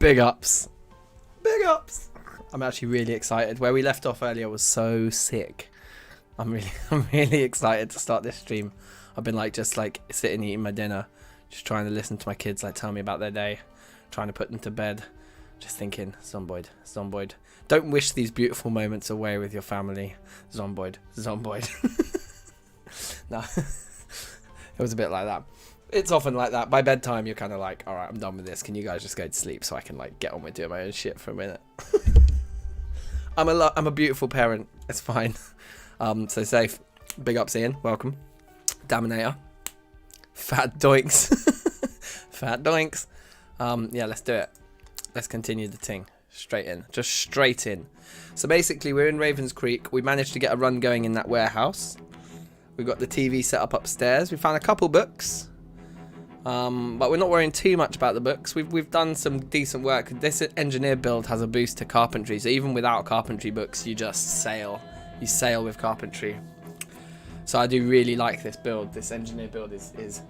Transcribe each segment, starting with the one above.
Big ups. Big ups. I'm actually really excited. Where we left off earlier was so sick. I'm really excited to start this stream. I've been just sitting eating my dinner, just trying to listen to my kids tell me about their day, trying to put them to bed, just thinking, Zomboid. Don't wish these beautiful moments away with your family. Zomboid. No, it was a bit like that. It's often like that. By bedtime, you're kind of like, all right, I'm done with this. Can you guys just go to sleep so I can get on with doing my own shit for a minute? I'm a beautiful parent. It's fine. So safe. Big ups, Ian. Welcome. Daminator. Fat doinks. Fat doinks. Yeah, let's do it. Let's continue the ting. Straight in. Just straight in. So basically, we're in Ravens Creek. We managed to get a run going in that warehouse. We've got the TV set up upstairs. We found a couple books. But we're not worrying too much about the books. We've done some decent work. This engineer build has a boost to carpentry. So even without carpentry books, you just sail. You sail with carpentry. So I do really like this build. This engineer build is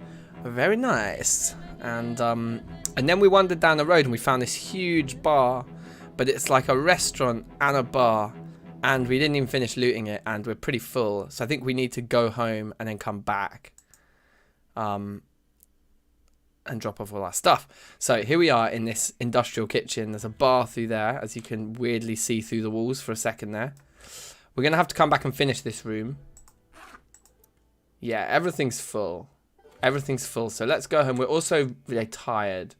very nice. And then we wandered down the road and we found this huge bar. But it's like a restaurant and a bar. And we didn't even finish looting it. And we're pretty full. So I think we need to go home and then come back. And drop off all our stuff. So here we are in this industrial kitchen. There's a bar through there, as you can weirdly see through the walls for a second there. We're going to have to come back and finish this room. Yeah, everything's full. Everything's full. So let's go home. We're also really tired.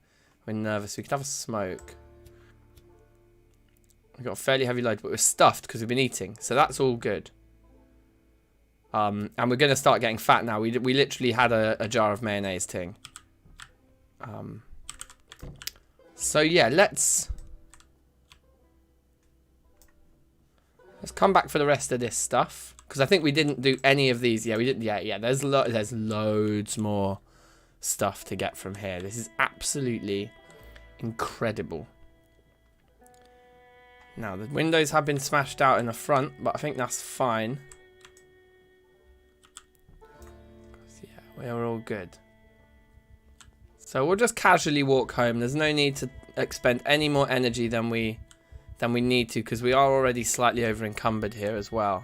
We're nervous. We could have a smoke. We've got a fairly heavy load, but we're stuffed because we've been eating. So that's all good. And we're going to start getting fat now. We literally had a jar of mayonnaise ting. So yeah, let's come back for the rest of this stuff, because I think we didn't do any of these. Yeah, we didn't. Yeah. There's loads more stuff to get from here. This is absolutely incredible. Now the windows have been smashed out in the front, but I think that's fine. Yeah, we're all good. So we'll just casually walk home. There's no need to expend any more energy than we need to, because we are already slightly over encumbered here as well.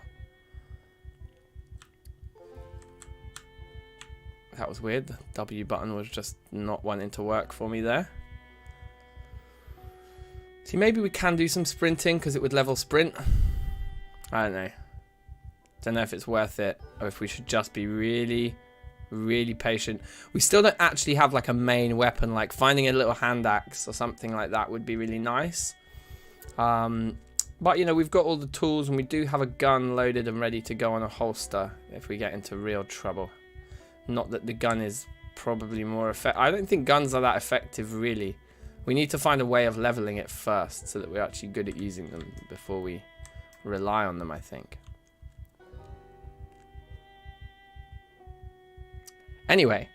That was weird. The W button was just not wanting to work for me there. See, maybe we can do some sprinting because it would level sprint. I don't know. Don't know if it's worth it or if we should just be really patient. We still don't actually have a main weapon. Finding a little hand axe or something like that would be really nice. But we've got all the tools, and we do have a gun loaded and ready to go on a holster if we get into real trouble. Not that the gun is probably more effective. I don't think guns are that effective, really. We need to find a way of leveling it first so that we're actually good at using them before we rely on them, I think. Anyway,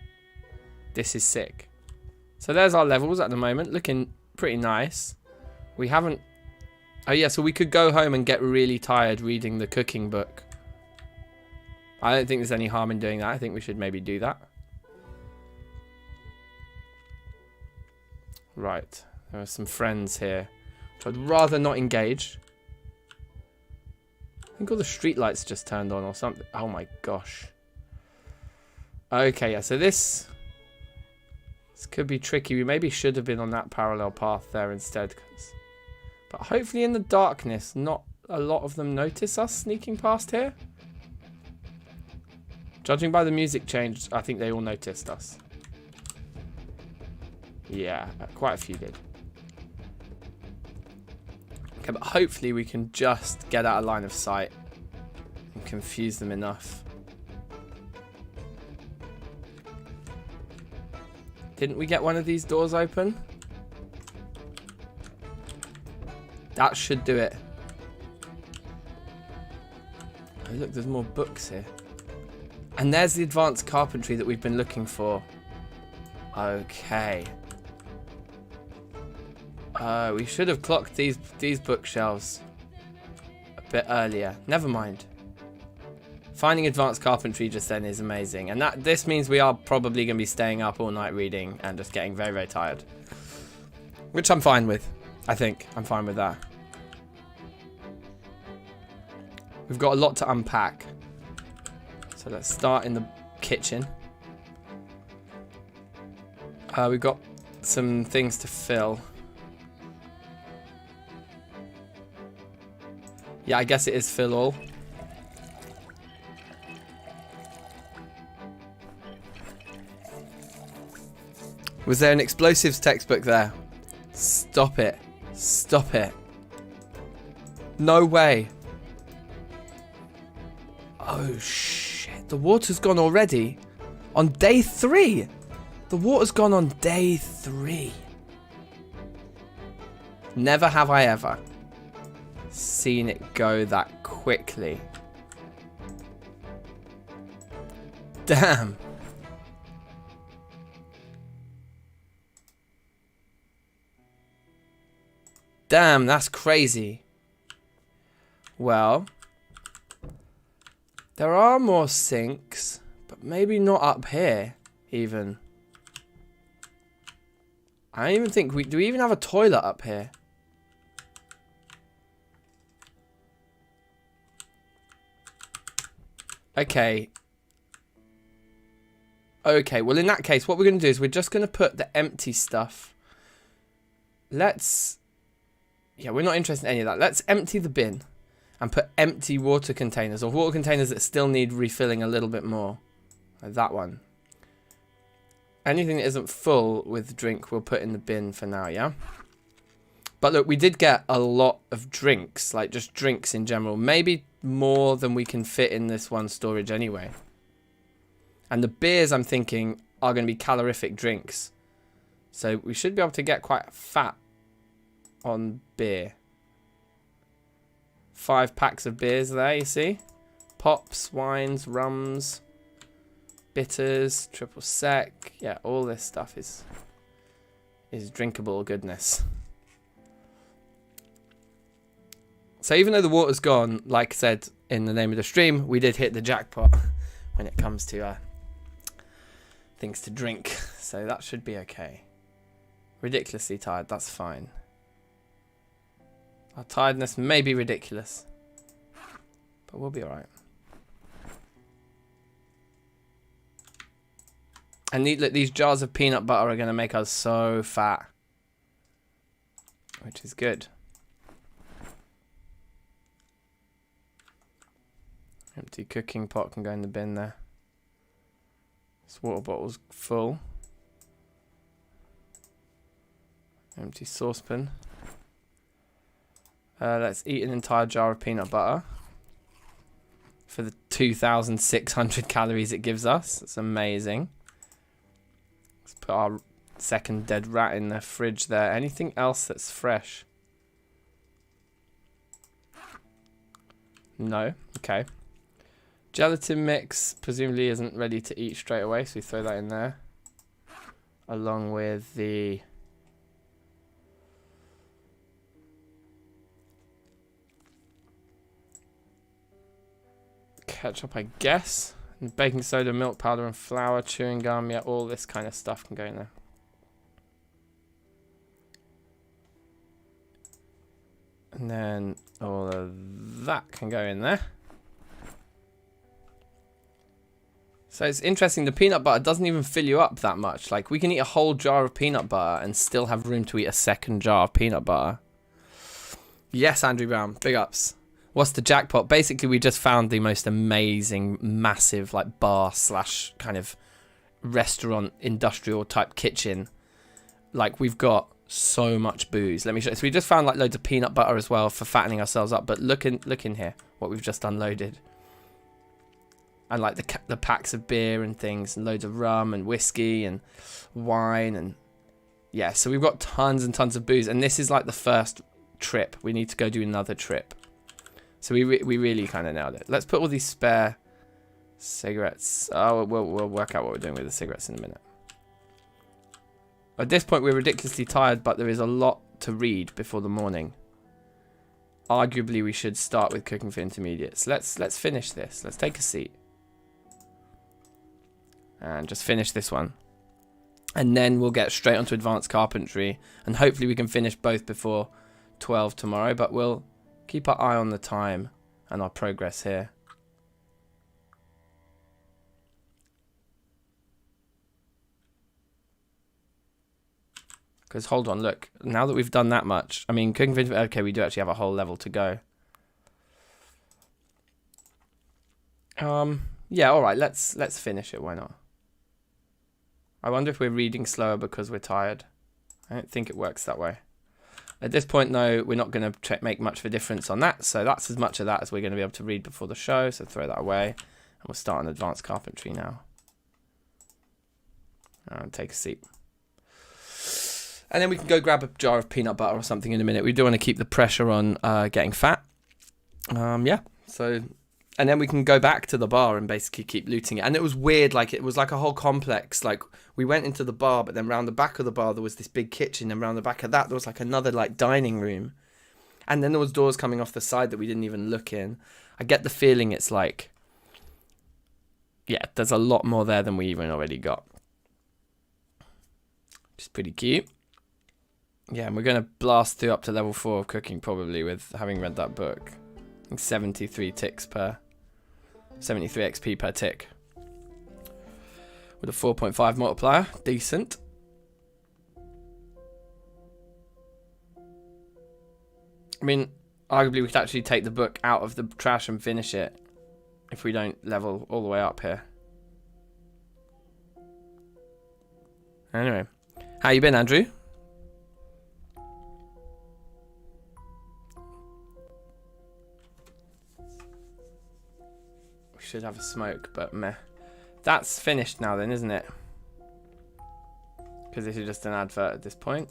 this is sick. So there's our levels at the moment, looking pretty nice. We haven't... Oh yeah, so we could go home and get really tired reading the cooking book. I don't think there's any harm in doing that. I think we should maybe do that. Right, there are some friends here, which I'd rather not engage. I think all the streetlights just turned on or something. Oh my gosh. Okay, yeah, so this could be tricky. We maybe should have been on that parallel path there instead. But hopefully in the darkness, not a lot of them notice us sneaking past here. Judging by the music change, I think they all noticed us. Yeah, quite a few did. Okay, but hopefully we can just get out of line of sight and confuse them enough. Didn't we get one of these doors open? That should do it. Oh look, there's more books here. And there's the advanced carpentry that we've been looking for. Okay. We should have clocked these bookshelves a bit earlier. Never mind. Finding advanced carpentry just then is amazing. And this means we are probably going to be staying up all night reading and just getting very, very tired. Which I'm fine with. I think I'm fine with that. We've got a lot to unpack. So let's start in the kitchen. We've got some things to fill. Yeah, I guess it is fill all. Was there an explosives textbook there? Stop it. Stop it. No way. Oh shit. The water's gone already? On day 3? The water's gone on day 3. Never have I ever seen it go that quickly. Damn. Damn, that's crazy. Well, there are more sinks, but maybe not up here, even. I don't even think do we even have a toilet up here? Okay. Okay, well in that case, what we're going to do is we're just going to put the empty stuff. Let's... Yeah, we're not interested in any of that. Let's empty the bin and put empty water containers, or water containers that still need refilling a little bit more. Like that one. Anything that isn't full with drink we'll put in the bin for now, yeah? But look, we did get a lot of drinks, like just drinks in general. Maybe more than we can fit in this one storage anyway. And the beers, I'm thinking, are going to be calorific drinks. So we should be able to get quite fat on beer. 5 packs of beers there, you see? Pops, wines, rums, bitters, triple sec. Yeah, all this stuff is drinkable goodness. So even though the water's gone, like I said in the name of the stream, we did hit the jackpot when it comes to things to drink. So that should be okay. Ridiculously tired, that's fine. Our tiredness may be ridiculous, but we'll be alright. And look, these jars of peanut butter are going to make us so fat, which is good. Empty cooking pot can go in the bin there. This water bottle's full. Empty saucepan. Let's eat an entire jar of peanut butter for the 2,600 calories it gives us. It's amazing. Let's put our second dead rat in the fridge there. Anything else that's fresh? No. Okay. Gelatin mix presumably isn't ready to eat straight away, so we throw that in there. Along with the ketchup, I guess. And baking soda, milk powder and flour, chewing gum. Yeah, all this kind of stuff can go in there. And then all of that can go in there. So it's interesting, the peanut butter doesn't even fill you up that much. Like, we can eat a whole jar of peanut butter and still have room to eat a second jar of peanut butter. Yes, Andrew Brown, big ups. What's the jackpot? Basically, we just found the most amazing, massive, like, bar slash kind of restaurant, industrial type kitchen. Like, we've got so much booze. Let me show you. So we just found, like, loads of peanut butter as well for fattening ourselves up. But look in here, what we've just unloaded. And like the packs of beer and things, and loads of rum and whiskey and wine, and yeah, so we've got tons and tons of booze. And this is like the first trip. We need to go do another trip. So we really kind of nailed it. Let's put all these spare cigarettes. Oh, we'll work out what we're doing with the cigarettes in a minute. At this point, we're ridiculously tired, but there is a lot to read before the morning. Arguably, we should start with cooking for intermediates. Let's finish this. Let's take a seat. And just finish this one. And then we'll get straight onto advanced carpentry. And hopefully we can finish both before 12 tomorrow. But we'll keep our eye on the time and our progress here. Because hold on, look. Now that we've done that much. I mean, okay, we do actually have a whole level to go. Yeah, alright, let's finish it. Why not? I wonder if we're reading slower because we're tired. I don't think it works that way. At this point, though, we're not going to make much of a difference on that. So that's as much of that as we're going to be able to read before the show. So throw that away. And we'll start on advanced carpentry now. And take a seat. And then we can go grab a jar of peanut butter or something in a minute. We do want to keep the pressure on getting fat. Yeah, so... And then we can go back to the bar and basically keep looting it. And it was weird, like it was like a whole complex. Like we went into the bar, but then round the back of the bar there was this big kitchen, and round the back of that there was like another like dining room. And then there was doors coming off the side that we didn't even look in. I get the feeling it's like, yeah, there's a lot more there than we even already got. Which is pretty cute. Yeah, and we're going to blast through up to level 4 of cooking probably with having read that book. I think 73 ticks per... 73 XP per tick. With a 4.5 multiplier. Decent. I mean, arguably we could actually take the book out of the trash and finish it. If we don't level all the way up here. Anyway. How you been, Andrew? Should have a smoke, but meh. That's finished now then, isn't it? Because this is just an advert at this point.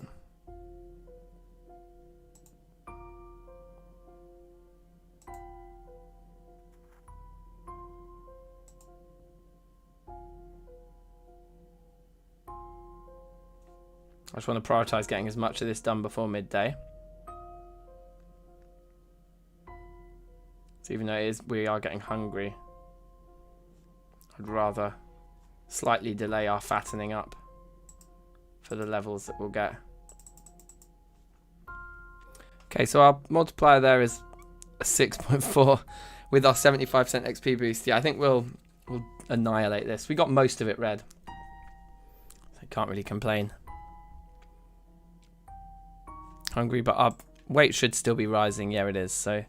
I just want to prioritize getting as much of this done before midday. So even though we are getting hungry, I'd rather slightly delay our fattening up for the levels that we'll get. Okay, so our multiplier there is a 6.4 with our 75% XP boost. Yeah, I think we'll annihilate this. We got most of it red, so I can't really complain. Hungry, but our weight should still be rising. Yeah, it is. So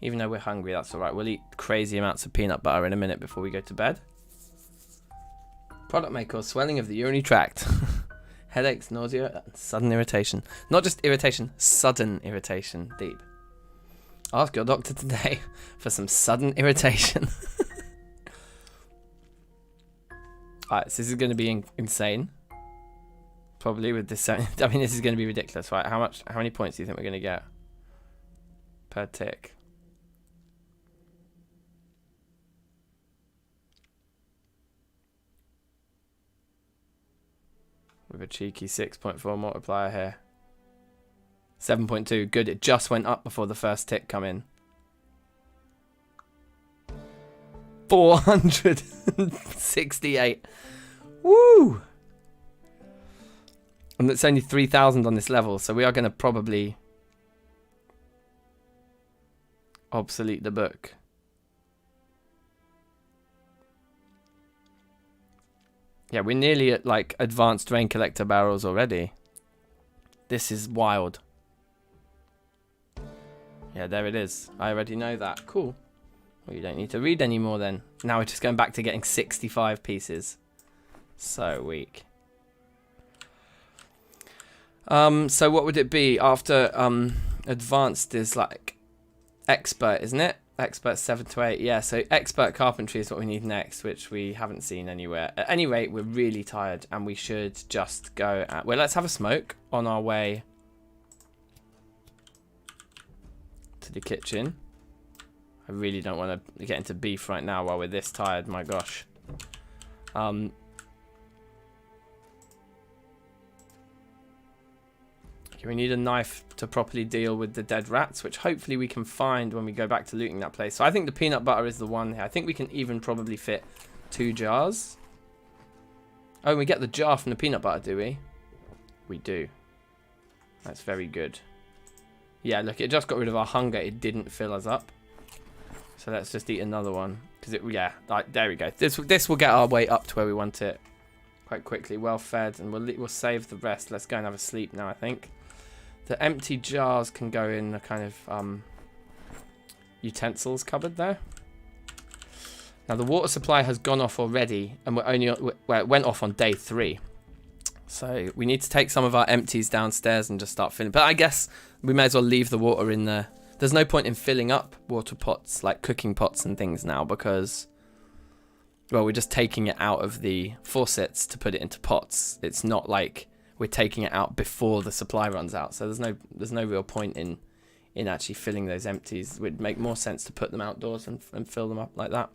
even though we're hungry, that's alright. We'll eat crazy amounts of peanut butter in a minute before we go to bed. Product may cause swelling of the urinary tract. Headaches, nausea, and sudden irritation. Not just irritation, sudden irritation. Deep. Ask your doctor today for some sudden irritation. Alright, so this is going to be insane. Probably with this. I mean, this is going to be ridiculous, right? How many points do you think we're going to get per tick? With a cheeky 6.4 multiplier here. 7.2. Good. It just went up before the first tick come in. 468. Woo! And it's only 3,000 on this level, so we are going to probably obsolete the book. Yeah, we're nearly at like advanced rain collector barrels already. This is wild. Yeah, there it is. I already know that. Cool. Well, you don't need to read anymore then. Now we're just going back to getting 65 pieces. So weak. So what would it be after advanced is like expert, isn't it? Expert 7 to 8. Yeah, so expert carpentry is what we need next, which we haven't seen anywhere. At any rate, we're really tired and we should just go at... Well, let's have a smoke on our way to the kitchen. I really don't want to get into beef right now while we're this tired, my gosh. Okay, we need a knife to properly deal with the dead rats, which hopefully we can find when we go back to looting that place. So I think the peanut butter is the one here. I think we can even probably fit 2 jars. Oh, and we get the jar from the peanut butter, do we? We do. That's very good. Yeah, look, it just got rid of our hunger. It didn't fill us up. So let's just eat another one. Because it, yeah, like, there we go. This will get our way up to where we want it quite quickly. Well fed, and we'll save the rest. Let's go and have a sleep now, I think. The empty jars can go in a kind of utensils cupboard there. Now the water supply has gone off already, and we're only well, it went off on day 3. So we need to take some of our empties downstairs and just start filling. But I guess we may as well leave the water in there. There's no point in filling up water pots, like cooking pots and things now, because, well, we're just taking it out of the faucets to put it into pots. It's not like we're taking it out before the supply runs out. So there's no real point in actually filling those empties. It would make more sense to put them outdoors and fill them up like that.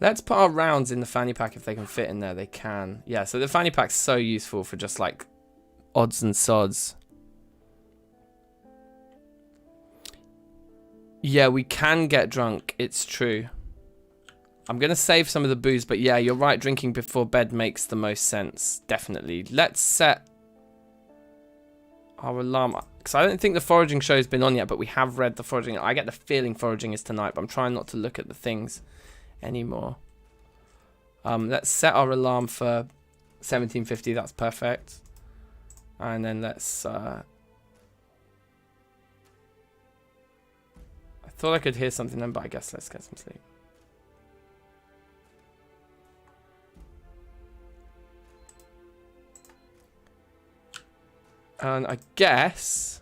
Let's put our rounds in the fanny pack if they can fit in there. They can. Yeah, so the fanny pack's so useful for just like odds and sods. Yeah, we can get drunk. It's true. I'm going to save some of the booze, but yeah, you're right. Drinking before bed makes the most sense. Definitely. Let's set our alarm. Because I don't think the foraging show's been on yet, but we have read the foraging. I get the feeling foraging is tonight, but I'm trying not to look at the things anymore. Let's set our alarm for 17:50. That's perfect. And then let's I thought I could hear something then, but I guess let's get some sleep. And I guess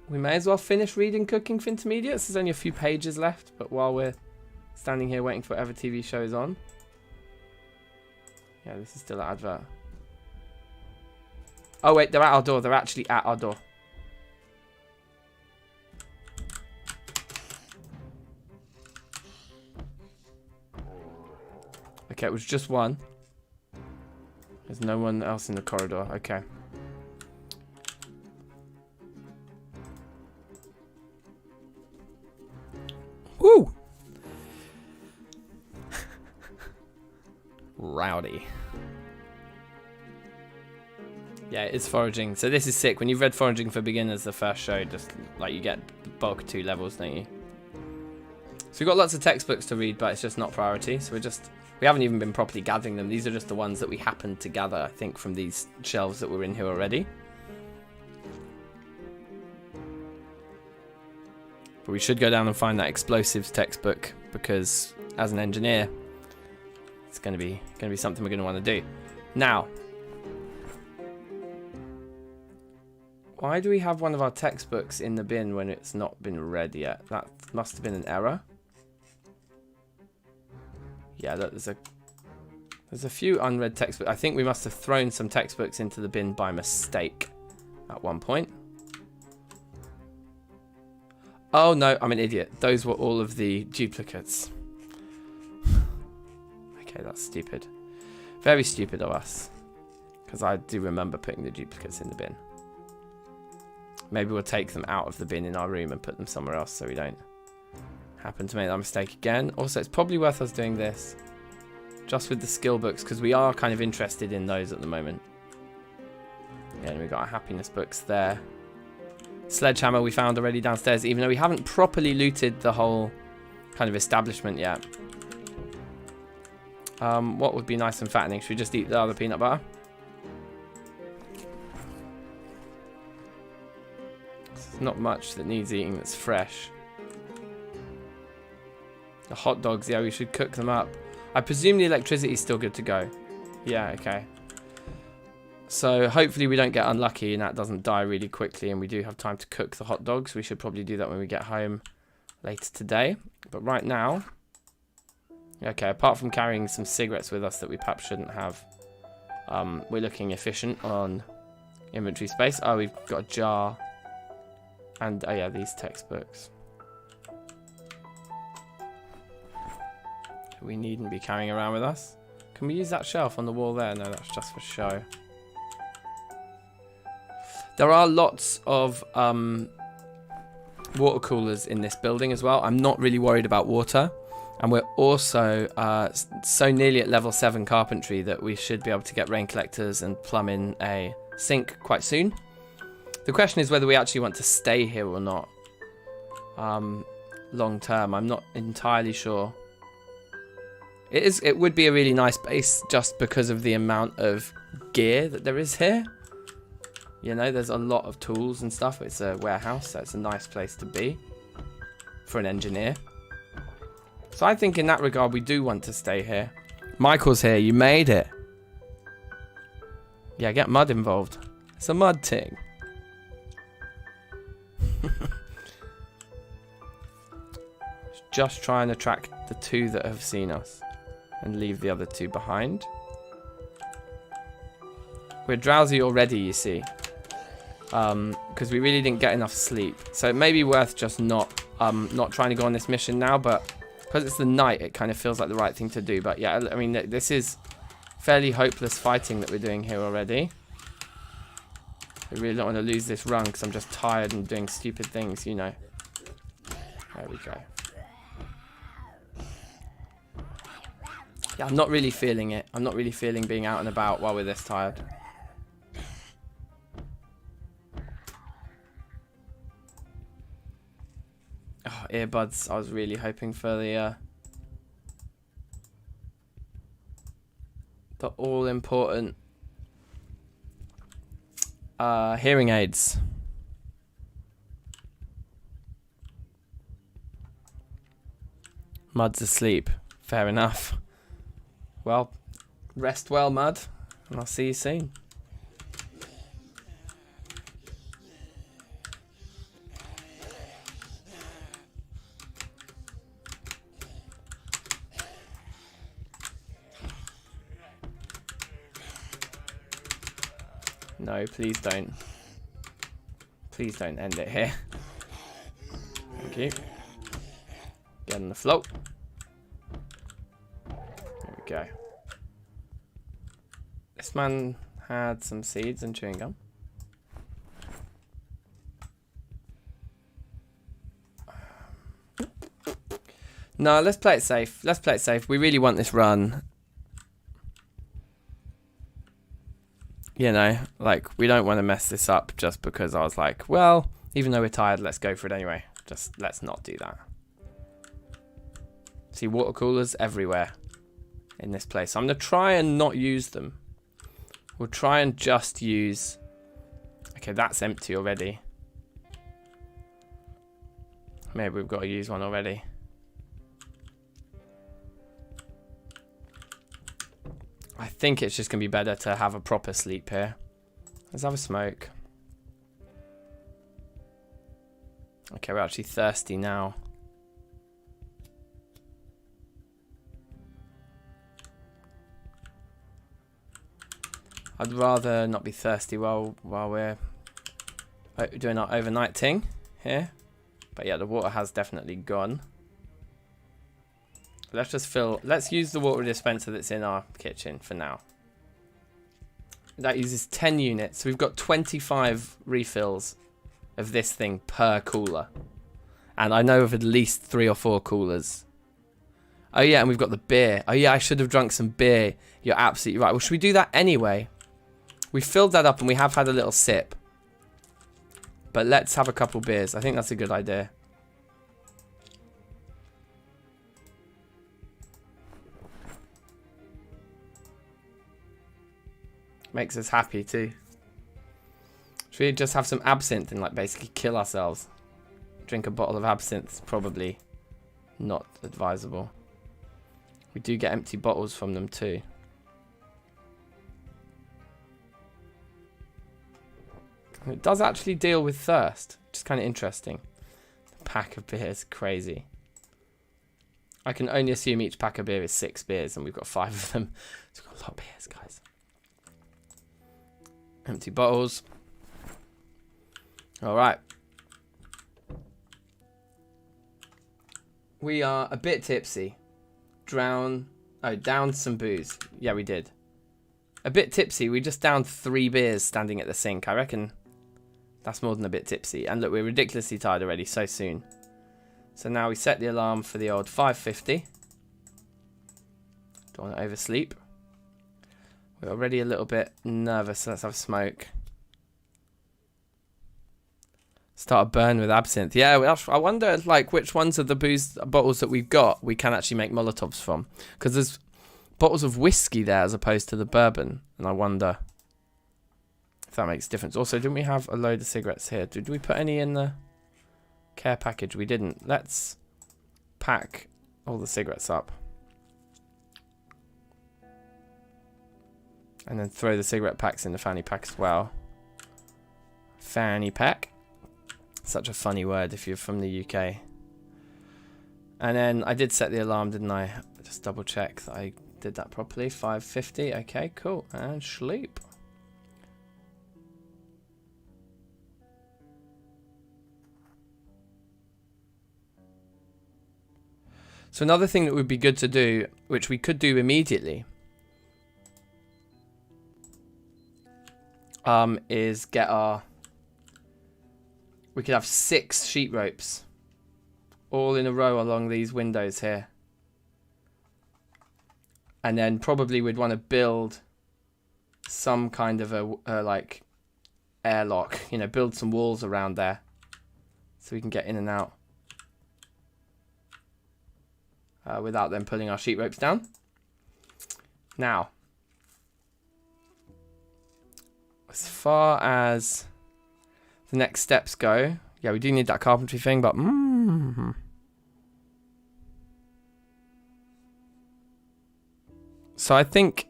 we may as well finish reading Cooking for Intermediates. There's only a few pages left, but while we're standing here waiting for whatever TV show is on. Yeah, this is still an advert. Oh wait, they're at our door. They're actually at our door. Okay, it was just one. There's no one else in the corridor. Okay. Woo! Rowdy. Yeah, it's foraging. So this is sick. When you've read Foraging for Beginners, the first show, just like you get the bulk 2 levels, don't you? So we've got lots of textbooks to read, but it's just not priority. So we haven't even been properly gathering them. These are just the ones that we happened to gather, I think, from these shelves that were in here already. But we should go down and find that explosives textbook, because as an engineer, it's going to be something we're going to want to do. Now, why do we have one of our textbooks in the bin when it's not been read yet? That must have been an error. Yeah, look, there's a few unread textbooks. I think we must have thrown some textbooks into the bin by mistake at one point. Oh no, I'm an idiot. Those were all of the duplicates. Okay, that's stupid. Very stupid of us. Because I do remember putting the duplicates in the bin. Maybe we'll take them out of the bin in our room and put them somewhere else so we don't happen to make that mistake again. Also, it's probably worth us doing this just with the skill books, because we are kind of interested in those at the moment. Yeah, and we've got our happiness books there. Sledgehammer we found already downstairs, even though we haven't properly looted the whole kind of establishment yet. What would be nice and fattening? Should we just eat the other peanut butter? There's not much that needs eating that's fresh. The hot dogs, yeah, we should cook them up. I presume the electricity is still good to go. Yeah, okay. So hopefully we don't get unlucky and that doesn't die really quickly and we do have time to cook the hot dogs. We should probably do that when we get home later today. But right now, okay, apart from carrying some cigarettes with us that we perhaps shouldn't have, we're looking efficient on inventory space. Oh, we've got a jar. And, oh yeah, these textbooks. We needn't be carrying around with us. Can we use that shelf on the wall there? No, that's just for show. There are lots of water coolers in this building as well. I'm not really worried about water. And we're also so nearly at level 7 carpentry that we should be able to get rain collectors and plumb in a sink quite soon. The question is whether we actually want to stay here or not. Long term, I'm not entirely sure. It would be a really nice base just because of the amount of gear that there is here. You know, there's a lot of tools and stuff. It's a warehouse, so it's a nice place to be for an engineer. So I think in that regard, we do want to stay here. Michael's here. You made it. Yeah, get mud involved. It's a mud thing. Just try and attract the 2 that have seen us and leave the other 2 behind. We're drowsy already, you see, because we really didn't get enough sleep. So it may be worth just not trying to go on this mission now, but because it's the night, it kind of feels like the right thing to do. But yeah, I mean, this is fairly hopeless fighting that we're doing here already. I really don't want to lose this run because I'm just tired and doing stupid things, you know. There we go. Yeah, I'm not really feeling it. I'm not really feeling being out and about while we're this tired. Oh, earbuds. I was really hoping for the all-important hearing aids. Mud's asleep. Fair enough. Well, rest well, Mud, and I'll see you soon. No, please don't. Please don't end it here. Thank you. Get on the float. There we go. This man had some seeds and chewing gum. No, let's play it safe. Let's play it safe. We really want this run. You know, like, we don't want to mess this up just because I was like, well, even though we're tired, let's go for it anyway. Just, let's not do that. See, water coolers everywhere in this place. I'm going to try and not use them. We'll try and just use... Okay, that's empty already. Maybe we've got to use one already. I think it's just going to be better to have a proper sleep here. Let's have a smoke. Okay, we're actually thirsty now. I'd rather not be thirsty while we're doing our overnight thing here. But yeah, the water has definitely gone. Let's just let's use the water dispenser that's in our kitchen for now. That uses 10 units. So we've got 25 refills of this thing per cooler. And I know of at least 3 or 4 coolers. Oh yeah, and we've got the beer. Oh yeah, I should have drunk some beer. You're absolutely right. Well, should we do that anyway? We filled that up and we have had a little sip. But let's have a couple beers. I think that's a good idea. Makes us happy too. Should we just have some absinthe and like basically kill ourselves? Drink a bottle of absinthe, probably not advisable. We do get empty bottles from them too. It does actually deal with thirst, which is kind of interesting. A pack of beers, crazy. I can only assume each pack of beer is 6 beers and we've got 5 of them. So we've got a lot of beers, guys. Empty bottles. Alright. We are a bit tipsy. Down some booze. Yeah, we did. A bit tipsy. We just downed 3 beers standing at the sink. I reckon that's more than a bit tipsy. And look, we're ridiculously tired already so soon. So now we set the alarm for the old 5:50. Don't want to oversleep. We're already a little bit nervous, so let's have a smoke. Start a burn with absinthe. Yeah, I wonder like which ones of the booze bottles that we've got we can actually make Molotovs from. Because there's bottles of whiskey there as opposed to the bourbon. And I wonder if that makes a difference. Also, didn't we have a load of cigarettes here? Did we put any in the care package? We didn't. Let's pack all the cigarettes up. And then throw the cigarette packs in the fanny pack as well. Fanny pack. Such a funny word if you're from the UK. And then I did set the alarm, didn't I? Just double check that I did that properly. 5:50. Okay, cool. And sleep. So another thing that would be good to do, which we could do immediately, is get our... We could have 6 sheet ropes all in a row along these windows here. And then probably we'd want to build some kind of a like airlock, you know, build some walls around there so we can get in and out without them pulling our sheet ropes down. Now, as far as the next steps go, yeah, we do need that carpentry thing, but so I think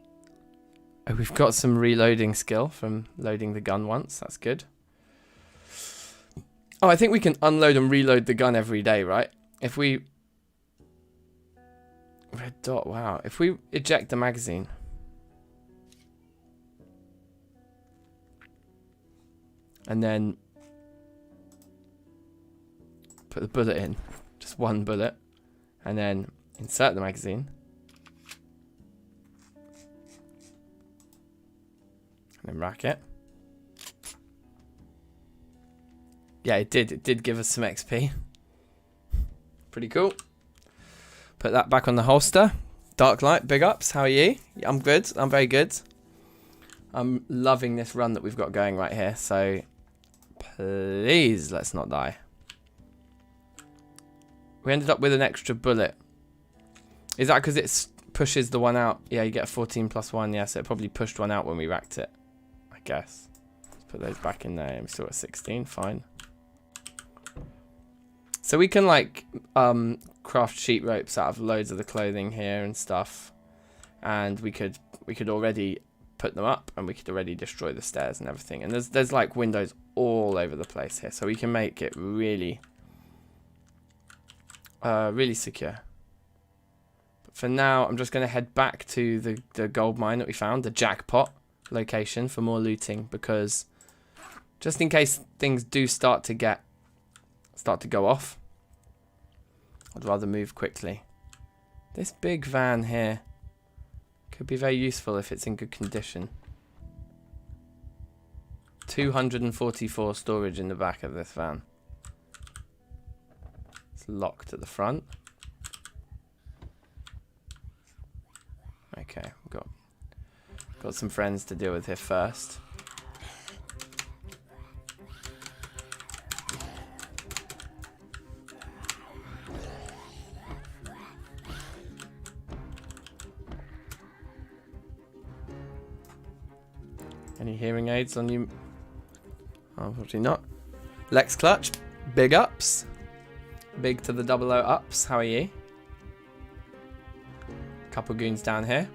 we've got some reloading skill from loading the gun once. That's good. Oh, I think we can unload and reload the gun every day, right? If we... Red dot, wow. If we eject the magazine... And then... put the bullet in. Just one bullet. And then insert the magazine. And then rack it. Yeah, it did give us some XP. Pretty cool. Put that back on the holster. Dark Light, big ups. How are you? I'm good. I'm very good. I'm loving this run that we've got going right here. So please, let's not die. We ended up with an extra bullet. Is that because it pushes the one out? Yeah, you get a 14 plus 1. Yeah, so it probably pushed one out when we racked it, I guess. Let's put those back in there. We still got 16. Fine. So we can like craft sheet ropes out of loads of the clothing here and stuff, and we could already put them up, and we could already destroy the stairs and everything. And there's like windows all over the place here, so we can make it really really secure. But for now, I'm just going to head back to the gold mine that we found, the jackpot location, for more looting, because just in case things do start to go off, I'd rather move quickly. This big van here could be very useful if it's in good condition. 244 storage in the back of this van. It's locked at the front. Okay, we've got some friends to deal with here first. Any hearing aids on you? Unfortunately not. Lex Clutch, big ups. Big to the 00 ups. How are you? Couple goons down here.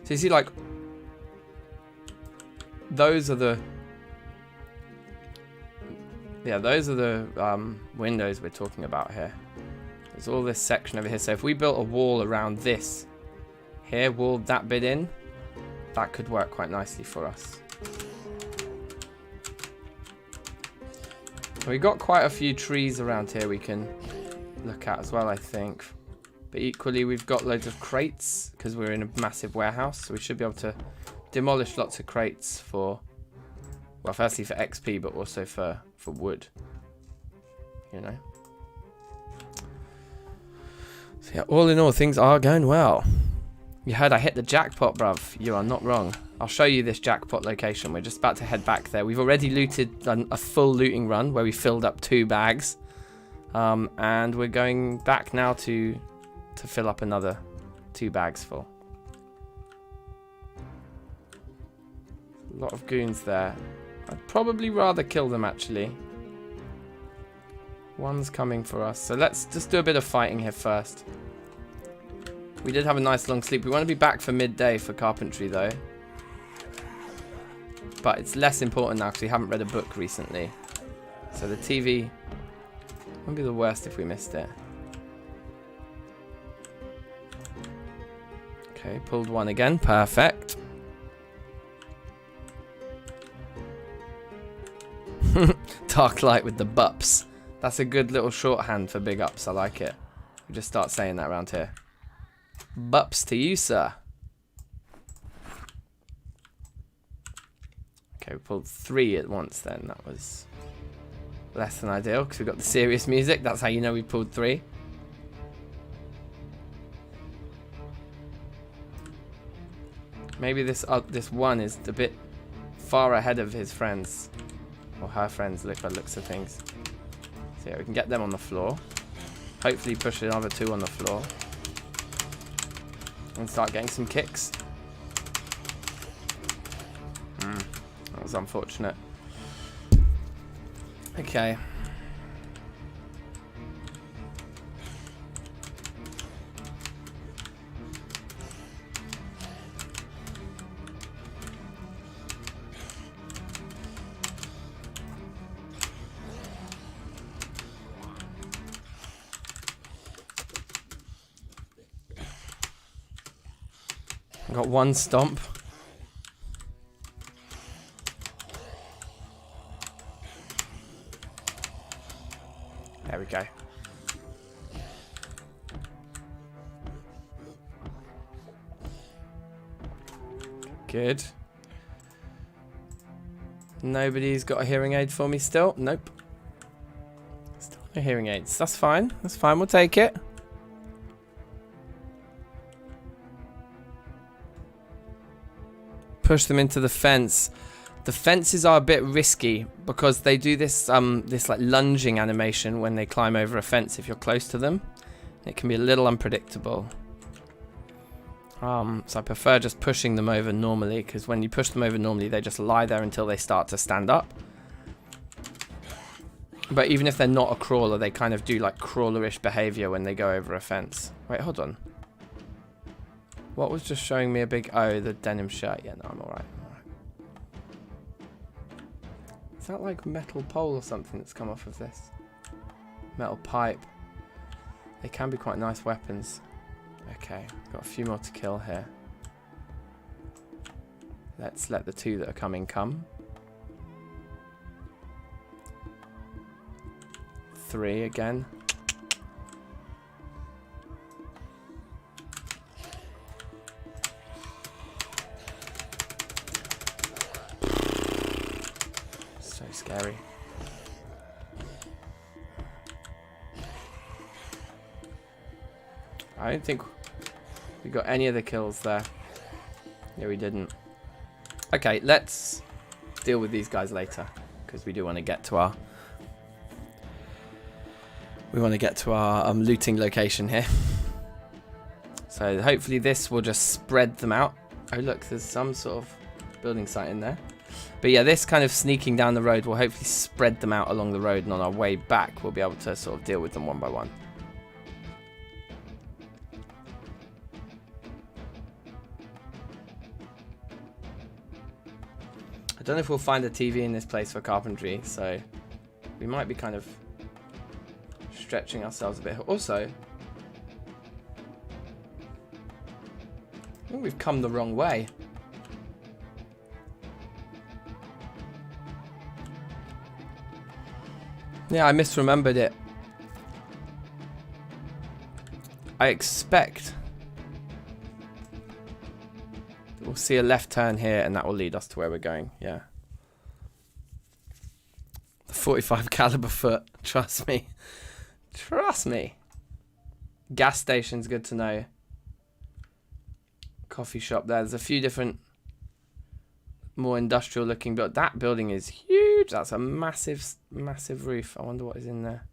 So you see, like, those are the windows we're talking about here. There's all this section over here. So if we built a wall around this here, walled that bit in, that could work quite nicely for us. We've got quite a few trees around here we can look at as well, I think. But equally, we've got loads of crates because we're in a massive warehouse. So we should be able to demolish lots of crates for, well, firstly for XP, but also for wood. You know. So yeah, all in all, things are going well. You heard I hit the jackpot, bruv. You are not wrong. I'll show you this jackpot location. We're just about to head back there. We've already looted a full looting run where we filled up 2 bags. And we're going back now to fill up another 2 bags full. A lot of goons there. I'd probably rather kill them, actually. One's coming for us. So let's just do a bit of fighting here first. We did have a nice long sleep. We want to be back for midday for carpentry, though. But it's less important now because we haven't read a book recently. So the TV wouldn't be the worst if we missed it. Okay, pulled one again. Perfect. Dark light with the bups. That's a good little shorthand for big ups. I like it. We just start saying that around here. Bups to you, sir. Okay, we pulled 3 at once then. That was less than ideal because we got the serious music. That's how you know we pulled 3. Maybe this one is a bit far ahead of his friends. Or her friends, look by the looks of things. So yeah, we can get them on the floor. Hopefully push another 2 on the floor. And start getting some kicks. That was unfortunate. Okay. Got 1 stomp. There we go. Good. Nobody's got a hearing aid for me still? Nope. Still no hearing aids. That's fine. That's fine. We'll take it. Push them into the fence. The fences are a bit risky because they do this this like lunging animation when they climb over a fence if you're close to them. It can be a little unpredictable. So I prefer just pushing them over normally because when you push them over normally they just lie there until they start to stand up. But even if they're not a crawler, they kind of do like crawlerish behavior when they go over a fence. Wait, hold on. What was just showing me a big... Oh, the denim shirt. Yeah, no, I'm alright. Is that like metal pole or something that's come off of this? Metal pipe. They can be quite nice weapons. Okay, got a few more to kill here. Let's let the 2 that are coming come. 3 again. Scary. I don't think we got any of the kills there. Yeah, we didn't. Okay, let's deal with these guys later because we do want to get to our looting location here. So hopefully this will just spread them out. Oh look, there's some sort of building site in there. But yeah, this kind of sneaking down the road will hopefully spread them out along the road, and on our way back we'll be able to sort of deal with them one by one. I don't know if we'll find a TV in this place for carpentry, so we might be kind of stretching ourselves a bit. Also, I think we've come the wrong way. Yeah, I misremembered it. I expect we'll see a left turn here and that will lead us to where we're going. Yeah. The 45 caliber foot. Trust me. Trust me. Gas station's good to know. coffee shop there. There's a few different more industrial looking, but that building is huge. That's a massive, massive roof. I wonder what is in there.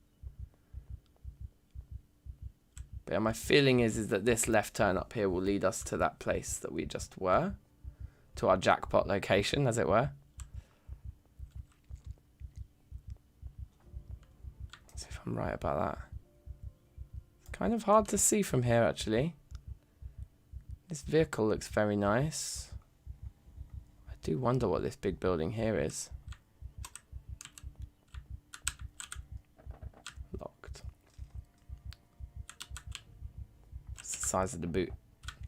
But yeah, my feeling is that this left turn up here will lead us to that place that we just were. To our jackpot location, as it were. Let's see if I'm right about that. It's kind of hard to see from here, actually. This vehicle looks very nice. I do wonder what this big building here is. Locked. What's the size of the boot?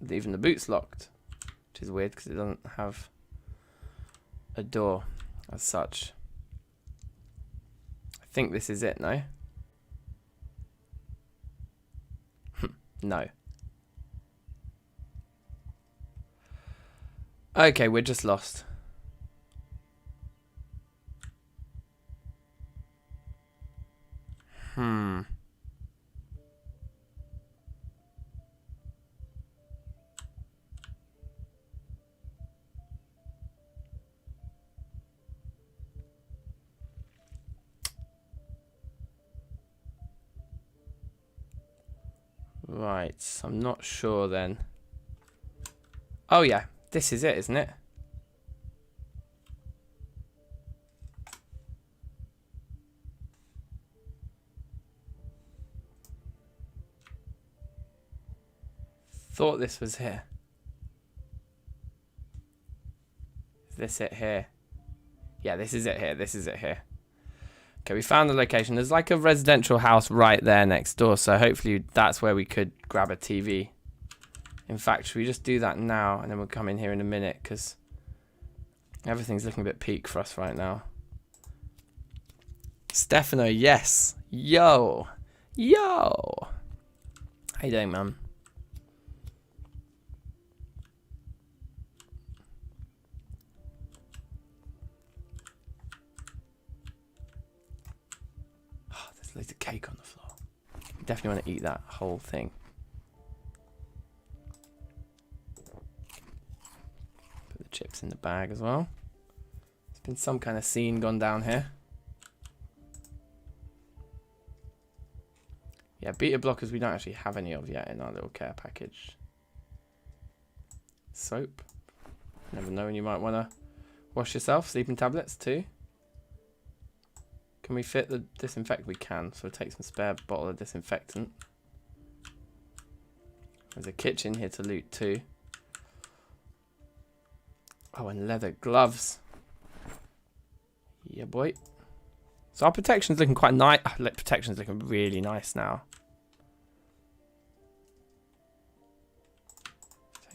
Even the boot's locked. Which is weird because it doesn't have a door as such. I think this is it, no? No. Okay, we're just lost. Right, I'm not sure then. Oh yeah, this is it, isn't it? Thought this was here. Is this it here? Yeah, this is it here. This is it here. Okay, we found the location. There's like a residential house right there next door, so hopefully that's where we could grab a TV. In fact, should we just do that now, and then we'll come in here in a minute, because everything's looking a bit peak for us right now. Stefano, yes. Yo. Yo. How you doing, man? Loads of cake on the floor. Definitely want to eat that whole thing. Put the chips in the bag as well. There's been some kind of scene gone down here. Yeah, beta blockers we don't actually have any of yet in our little care package. Soap. Never know when you might want to wash yourself. Sleeping tablets too. Can we fit the disinfectant? We can, so we'll take some spare bottle of disinfectant. There's a kitchen here to loot too. Oh, and leather gloves. Yeah, boy. So our protection's looking quite nice. Protection's looking really nice now.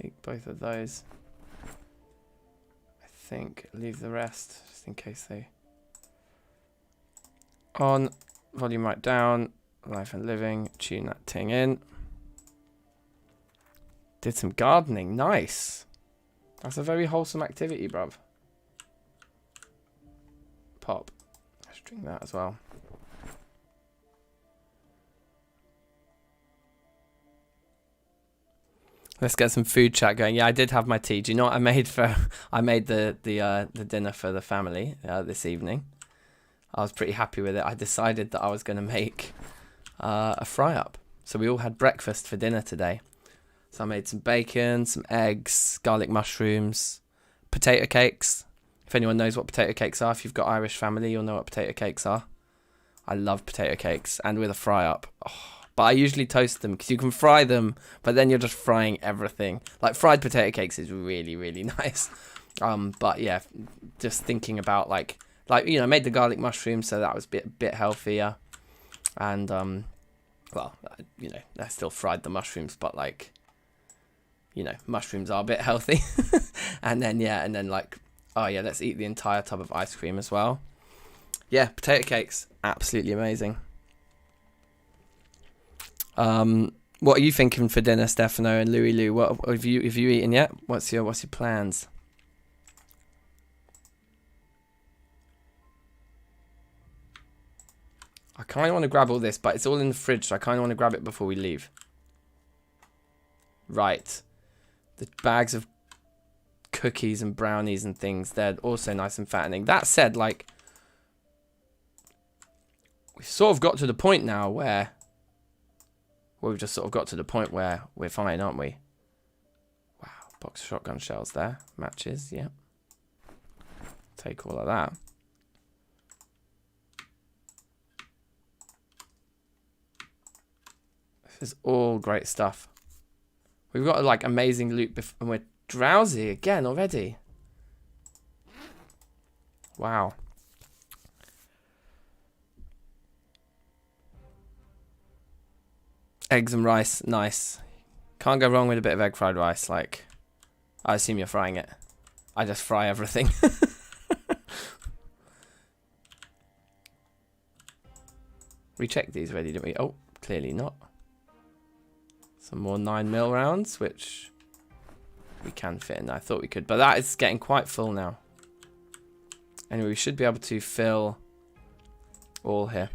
Take both of those. I think leave the rest, just in case they... On, volume right down, life and living, tune that thing in. Did some gardening, nice. That's a very wholesome activity, bruv. Pop. Let's drink that as well. Let's get some food chat going. Yeah, I did have my tea. Do you know what I made for? I made the dinner for the family this evening. I was pretty happy with it. I decided that I was going to make a fry-up. So we all had breakfast for dinner today. So I made some bacon, some eggs, garlic mushrooms, potato cakes. If anyone knows what potato cakes are, if you've got Irish family, you'll know what potato cakes are. I love potato cakes, and with a fry-up. Oh, but I usually toast them, because you can fry them, but then you're just frying everything. Like, fried potato cakes is really, really nice. But yeah, just thinking about like you know, I made the garlic mushrooms, so that was a bit healthier. And well, you know, I still fried the mushrooms, but like, you know, mushrooms are a bit healthy. And then like, oh yeah, let's eat the entire tub of ice cream as well. Yeah, potato cakes, absolutely amazing. What are you thinking for dinner, Stefano and Louie Lou? What have you eaten yet? What's your plans? I kind of want to grab all this, but it's all in the fridge, so I kind of want to grab it before we leave. Right. The bags of cookies and brownies and things, they're also nice and fattening. That said, like, we've sort of got to the point now where... Well, we've just sort of got to the point where we're fine, aren't we? Wow, box of shotgun shells there. Matches, yeah. Take all of that. This is all great stuff. We've got like amazing loot and we're drowsy again already. Wow. Eggs and rice, nice. Can't go wrong with a bit of egg fried rice. Like, I assume you're frying it. I just fry everything. We checked these already, didn't we? Oh, clearly not. Some more 9mm rounds, which we can fit in. I thought we could, but that is getting quite full now. Anyway, we should be able to fill all here.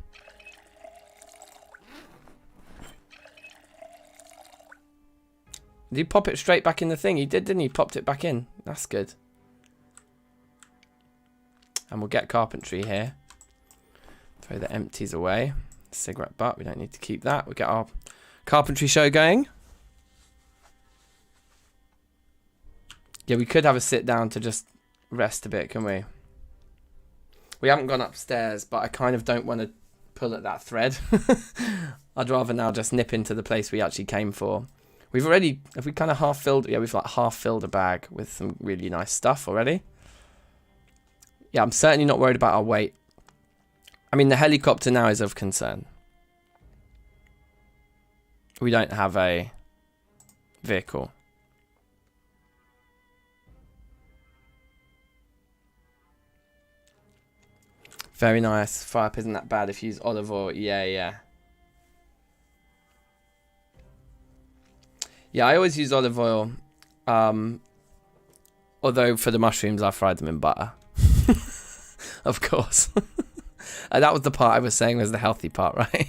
Did he pop it straight back in the thing? He did, didn't he? Popped it back in. That's good. And we'll get carpentry here. Throw the empties away. Cigarette butt. We don't need to keep that. We'll get our carpentry show going. Yeah, we could have a sit down to just rest a bit, can we? We haven't gone upstairs, but I kind of don't want to pull at that thread. I'd rather now just nip into the place we actually came for. We've already, have we kind of half filled? Yeah, we've like half filled a bag with some really nice stuff already. Yeah, I'm certainly not worried about our weight. I mean, the helicopter now is of concern. We don't have a vehicle. Very nice. Fire up isn't that bad if you use olive oil. Yeah, yeah. Yeah, I always use olive oil. Although for the mushrooms, I fried them in butter. Of course. And that was the part I was saying was the healthy part, right?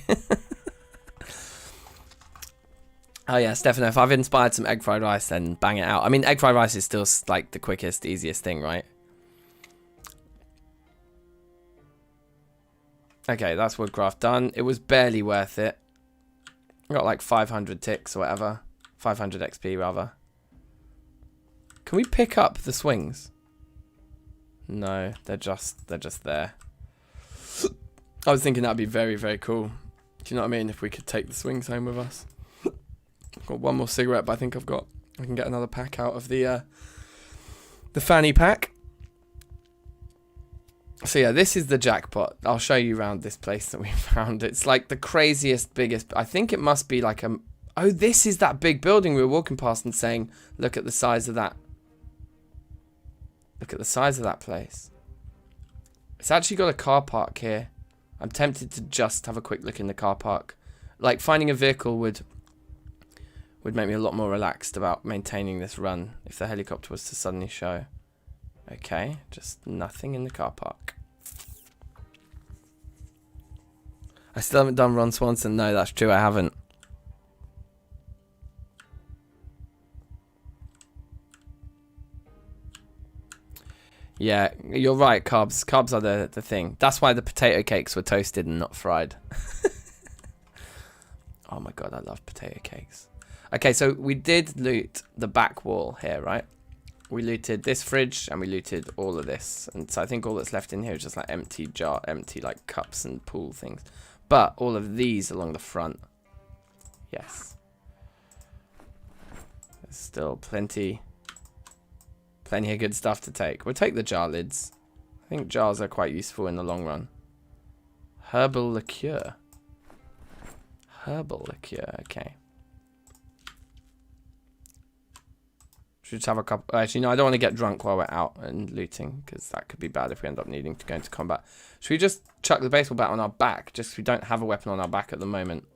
Oh yeah, Stefano, if I've inspired some egg fried rice, then bang it out. I mean, egg fried rice is still like the quickest, easiest thing, right? Okay, that's woodcraft done. It was barely worth it. I got like 500 ticks or whatever. 500 XP rather. Can we pick up the swings? No, they're just there. I was thinking that'd be very, very cool. Do you know what I mean? If we could take the swings home with us. I've got one more cigarette, but I think I can get another pack out of the fanny pack. So yeah, this is the jackpot. I'll show you around this place that we found. It's like the craziest, biggest. I think it must be like a... Oh, this is that big building we were walking past and saying, look at the size of that. Look at the size of that place. It's actually got a car park here. I'm tempted to just have a quick look in the car park. Like, finding a vehicle would make me a lot more relaxed about maintaining this run if the helicopter was to suddenly show. Okay, just nothing in the car park. I still haven't done Ron Swanson. No, that's true, I haven't. Yeah, you're right, carbs. Carbs are the thing. That's why the potato cakes were toasted and not fried. Oh my god, I love potato cakes. Okay, so we did loot the back wall here, right? We looted this fridge and we looted all of this. And so I think all that's left in here is just like empty like cups and pool things. But all of these along the front. Yes. There's still plenty of good stuff to take. We'll take the jar lids. I think jars are quite useful in the long run. Herbal liqueur. Herbal liqueur, okay. Should just have a couple. Actually, no, I don't want to get drunk while we're out and looting, because that could be bad if we end up needing to go into combat. Should we just chuck the baseball bat on our back, just because we don't have a weapon on our back at the moment?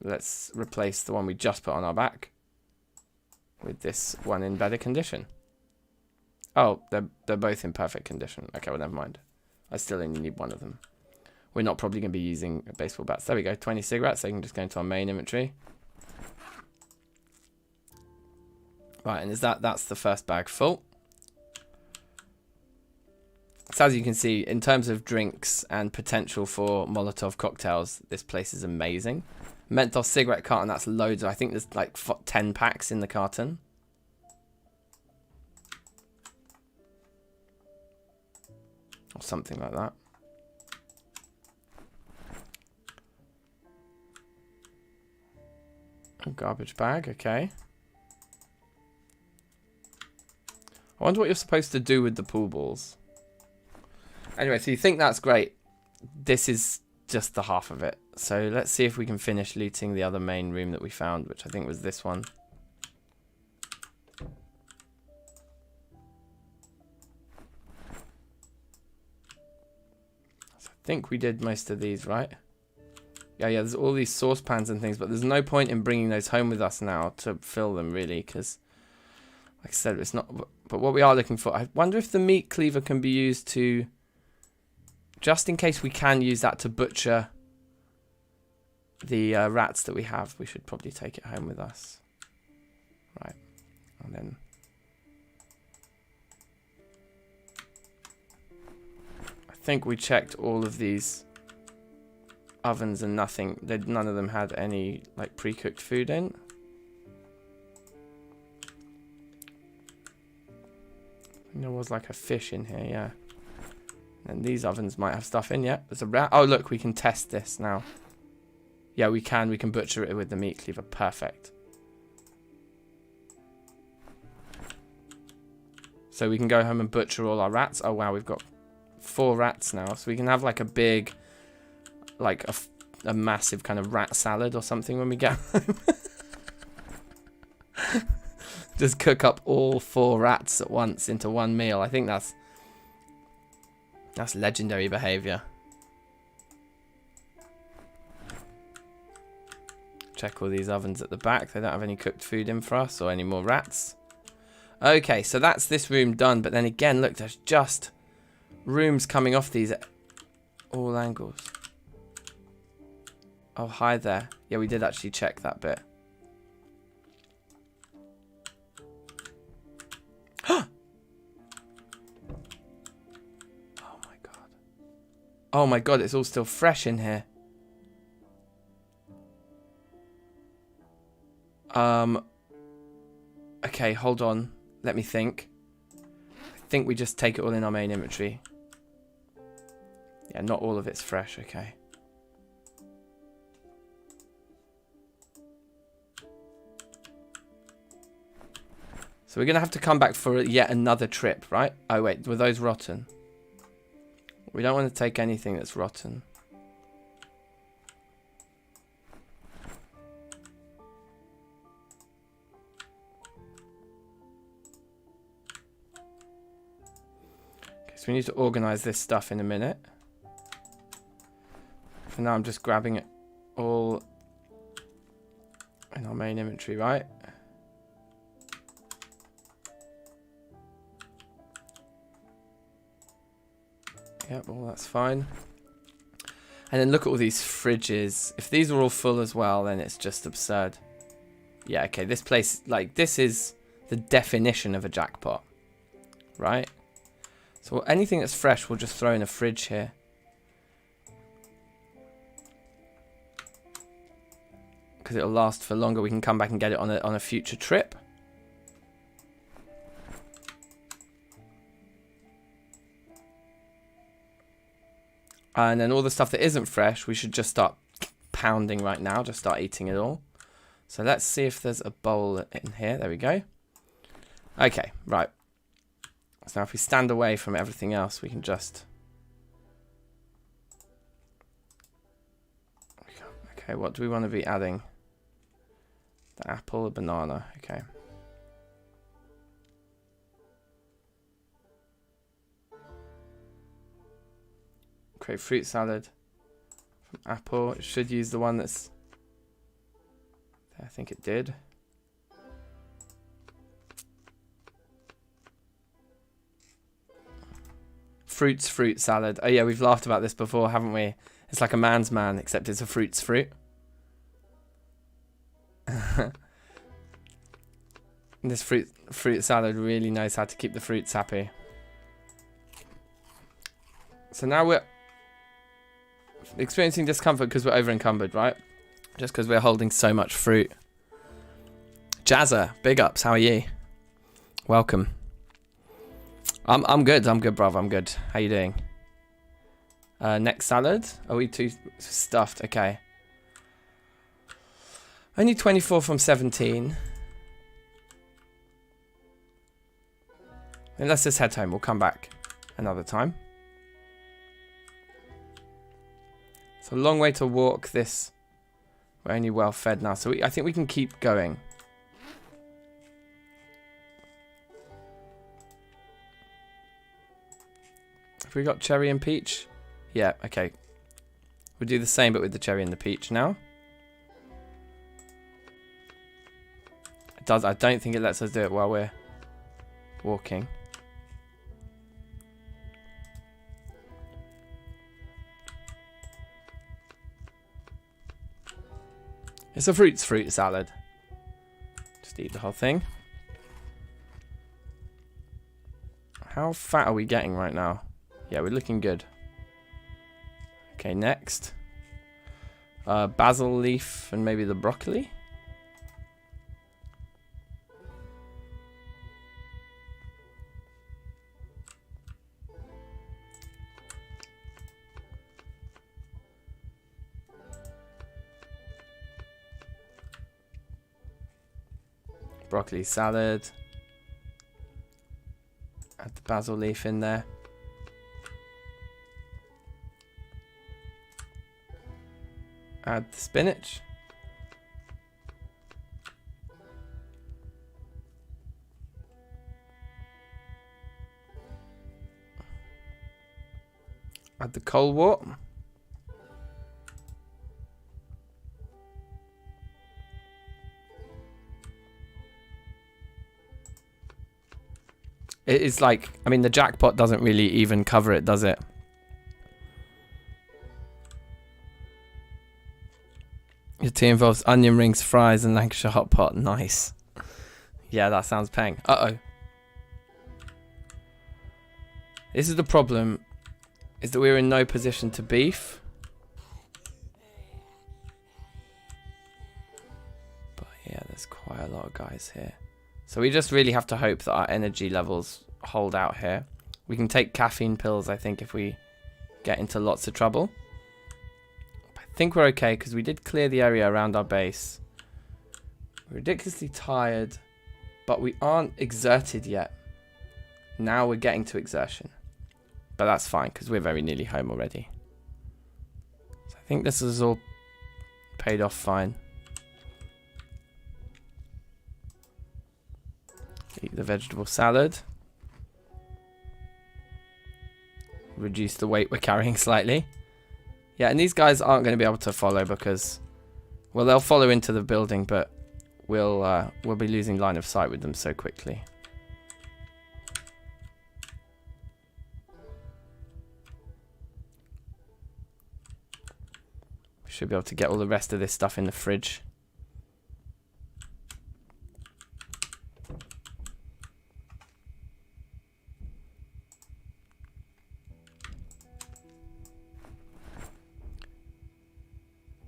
Let's replace the one we just put on our back with this one in better condition. Oh, they're both in perfect condition. Okay, well, never mind. I still only need one of them. We're not probably going to be using baseball bats. There we go, 20 cigarettes. So you can just go into our main inventory. Right, and that's the first bag full. So as you can see, in terms of drinks and potential for Molotov cocktails, this place is amazing. Menthol cigarette carton, that's loads. I think there's like 10 packs in the carton. Or something like that. A garbage bag, okay. I wonder what you're supposed to do with the pool balls. Anyway, so you think that's great. This is just the half of it. So let's see if we can finish looting the other main room that we found, which I think was this one. So I think we did most of these, right? Yeah, there's all these saucepans and things, but there's no point in bringing those home with us now to fill them, really, because, like I said, it's not... But what we are looking for... I wonder if the meat cleaver can be used to... Just in case we can use that to butcher the rats that we have, we should probably take it home with us. Right. And then... I think we checked all of these ovens and none of them had any like pre-cooked food in. And there was like a fish in here, yeah. And these ovens might have stuff in. Yeah, there's a rat. Oh, look, we can test this now. Yeah, we can butcher it with the meat cleaver. Perfect. So we can go home and butcher all our rats. Oh, wow, we've got 4 rats now. So we can have like a big, like a massive kind of rat salad or something when we get home. Just cook up all 4 rats at once into one meal. I think that's legendary behavior. Check all these ovens at the back. They don't have any cooked food in for us or any more rats. Okay, so that's this room done. But then again, look, there's just rooms coming off these at all angles. Oh, hi there. Yeah, we did actually check that bit. Oh my god, it's all still fresh in here. Okay, hold on. Let me think. I think we just take it all in our main inventory. Yeah, not all of it's fresh, okay. So we're going to have to come back for yet another trip, right? Oh wait, were those rotten? We don't want to take anything that's rotten. Okay, so we need to organize this stuff in a minute. For now, I'm just grabbing it all in our main inventory, right? Yep, well, that's fine. And then look at all these fridges. If these are all full as well, then it's just absurd. Yeah, okay, this place, like, this is the definition of a jackpot, right? So anything that's fresh, we'll just throw in a fridge here. Because it'll last for longer. We can come back and get it on a future trip. And then all the stuff that isn't fresh, we should just start pounding right now. Just start eating it all. So let's see if there's a bowl in here. There we go. Okay, right. So now if we stand away from everything else, we can just... Okay, what do we want to be adding? The apple, the banana. Okay. Create fruit salad from apple. It should use the one that's... I think it did. Fruits fruit salad. Oh yeah, we've laughed about this before, haven't we? It's like a man's man, except it's a fruits fruit. This fruit salad really knows how to keep the fruits happy. So now we're experiencing discomfort because we're over encumbered, right? Just because we're holding so much fruit. Jazza, big ups. How are you? Welcome. I'm good. I'm good, bruv. I'm good. How you doing? Next salad. Are we too stuffed? Okay. Only 24 from 17. And let's just head home. We'll come back another time. It's a long way to walk this. We're only well fed now, so I think we can keep going. Have we got cherry and peach? Yeah, okay. We'll do the same but with the cherry and the peach now. It does. I don't think it lets us do it while we're walking. It's a fruit salad. Just eat the whole thing. How fat are we getting right now? Yeah, we're looking good. Okay, next. Basil leaf and maybe the broccoli. Broccoli salad. Add the basil leaf in there. Add the spinach. Add the colewort. It is like, I mean, the jackpot doesn't really even cover it, does it? Your tea involves onion rings, fries, and Lancashire hot pot. Nice. Yeah, that sounds pang. Uh-oh. This is the problem, is that we're in no position to beef. But yeah, there's quite a lot of guys here. So we just really have to hope that our energy levels hold out here. We can take caffeine pills, I think, if we get into lots of trouble. I think we're okay, because we did clear the area around our base. We're ridiculously tired, but we aren't exerted yet. Now we're getting to exertion. But that's fine, because we're very nearly home already. So I think this is all paid off fine. Eat the vegetable salad. Reduce the weight we're carrying slightly. Yeah, and these guys aren't going to be able to follow because, well, they'll follow into the building, but we'll be losing line of sight with them so quickly. We should be able to get all the rest of this stuff in the fridge.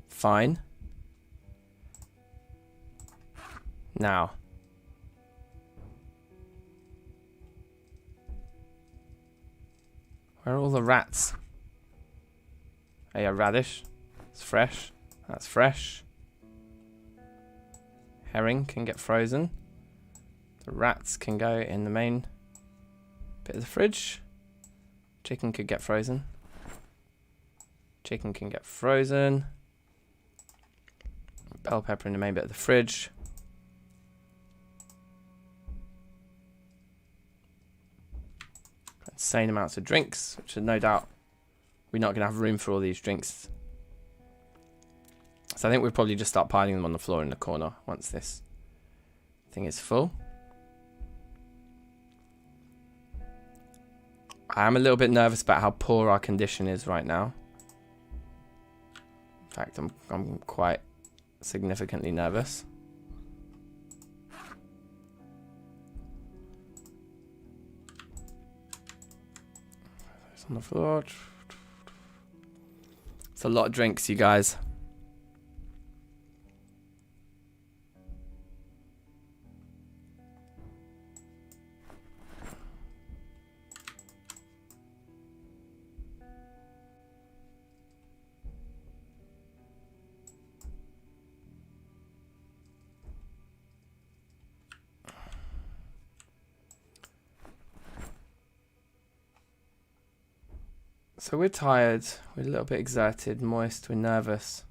Fine. Now. Where are all the rats? Oh yeah, radish. It's fresh. That's fresh. Herring can get frozen. The rats can go in the main bit of the fridge. Chicken could get frozen. Chicken can get frozen. Bell pepper in the main bit of the fridge. Insane amounts of drinks, which are no doubt we're not going to have room for all these drinks. So I think we'll probably just start piling them on the floor in the corner once this thing is full. I am a little bit nervous about how poor our condition is right now. In fact, I'm quite significantly nervous. It's on the floor. It's a lot of drinks, you guys. So we're tired, we're a little bit exerted, moist, we're nervous.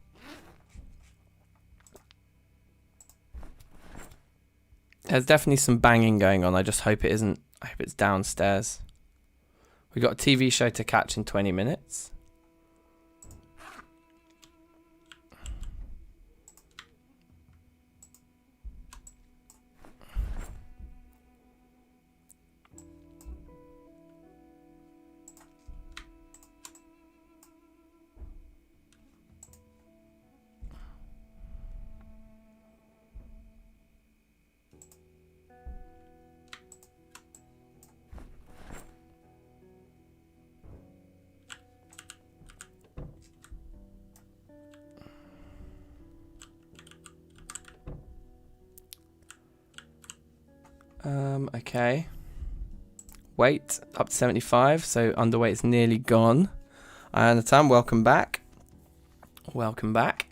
There's definitely some banging going on. I just hope it isn't, I hope it's downstairs. We've got a TV show to catch in 20 minutes. Okay. Weight up to 75, so underweight's nearly gone. I understand. Welcome back. Welcome back.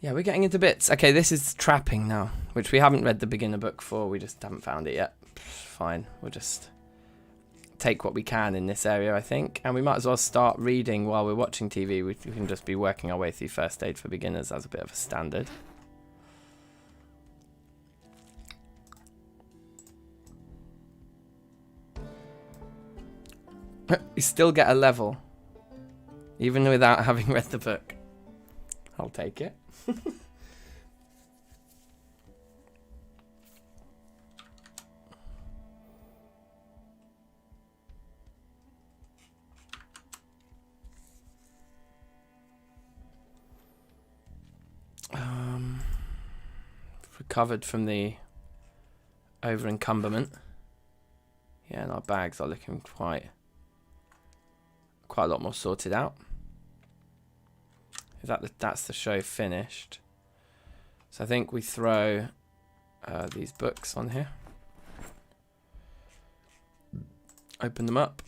Yeah, we're getting into bits. Okay, this is trapping now, which we haven't read the beginner book for. We just haven't found it yet. Fine. We'll just take what we can in this area, I think. And we might as well start reading while we're watching TV. We can just be working our way through first aid for beginners as a bit of a standard. You still get a level, even without having read the book. I'll take it. Recovered from the over-encumberment. Yeah, and our bags are looking quite a lot more sorted out. Is that's the show finished? So I think we throw these books on here. Open them up.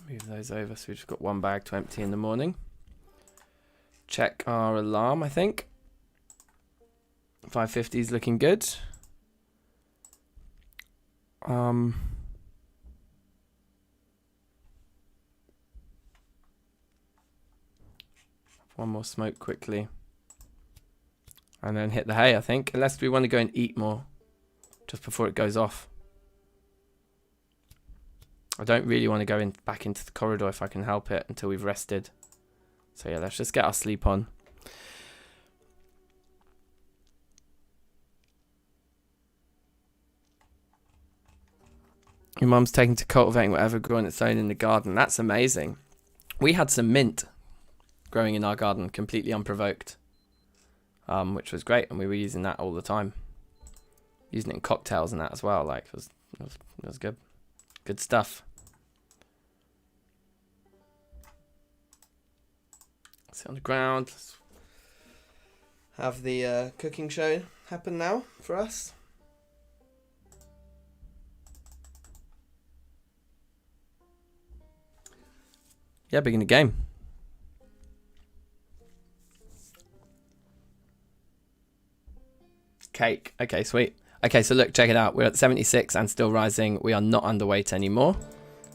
Move those over, so we've just got one bag to empty in the morning. Check our alarm, I think. 5:50 is looking good. One more smoke quickly. And then hit the hay, I think. Unless we want to go and eat more just before it goes off. I don't really want to go back into the corridor if I can help it until we've rested. So yeah, let's just get our sleep on. Your mum's taken to cultivating whatever grew on its own in the garden. That's amazing. We had some mint growing in our garden, completely unprovoked, which was great, and we were using that all the time. Using it in cocktails and that as well. Like it was good. Good stuff. Sit on the ground. Let's have the cooking show happen now for us. Yeah, begin the game. Cake. Okay, sweet. Okay, so look, check it out. We're at 76 and still rising. We are not underweight anymore.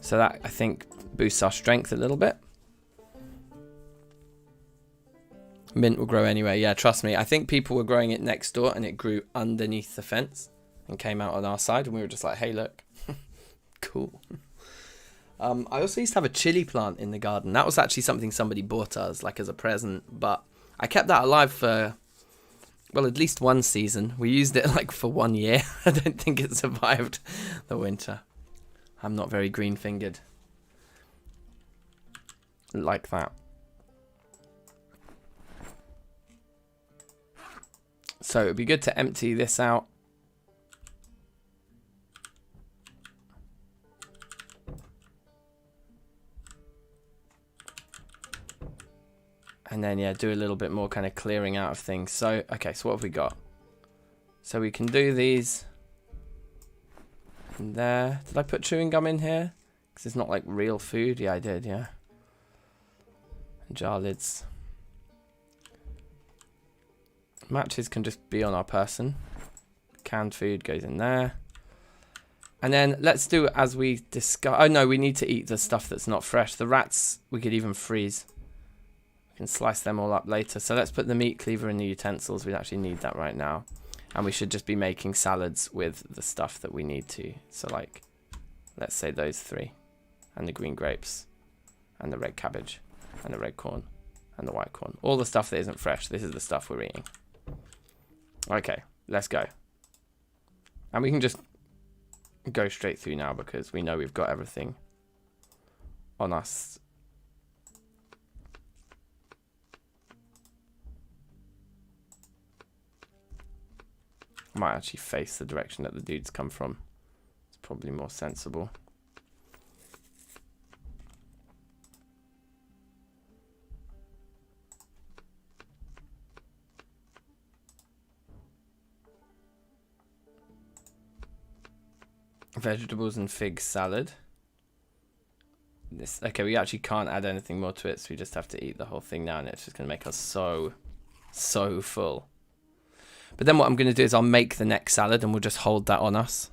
So that, I think, boosts our strength a little bit. Mint will grow anyway. Yeah, trust me. I think people were growing it next door and it grew underneath the fence and came out on our side. And we were just like, hey, look. Cool. I also used to have a chili plant in the garden. That was actually something somebody bought us, like as a present. But I kept that alive for, well, at least one season. We used it like for 1 year. I don't think it survived the winter. I'm not very green-fingered. Like that. So it'd be good to empty this out. And then, yeah, do a little bit more kind of clearing out of things. So, okay, so what have we got? So we can do these in there. Did I put chewing gum in here? Because it's not like real food. Yeah, I did, yeah. And jar lids. Matches can just be on our person. Canned food goes in there. And then let's do it as we discuss. Oh, no, we need to eat the stuff that's not fresh. The rats, we could even freeze. Can slice them all up later. So let's put the meat cleaver in the utensils. We actually need that right now. And we should just be making salads with the stuff that we need to. So like, let's say those 3. And the green grapes. And the red cabbage. And the red corn. And the white corn. All the stuff that isn't fresh. This is the stuff we're eating. Okay, let's go. And we can just go straight through now because we know we've got everything on us. I might actually face the direction that the dudes come from. It's probably more sensible. Vegetables and fig salad. This, okay, we actually can't add anything more to it, so we just have to eat the whole thing now, and it's just going to make us so full. But then what I'm going to do is I'll make the next salad and we'll just hold that on us.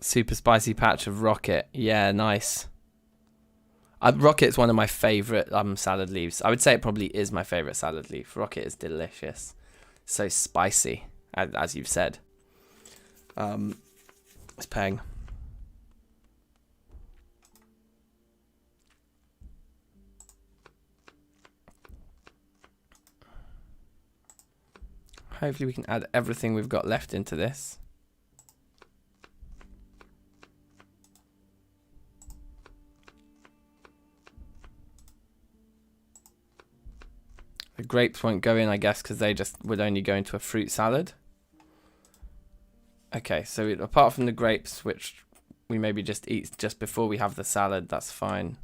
Super spicy patch of rocket. Yeah, nice. Rocket is one of my favourite salad leaves. I would say it probably is my favourite salad leaf. Rocket is delicious. So spicy, as you've said. It's paying. Hopefully we can add everything we've got left into this. The grapes won't go in, I guess, because they just would only go into a fruit salad. Okay, so apart from the grapes, which we maybe just eat just before we have the salad, that's fine.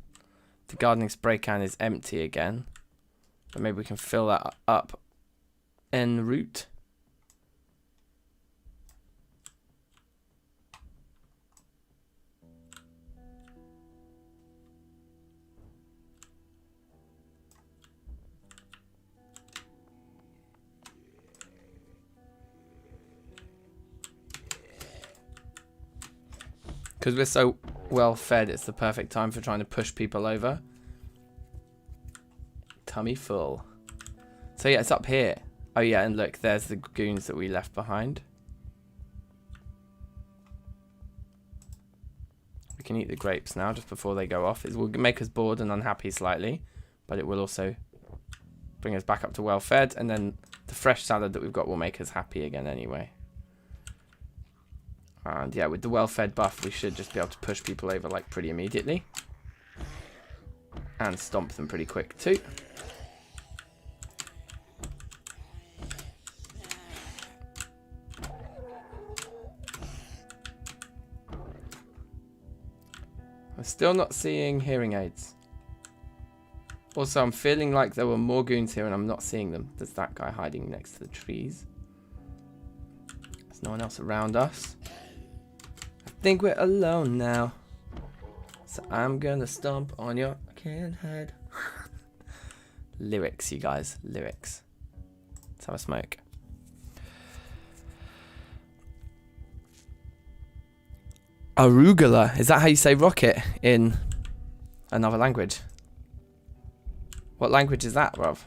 The gardening spray can is empty again. But maybe we can fill that up en route. Because we're so well fed, it's the perfect time for trying to push people over. Tummy full. So yeah, it's up here. Oh yeah, and look, there's the goons that we left behind. We can eat the grapes now, just before they go off. It will make us bored and unhappy slightly, but it will also bring us back up to well fed, and then the fresh salad that we've got will make us happy again anyway. And yeah, with the well-fed buff, we should just be able to push people over like pretty immediately. And stomp them pretty quick too. I'm still not seeing hearing aids. Also, I'm feeling like there were more goons here and I'm not seeing them. There's that guy hiding next to the trees. There's no one else around us. I think we're alone now. So I'm gonna stomp on your can head. Lyrics, you guys. Lyrics. Let's have a smoke. Arugula. Is that how you say rocket in another language? What language is that, bruv?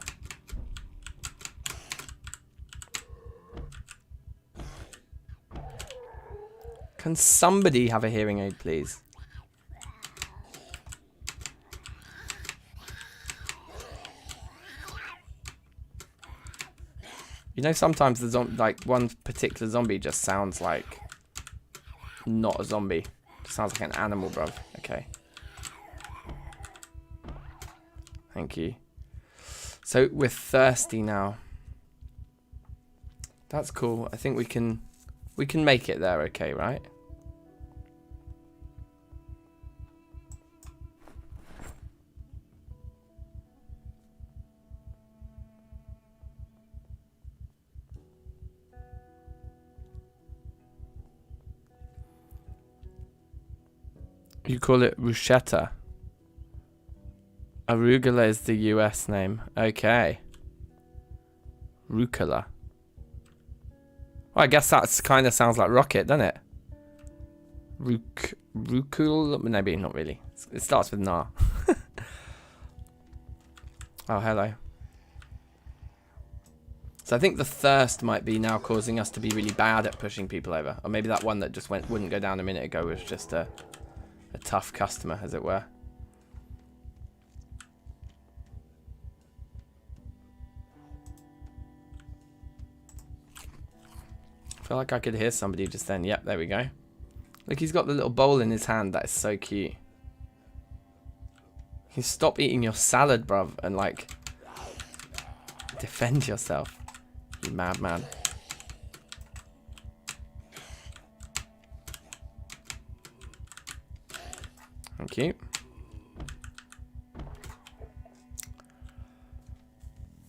Can somebody have a hearing aid, please? You know, sometimes the like one particular zombie just sounds like not a zombie. It sounds like an animal, bruv. Okay. Thank you. So we're thirsty now. That's cool. I think we can make it there, okay, right? You call it bruschetta. Arugula is the US name. Okay. Rucola. Well, I guess that kind of sounds like rocket, doesn't it? Rucul? Maybe not really. It starts with na. Oh, hello. So I think the thirst might be now causing us to be really bad at pushing people over. Or maybe that one that just wouldn't go down a minute ago was just a tough customer, as it were. I feel like I could hear somebody just then. Yep, there we go. Look, he's got the little bowl in his hand. That is so cute. You stop eating your salad, bruv, and like defend yourself. You madman. Thank you.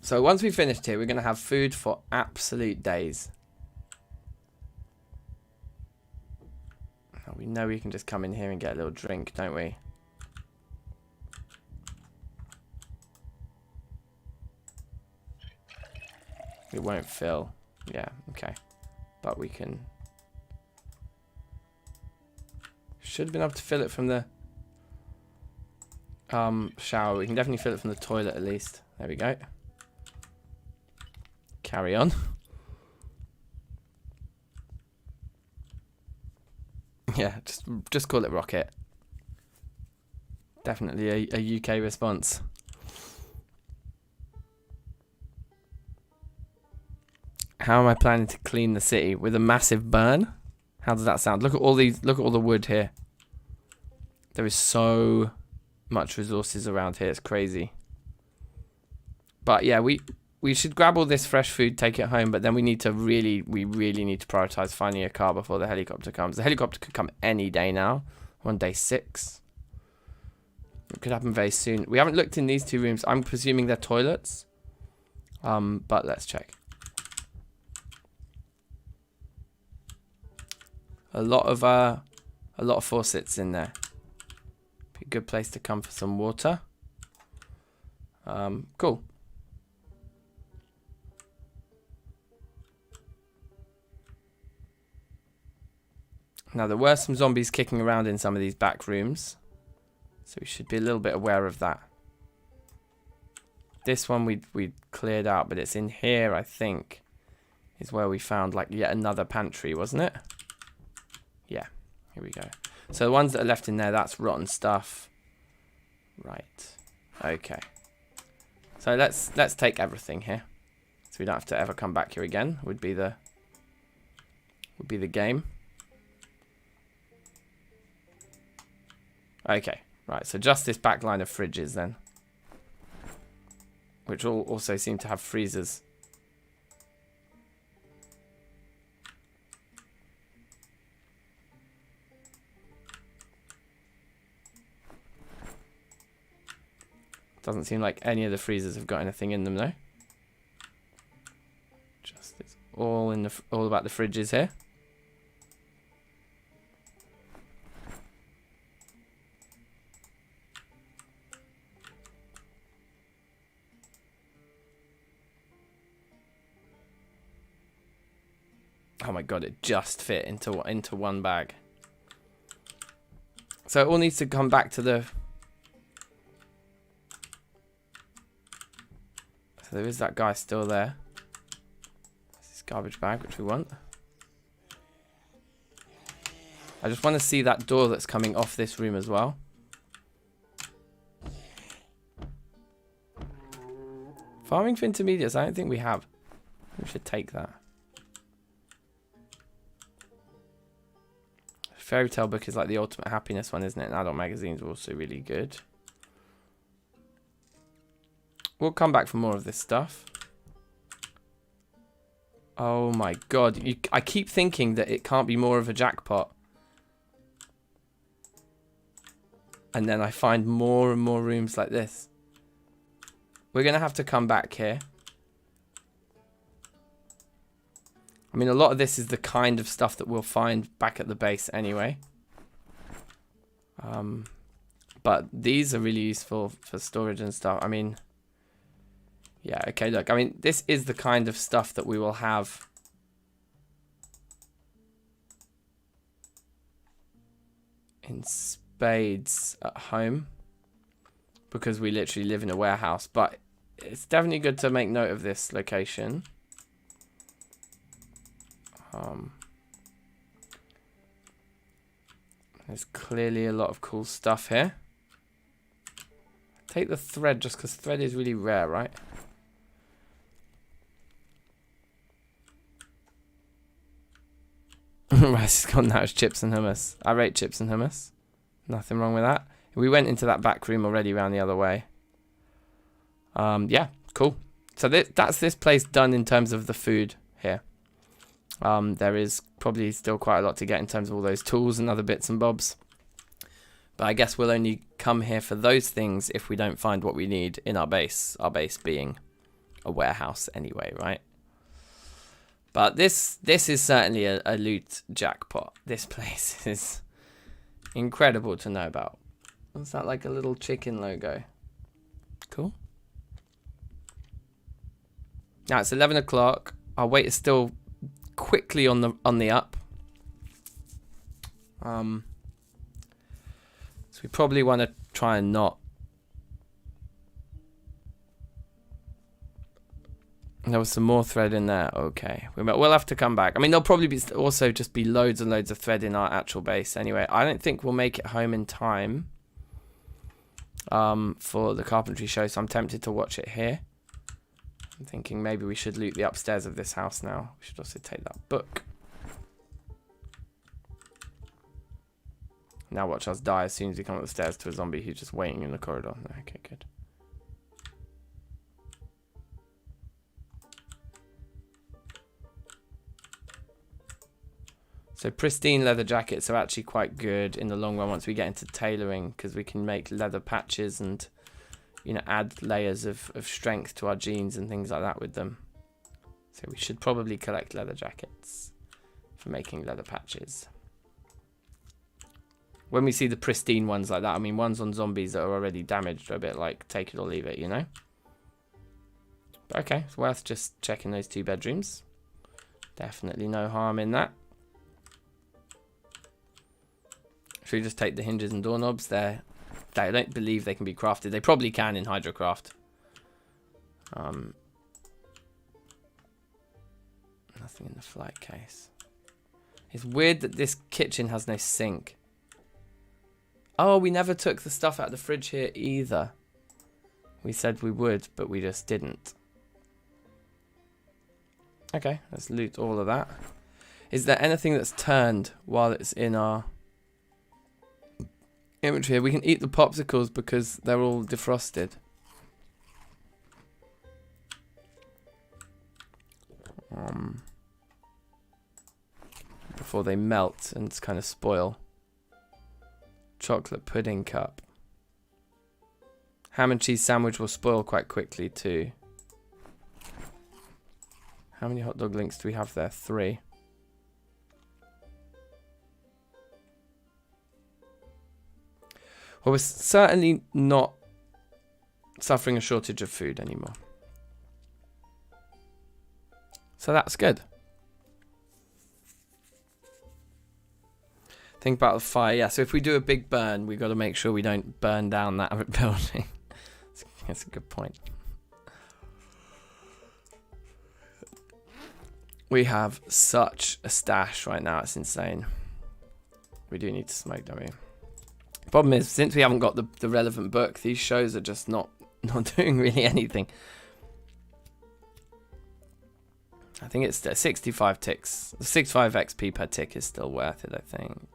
So once we've finished here, we're going to have food for absolute days. We know we can just come in here and get a little drink, don't we? It won't fill. Yeah, okay. But we can... Should have been able to fill it from the shower. We can definitely fill it from the toilet at least. There we go. Carry on. Yeah, just call it rocket. Definitely a UK response. How am I planning to clean the city? With a massive burn? How does that sound? Look at all these, look at all the wood here. There is so much resources around here, it's crazy. But yeah, we should grab all this fresh food, take it home, but then we really need to prioritize finding a car before the helicopter comes. The helicopter could come any day now, on day 6. It could happen very soon. We haven't looked in these 2 rooms. I'm presuming they're toilets. But let's check. A lot of faucets in there. Be a good place to come for some water. Cool. Now there were some zombies kicking around in some of these back rooms, so we should be a little bit aware of that. This one we cleared out, but it's in here, I think, is where we found like yet another pantry, wasn't it? Yeah, here we go. So the ones that are left in there, that's rotten stuff. Right. Okay. So let's take everything here, so we don't have to ever come back here again. Would be the game. Okay, right, so just this back line of fridges then. Which all also seem to have freezers. Doesn't seem like any of the freezers have got anything in them though. Just it's all about the fridges here. Oh my god, it just fit into one bag. So it all needs to come back to the... So there is that guy still there. This is garbage bag, which we want. I just want to see that door that's coming off this room as well. Farming for intermediates, I don't think we have. We should take that. Fairy tale book is like the ultimate happiness one, isn't it? And adult magazines are also really good. We'll come back for more of this stuff. Oh my god. I keep thinking that it can't be more of a jackpot. And then I find more and more rooms like this. We're going to have to come back here. I mean, a lot of this is the kind of stuff that we'll find back at the base anyway. But these are really useful for storage and stuff. I mean, yeah, okay, look. I mean, this is the kind of stuff that we will have in spades at home. Because we literally live in a warehouse. But it's definitely good to make note of this location. There's clearly a lot of cool stuff here. Take the thread just because thread is really rare, right? Rice is gone now. It's chips and hummus. I rate chips and hummus. Nothing wrong with that. We went into that back room already around the other way. Yeah, cool. So that's this place done in terms of the food here. There is probably still quite a lot to get in terms of all those tools and other bits and bobs. But I guess we'll only come here for those things if we don't find what we need in our base. Our base being a warehouse anyway, right? But this is certainly a loot jackpot. This place is incredible to know about. What's that, like a little chicken logo? Cool. Now it's 11 o'clock. Our weight is still quickly on the up. So we probably want to try and not. There was some more thread in there. Okay, we'll have to come back. I mean, there'll probably be also just be loads and loads of thread in our actual base. Anyway, I don't think we'll make it home in time for the carpentry show, so I'm tempted to watch it here. I'm thinking maybe we should loot the upstairs of this house now. We should also take that book. Now watch us die as soon as we come up the stairs to a zombie who's just waiting in the corridor. Okay, good. So pristine leather jackets are actually quite good in the long run once we get into tailoring, because we can make leather patches and, you know, add layers of strength to our jeans and things like that with them. So we should probably collect leather jackets for making leather patches. When we see the pristine ones like that, I mean, ones on zombies that are already damaged are a bit like take it or leave it, you know? But okay, it's worth just checking those 2 bedrooms. Definitely no harm in that. Should we just take the hinges and doorknobs there? I don't believe they can be crafted. They probably can in Hydrocraft. Nothing in the flight case. It's weird that this kitchen has no sink. Oh, we never took the stuff out of the fridge here either. We said we would, but we just didn't. Okay, let's loot all of that. Is there anything that's turned while it's in our inventory? We can eat the popsicles because they're all defrosted. Before they melt and kind of spoil. Chocolate pudding cup. Ham and cheese sandwich will spoil quite quickly too. How many hot dog links do we have there? 3. Well, we're certainly not suffering a shortage of food anymore. So that's good. Think about the fire. Yeah, so if we do a big burn, we've got to make sure we don't burn down that building. That's a good point. We have such a stash right now. It's insane. We do need to smoke, don't we? Problem is, since we haven't got the relevant book, these shows are just not doing really anything. I think it's 65 ticks. 65 XP per tick is still worth it, I think.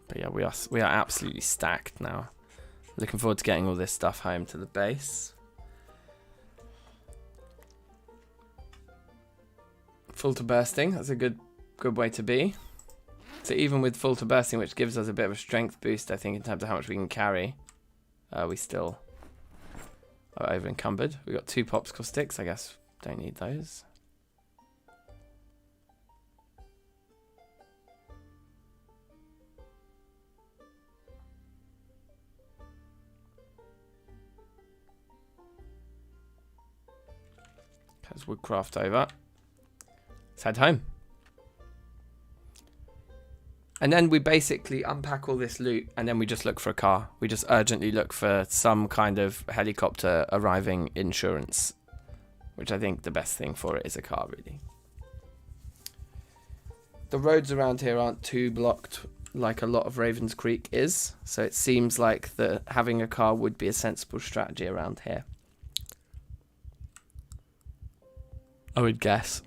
But yeah, we are absolutely stacked now. Looking forward to getting all this stuff home to the base. Full to bursting, that's a good way to be. So even with full to bursting, which gives us a bit of a strength boost, I think, in terms of how much we can carry, we still are over encumbered. We've got 2 popsicle sticks, I guess don't need those. Has woodcraft over. Let's head home. And then we basically unpack all this loot and then we just look for a car. We just urgently look for some kind of helicopter arriving insurance, which I think the best thing for it is a car, really. The roads around here aren't too blocked like a lot of Ravens Creek is, so it seems like having a car would be a sensible strategy around here, I would guess.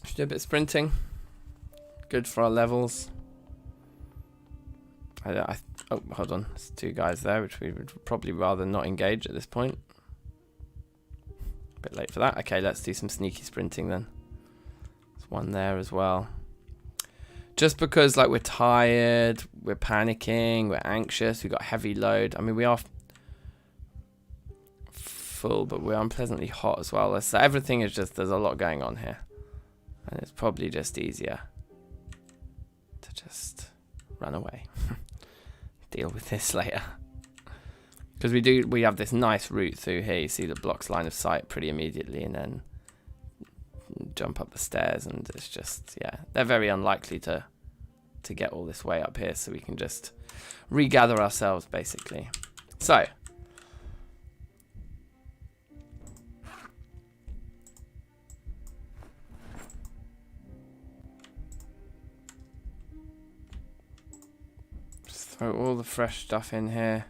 Should do a bit of sprinting. Good for our levels. Oh, hold on. There's 2 guys there, which we would probably rather not engage at this point. A bit late for that. Okay, let's do some sneaky sprinting then. There's one there as well. Just because, like, we're tired, we're panicking, we're anxious, we've got heavy load. I mean, we are full, but we're unpleasantly hot as well. So everything is just, there's a lot going on here. And it's probably just easier to just run away. Deal with this later. Because we have this nice route through here. You see the blocks line of sight pretty immediately, and then jump up the stairs, and it's just, yeah, they're very unlikely to get all this way up here, so we can just regather ourselves basically. So throw all the fresh stuff in here.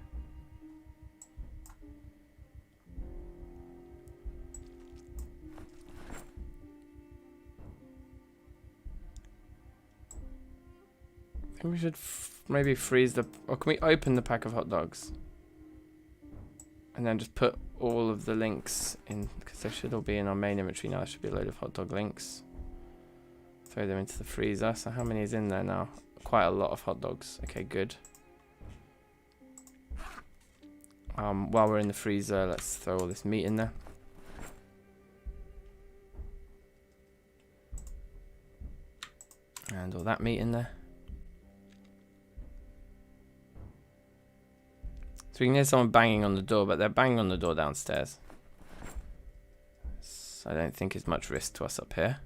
I think we should maybe freeze or can we open the pack of hot dogs? And then just put all of the links in, because they should all be in our main inventory now. There should be a load of hot dog links. Throw them into the freezer. So how many is in there now? Quite a lot of hot dogs. Okay, good. While we're in the freezer, let's throw all this meat in there. And all that meat in there. So we can hear someone banging on the door, but they're banging on the door downstairs. So I don't think it's much risk to us up here.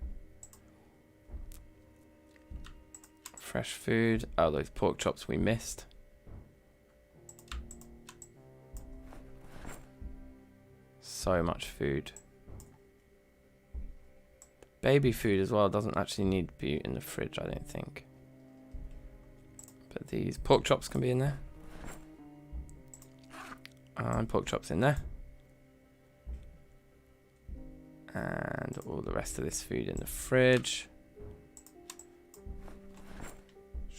Fresh food. Oh, those pork chops we missed. So much food. Baby food as well doesn't actually need to be in the fridge, I don't think. But these pork chops can be in there. And pork chops in there. And all the rest of this food in the fridge.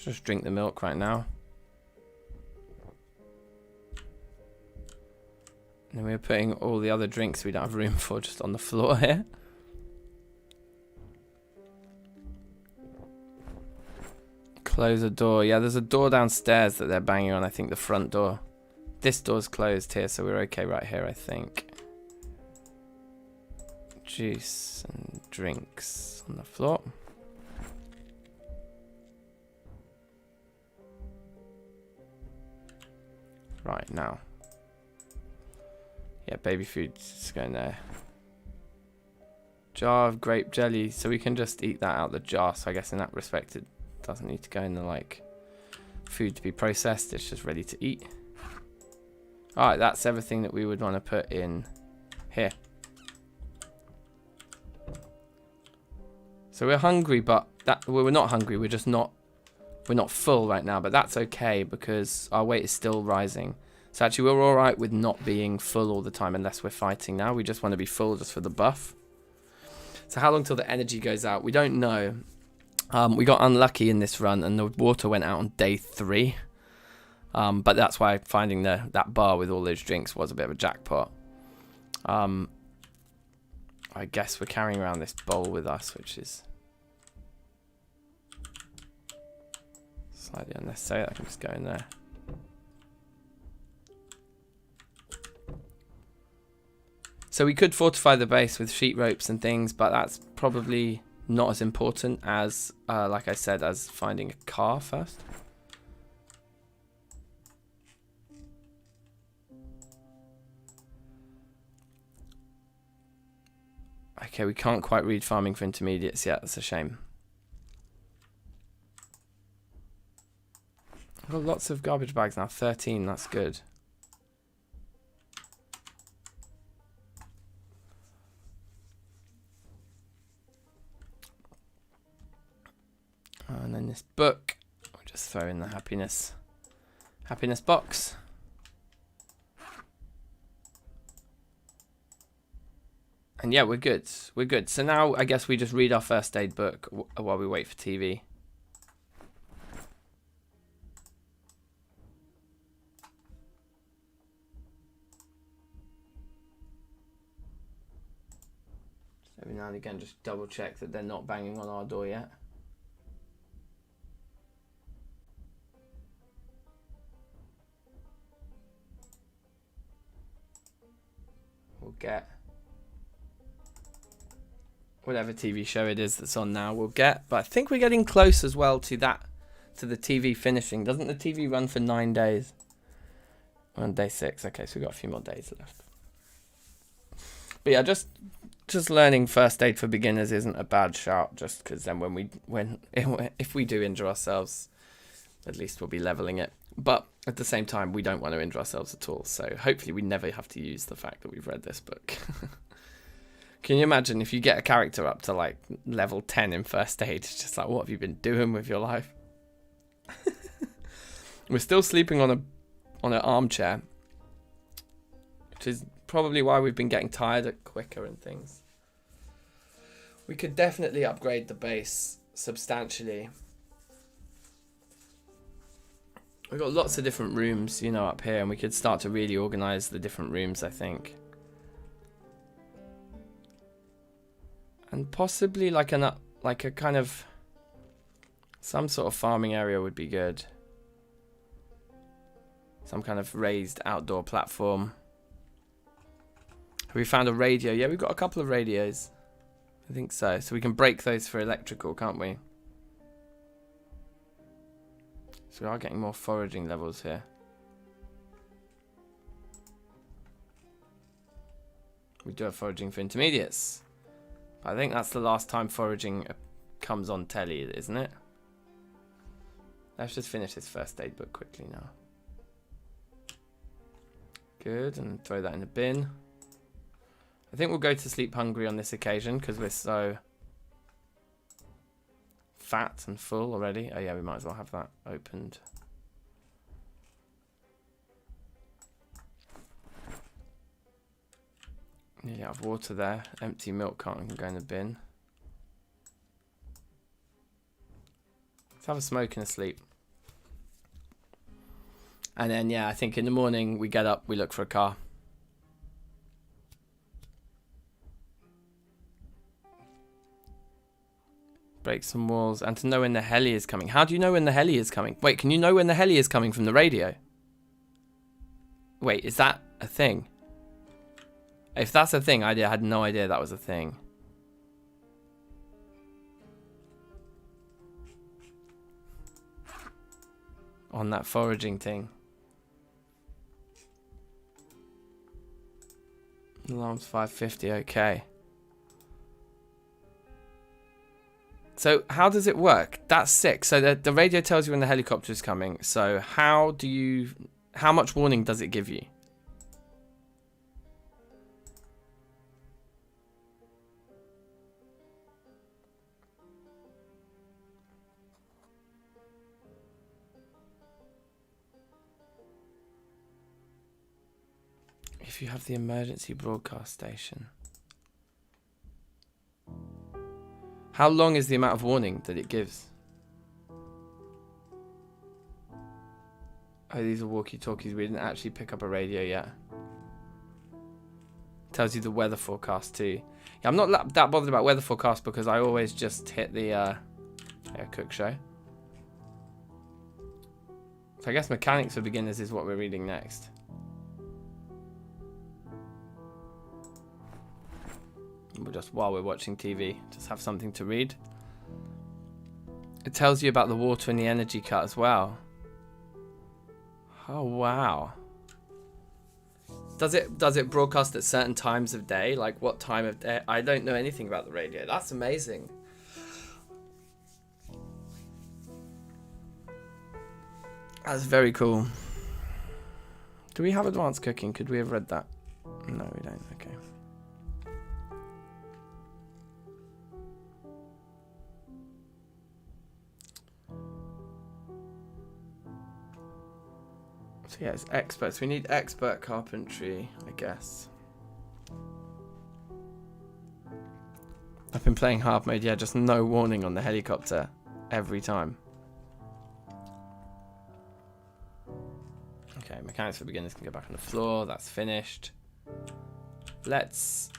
Just drink the milk right now. And then we're putting all the other drinks we don't have room for just on the floor here. Close the door. Yeah, there's a door downstairs that they're banging on. I think the front door. This door's closed here, so we're okay right here, I think. Juice and drinks on the floor. Right, now. Yeah, baby food's going there. Jar of grape jelly, so we can just eat that out the jar. So I guess in that respect, it doesn't need to go in the, like, food to be processed. It's just ready to eat. Alright, that's everything that we would want to put in here. So we're hungry, but we're not hungry. We're just not. We're not full right now, but that's okay because our weight is still rising. So actually, we're all right with not being full all the time unless we're fighting now. We just want to be full just for the buff. So how long till the energy goes out? We don't know. We got unlucky in this run, and the water went out on day 3. But that's why finding that bar with all those drinks was a bit of a jackpot. I guess we're carrying around this bowl with us, which is slightly unnecessary. I can just go in there. So we could fortify the base with sheet ropes and things, but that's probably not as important as, like I said, as finding a car first. Okay, we can't quite read farming for intermediates yet. That's a shame. I've got lots of garbage bags now. 13, that's good. And then this book, we'll just throw in the happiness box. And yeah, we're good. We're good. So now I guess we just read our first aid book while we wait for TV. So every now and again just double check that they're not banging on our door yet. We'll get whatever TV show it is that's on now, we'll get. But I think we're getting close as well to the TV finishing. Doesn't the TV run for 9 days? We're on day 6. Okay, so we've got a few more days left. But yeah, just learning first aid for beginners isn't a bad shout, just because then if we do injure ourselves, at least we'll be leveling it. But at the same time, we don't want to injure ourselves at all. So hopefully we never have to use the fact that we've read this book. Can you imagine if you get a character up to like level 10 in first aid? It's just like, what have you been doing with your life? We're still sleeping on an armchair, which is probably why we've been getting tired quicker and things. We could definitely upgrade the base substantially. We've got lots of different rooms, you know, up here, and we could start to really organize the different rooms, I think. And possibly like a kind of some sort of farming area would be good. Some kind of raised outdoor platform. Have we found a radio? Yeah, we've got a couple of radios. I think so. So we can break those for electrical, can't we? So we are getting more foraging levels here. We do have foraging for intermediates. I think that's the last time foraging comes on telly, isn't it? Let's just finish this first aid book quickly now. Good, and throw that in the bin. I think we'll go to sleep hungry on this occasion because we're so fat and full already. Oh yeah, we might as well have that opened. Nearly out of water there. Empty milk carton can go in the bin. Let's have a smoke and a sleep. And then, yeah, I think in the morning we get up, we look for a car. Break some walls. And to know when the heli is coming. How do you know when the heli is coming? Wait, can you know when the heli is coming from the radio? Wait, is that a thing? If that's a thing, I had no idea that was a thing. On that foraging thing. Alarm's 5:50, okay. So how does it work? That's sick. So the radio tells you when the helicopter is coming. So how much warning does it give you? If you have the emergency broadcast station. How long is the amount of warning that it gives? Oh, these are walkie-talkies. We didn't actually pick up a radio yet. Tells you the weather forecast too. Yeah, I'm not that bothered about weather forecast because I always just hit the cook show. So I guess mechanics for beginners is what we're reading next. We'll just, while we're watching TV, just have something to read. It tells you about the water and the energy cut as well. Oh wow. Does it broadcast at certain times of day? Like what time of day? I don't know anything about the radio. That's amazing. That's very cool. Do we have advanced cooking? Could we have read that? No, we don't. Okay. So yeah, it's experts. We need expert carpentry, I guess. I've been playing hard mode, yeah, just no warning on the helicopter every time. Okay, mechanics for beginners can go back on the floor. That's finished. Let's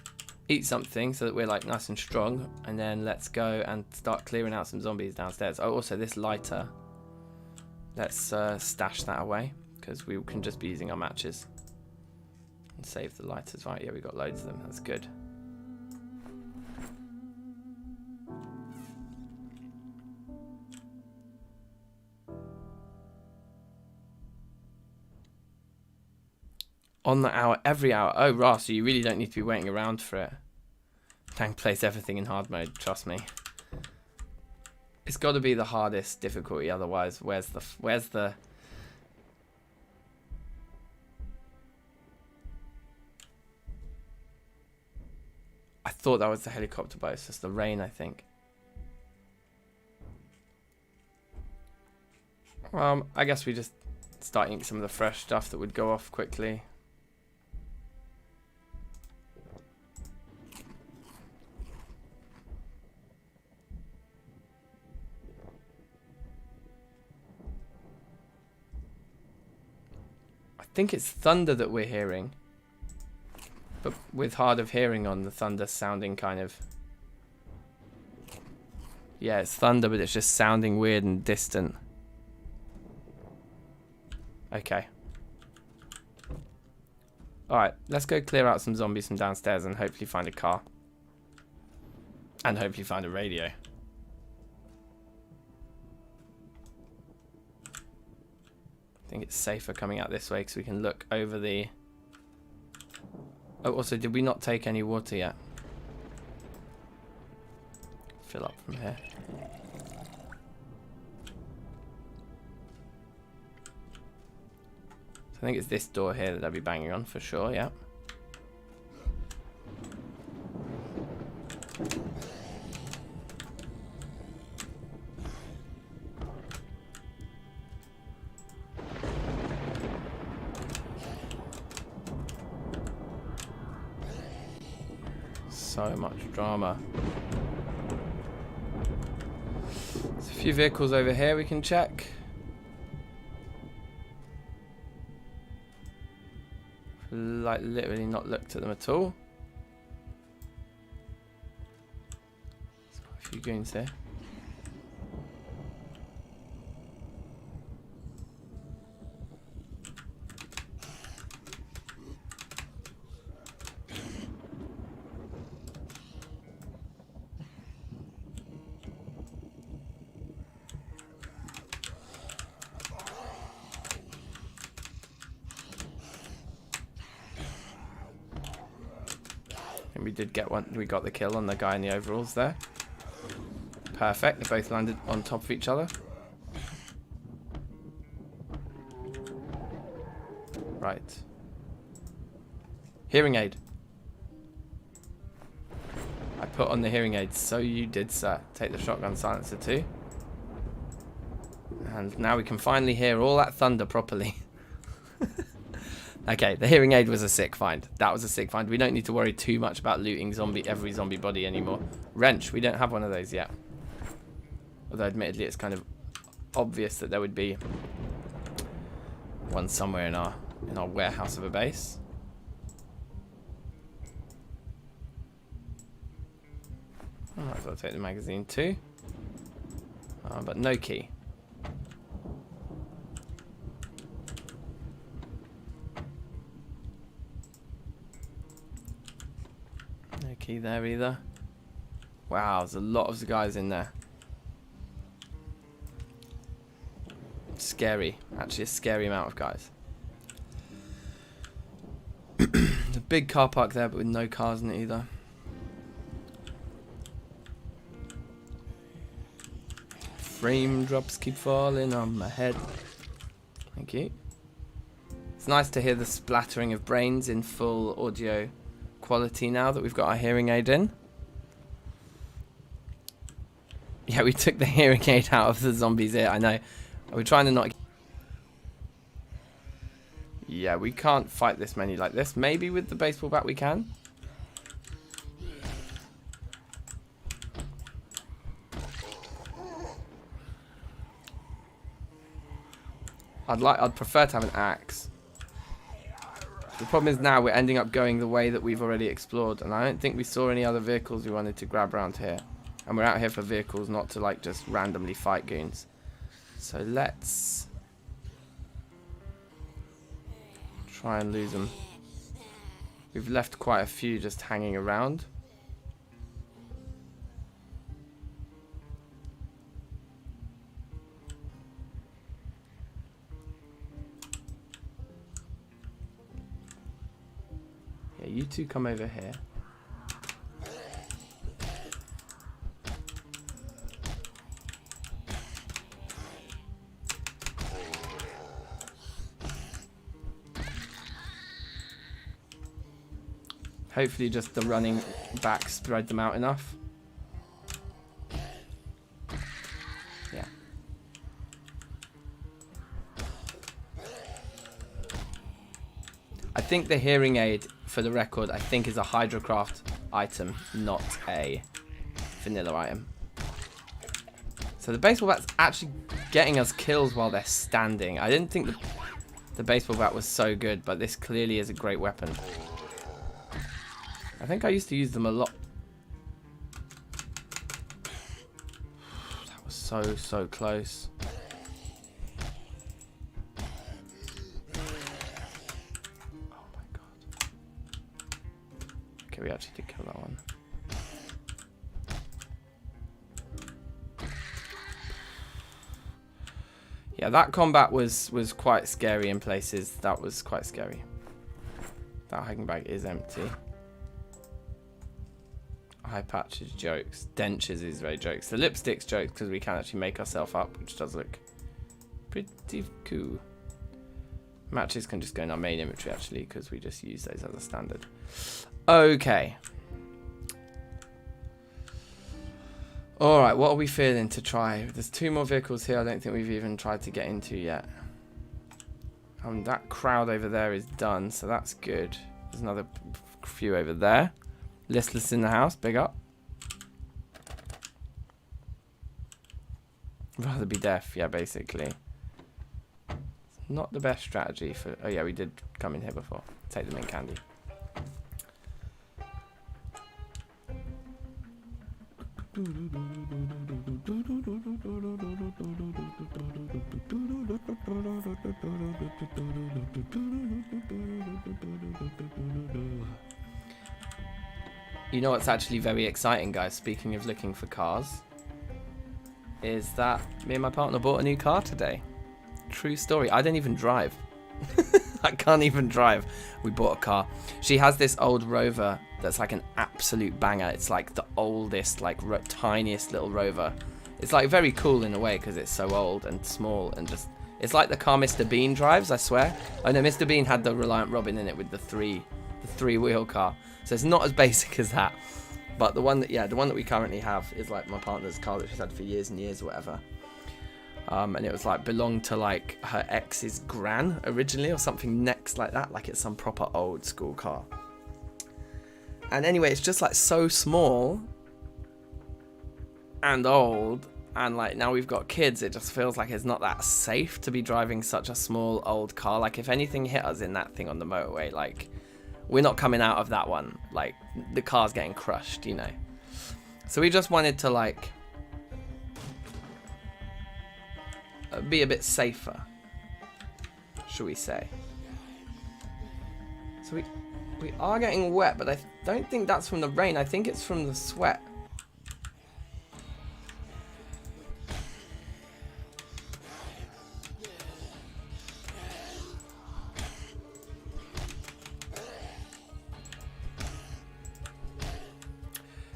eat something so that we're like nice and strong, and then let's go and start clearing out some zombies downstairs. Oh, also this lighter. Let's stash that away, because we can just be using our matches. And save the lighters, right? Yeah, we got loads of them. That's good. On the hour, every hour. Oh, right, so you really don't need to be waiting around for it. Tank plays everything in hard mode, trust me. It's got to be the hardest difficulty, otherwise, where's the... I thought that was the helicopter, but it's just the rain, I think. I guess we just start eating some of the fresh stuff that would go off quickly. I think it's thunder that we're hearing. But with hard of hearing on, the thunder sounding kind of... Yeah, it's thunder, but it's just sounding weird and distant. Okay. Alright, let's go clear out some zombies from downstairs and hopefully find a car. And hopefully find a radio. I think it's safer coming out this way because we can look over the... Oh, also, did we not take any water yet? Fill up from here. So I think it's this door here that I'll be banging on for sure, yeah. So much drama. There's a few vehicles over here we can check. Like literally not looked at them at all. There's quite a few goons here. We did get one. We got the kill on the guy in the overalls there. Perfect. They both landed on top of each other. Right. Hearing aid. I put on the hearing aid. So you did, sir. Take the shotgun silencer too. And now we can finally hear all that thunder properly. Okay, the hearing aid was a sick find. That was a sick find. We don't need to worry too much about looting every zombie body anymore. Wrench, we don't have one of those yet. Although admittedly it's kind of obvious that there would be one somewhere in our warehouse of a base. I might as well take the magazine too. But no key. No key there either. Wow, there's a lot of guys in there. Scary. Actually a scary amount of guys. There's a big car park there, but with no cars in it either. Frame drops keep falling on my head. Thank you. It's nice to hear the splattering of brains in full audio quality now that we've got our hearing aid in. Yeah, we took the hearing aid out of the zombie's ear, I know. Are we trying to not... Yeah, we can't fight this many like this. Maybe with the baseball bat we can. I'd prefer to have an axe. The problem is now we're ending up going the way that we've already explored, and I don't think we saw any other vehicles we wanted to grab around here. And we're out here for vehicles, not to like just randomly fight goons. So let's try and lose them. We've left quite a few just hanging around. Yeah, you two come over here. Hopefully just the running back spread them out enough. Yeah. I think the hearing aid, for the record, I think is a Hydrocraft item, not a vanilla item. So the baseball bat's actually getting us kills while they're standing. I didn't think the baseball bat was so good, but this clearly is a great weapon. I think I used to use them a lot. That was so close. Oh my god. Okay, we actually did kill that one. Yeah, that combat was quite scary in places. That was quite scary. That hiking bag is empty. Eye patches jokes. Dentures is very jokes. The lipsticks jokes because we can actually make ourselves up, which does look pretty cool. Matches can just go in our main inventory actually because we just use those as a standard. Okay. Alright, what are we feeling to try? There's 2 more vehicles here I don't think we've even tried to get into yet. That crowd over there is done, so that's good. There's another few over there. Listless in the house, big up. Rather be deaf, yeah, basically. It's not the best strategy for... Oh yeah, we did come in here before. Take the mint candy. You know what's actually very exciting, guys, speaking of looking for cars, is that me and my partner bought a new car today. True story. I don't even drive. I can't even drive. We bought a car. She has this old Rover that's like an absolute banger. It's like the oldest, like tiniest little Rover. It's like very cool in a way because it's so old and small and just... It's like the car Mr. Bean drives, I swear. Oh no, Mr. Bean had the Reliant Robin in it with the three-wheel car. So it's not as basic as that. But the one that, yeah, the one that we currently have is like my partner's car that she's had for years and years or whatever. And it was like belonged to like her ex's gran originally or something next like that. Like it's some proper old school car. And anyway, it's just like so small and old. And like now we've got kids, it just feels like it's not that safe to be driving such a small old car. Like if anything hit us in that thing on the motorway, like we're not coming out of that one. Like the car's getting crushed, you know. So we just wanted to like be a bit safer, shall we say. So we are getting wet, but I don't think that's from the rain. I think it's from the sweat.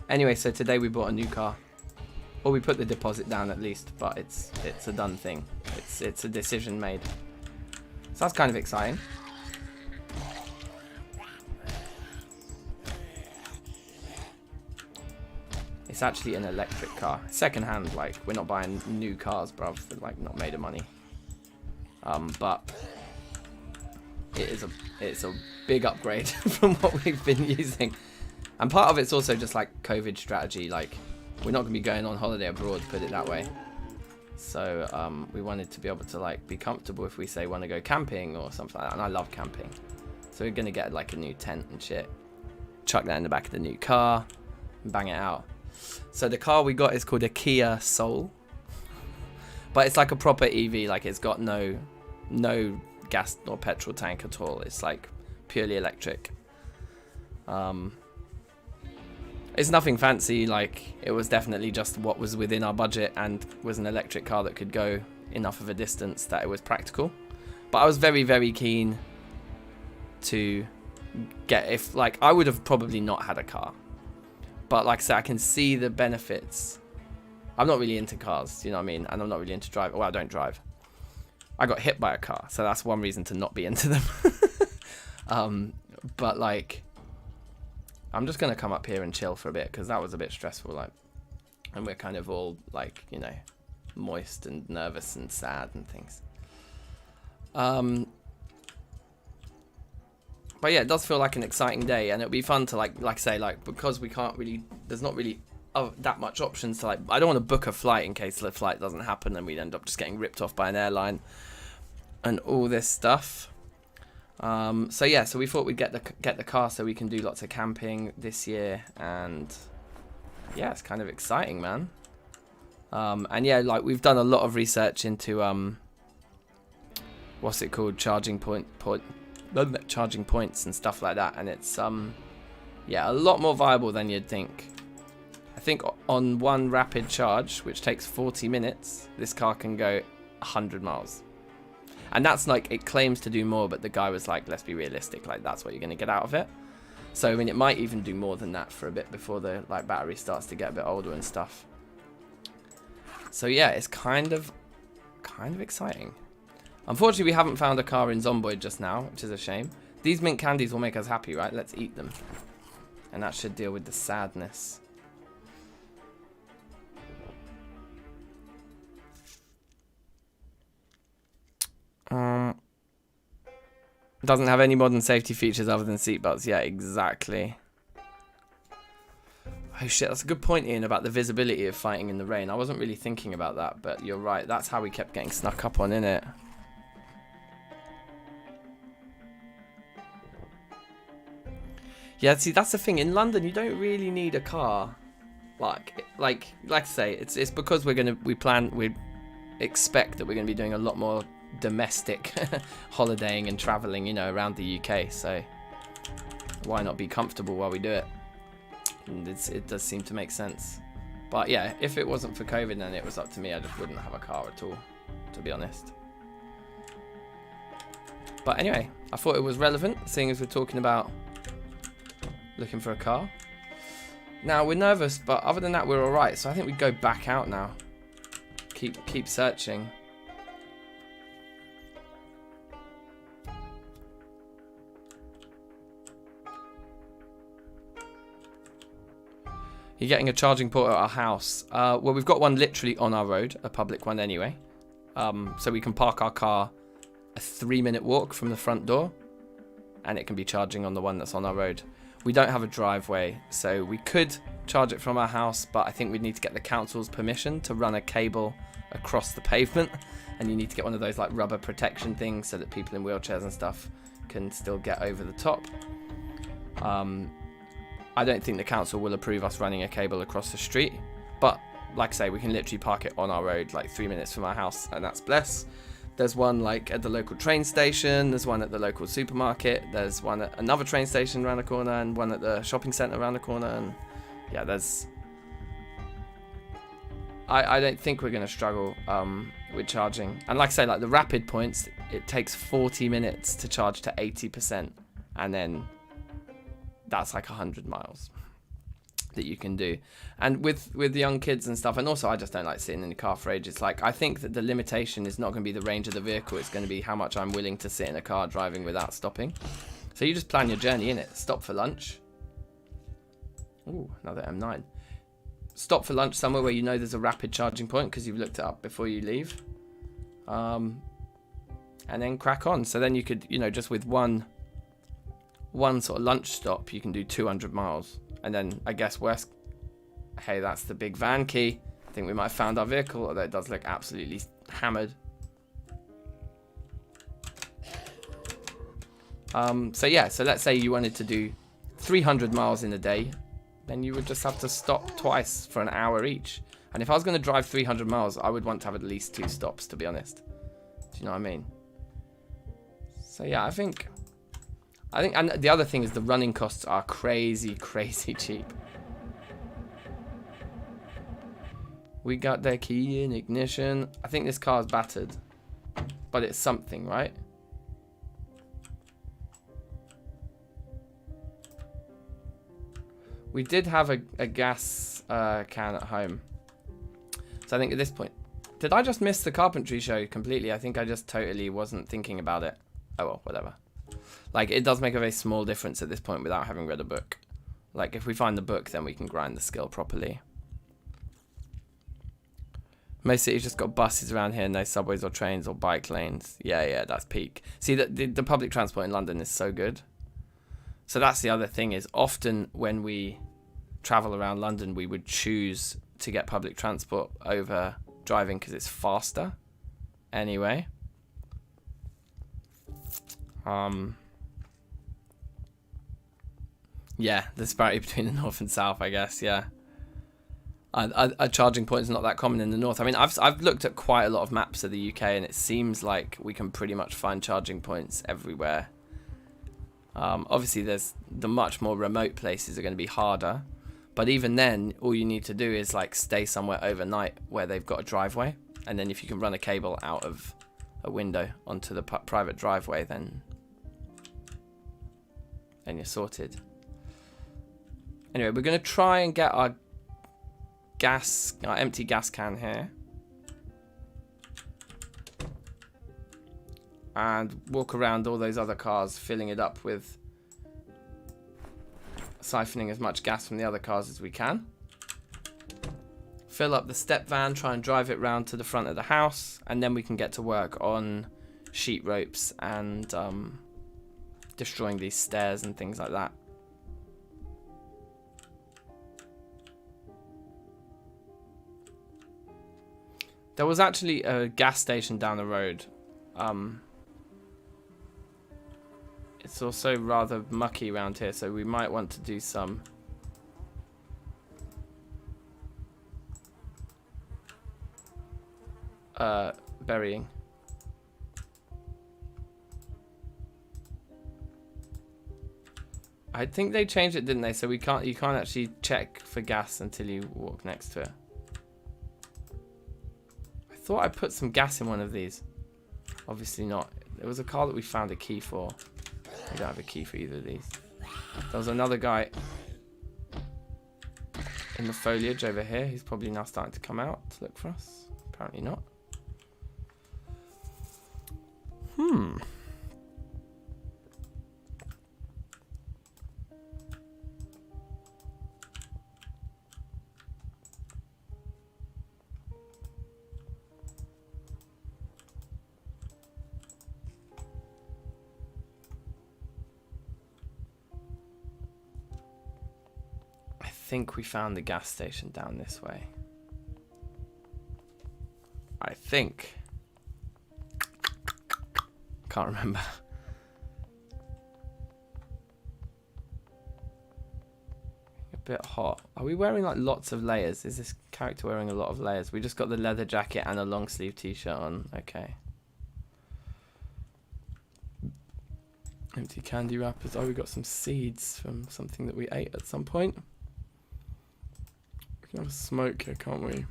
Anyway, so today we bought a new car. Or we put the deposit down at least, but it's a done thing. It's a decision made. So that's kind of exciting. It's actually an electric car. Second hand, like we're not buying new cars, bruv. They're like not made of money. But it's a big upgrade from what we've been using. And part of it's also just like COVID strategy, like we're not going to be going on holiday abroad, put it that way. So we wanted to be able to like be comfortable if we say want to go camping or something like that. And I love camping. So we're going to get like a new tent and shit. Chuck that in the back of the new car and bang it out. So the car we got is called a Kia Soul. But it's like a proper EV, like it's got no gas or petrol tank at all. It's like purely electric. It's nothing fancy, like it was definitely just what was within our budget and was an electric car that could go enough of a distance that it was practical. But I was very, very keen to get, if like I would have probably not had a car. But like I said, I can see the benefits. I'm not really into cars, you know what I mean? And I'm not really into driving. Well, I don't drive. I got hit by a car, so that's one reason to not be into them. But like... I'm just going to come up here and chill for a bit because that was a bit stressful, like, and we're kind of all like, you know, moist and nervous and sad and things. But yeah, it does feel like an exciting day, and it'll be fun to like I say, like, because we can't really, there's not really that much options to like, I don't want to book a flight in case the flight doesn't happen and we'd end up just getting ripped off by an airline and all this stuff. So yeah, so we thought we'd get the car so we can do lots of camping this year, and yeah, it's kind of exciting, man. And yeah, like we've done a lot of research into what's it called, charging points and stuff like that, and it's yeah, a lot more viable than you'd think. I think on one rapid charge, which takes 40 minutes, this car can go 100 miles. And that's like, it claims to do more, but the guy was like, let's be realistic, like that's what you're going to get out of it. So I mean, it might even do more than that for a bit before the like battery starts to get a bit older and stuff. So yeah, it's kind of exciting. Unfortunately, we haven't found a car in Zomboid just now, which is a shame. These mint candies will make us happy, right? Let's eat them. And that should deal with the sadness. Doesn't have any modern safety features other than seatbelts. Yeah, exactly. Oh shit, that's a good point, Ian, about the visibility of fighting in the rain. I wasn't really thinking about that, but you're right. That's how we kept getting snuck up on, innit? Yeah, see, that's the thing. In London, you don't really need a car. Like I say, it's because we expect that we're gonna be doing a lot more domestic holidaying and traveling, you know, around the UK. So why not be comfortable while we do it? And it does seem to make sense. But yeah, if it wasn't for COVID and it was up to me, I just wouldn't have a car at all, to be honest. But anyway, I thought it was relevant, seeing as we're talking about looking for a car. Now, we're nervous, but other than that, we're alright. So I think we go back out now. Keep searching. You're getting a charging port at our house. Well, we've got one literally on our road, a public one anyway. So we can park our car a 3-minute walk from the front door, and it can be charging on the one that's on our road. We don't have a driveway, so we could charge it from our house, but I think we'd need to get the council's permission to run a cable across the pavement, and you need to get one of those like rubber protection things so that people in wheelchairs and stuff can still get over the top. I don't think the council will approve us running a cable across the street, but like I say, we can literally park it on our road like 3 minutes from our house, and that's bless. There's one like at the local train station, there's one at the local supermarket, there's one at another train station around the corner, and one at the shopping centre around the corner, and yeah, there's... I don't think we're going to struggle with charging. And like I say, like the rapid points, it takes 40 minutes to charge to 80%, and then that's like 100 miles that you can do. And with young kids and stuff, and also I just don't like sitting in the car for ages. Like, I think that the limitation is not going to be the range of the vehicle, it's going to be how much I'm willing to sit in a car driving without stopping. So you just plan your journey in it. Stop for lunch. Ooh, another M9. Stop for lunch somewhere where you know there's a rapid charging point because you've looked it up before you leave. And then crack on. So then you could, you know, just with one sort of lunch stop, you can do 200 miles. And then I guess hey, that's the big van key. I think we might have found our vehicle, although it does look absolutely hammered. So yeah, so let's say you wanted to do 300 miles in a day, then you would just have to stop twice for an hour each. And if I was going to drive 300 miles, I would want to have at least 2 stops, to be honest. Do you know what I mean? So yeah, I think, and the other thing is the running costs are crazy, crazy cheap. We got the key in ignition. I think this car's battered, but it's something, right? We did have a gas can at home. So I think at this point, did I just miss the carpentry show completely? I think I just totally wasn't thinking about it. Oh well, whatever. Like, it does make a very small difference at this point without having read a book. Like, if we find the book, then we can grind the skill properly. Most cities just got buses around here, no subways or trains or bike lanes. Yeah, that's peak. See, the public transport in London is so good. So that's the other thing, is often when we travel around London, we would choose to get public transport over driving because it's faster anyway. Yeah, the disparity between the north and south, I guess, yeah. A charging point is not that common in the north. I mean, I've looked at quite a lot of maps of the UK, and it seems like we can pretty much find charging points everywhere. Obviously, there's the much more remote places are going to be harder, but even then, all you need to do is like stay somewhere overnight where they've got a driveway, and then if you can run a cable out of a window onto the private driveway, then you're sorted. Anyway, we're going to try and get our empty gas can here, and walk around all those other cars, filling it up with, siphoning as much gas from the other cars as we can. Fill up the step van, try and drive it round to the front of the house, and then we can get to work on sheet ropes and destroying these stairs and things like that. There was actually a gas station down the road. It's also rather mucky around here, so we might want to do some burying. I think they changed it, didn't they? So you can't actually check for gas until you walk next to it. I thought I put some gas in one of these. Obviously not. There was a car that we found a key for. We don't have a key for either of these. There was another guy in the foliage over here. He's probably now starting to come out to look for us. Apparently not. I think we found the gas station down this way. I think. Can't remember. A bit hot. Are we wearing like lots of layers? Is this character wearing a lot of layers? We just got the leather jacket and a long sleeve t-shirt on. Okay. Empty candy wrappers. Oh, we got some seeds from something that we ate at some point. We can have a smoke here, can't we?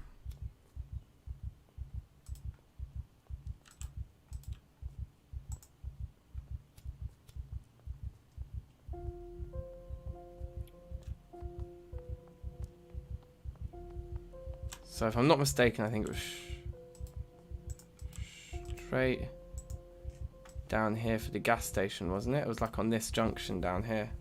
So if I'm not mistaken, I think it was straight down here for the gas station, wasn't it? It was like on this junction down here.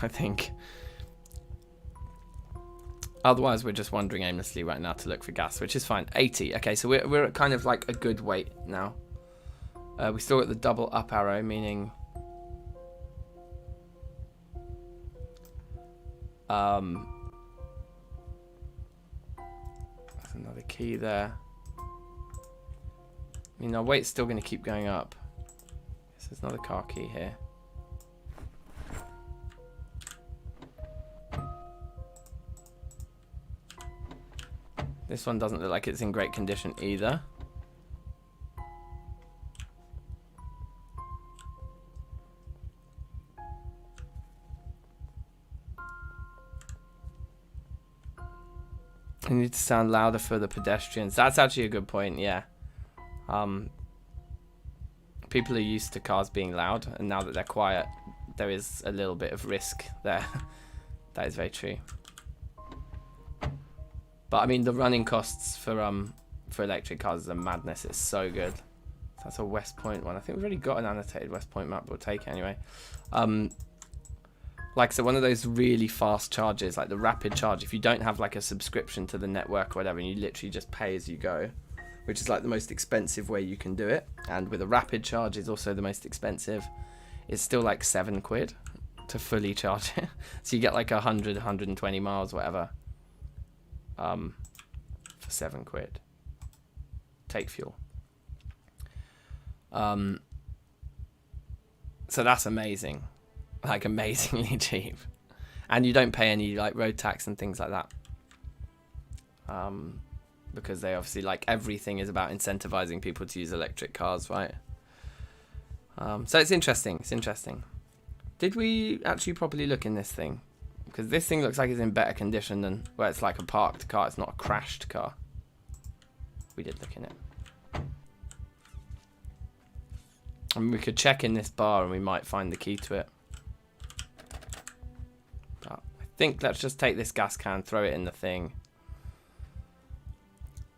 I think. Otherwise, we're just wandering aimlessly right now to look for gas, which is fine. 80. Okay, so we're at kind of like a good weight now. We still got the double up arrow, meaning there's another key there. I mean, our weight's still going to keep going up. So there's another car key here. This one doesn't look like it's in great condition either. You need to sound louder for the pedestrians. That's actually a good point, yeah. People are used to cars being loud, and now that they're quiet, there is a little bit of risk there. That is very true. But I mean, the running costs for electric cars is a madness. It's so good. That's a West Point one. I think we've already got an annotated West Point map. We'll take it anyway. Like, so one of those really fast charges, like the rapid charge, if you don't have like a subscription to the network or whatever, and you literally just pay as you go, which is like the most expensive way you can do it, and with a rapid charge is also the most expensive, it's still like £7 to fully charge it. So you get like 100, 120 miles, whatever, for £7. Take fuel. So that's amazing. Like amazingly cheap, and you don't pay any like road tax and things like that, because they obviously, like, everything is about incentivizing people to use electric cars, right? So it's interesting. Did we actually properly look in this thing? Because this thing looks like it's in better condition than where it's like a parked car. It's not a crashed car. We did look in it. And we could check in this bar and we might find the key to it. But I think let's just take this gas can, throw it in the thing.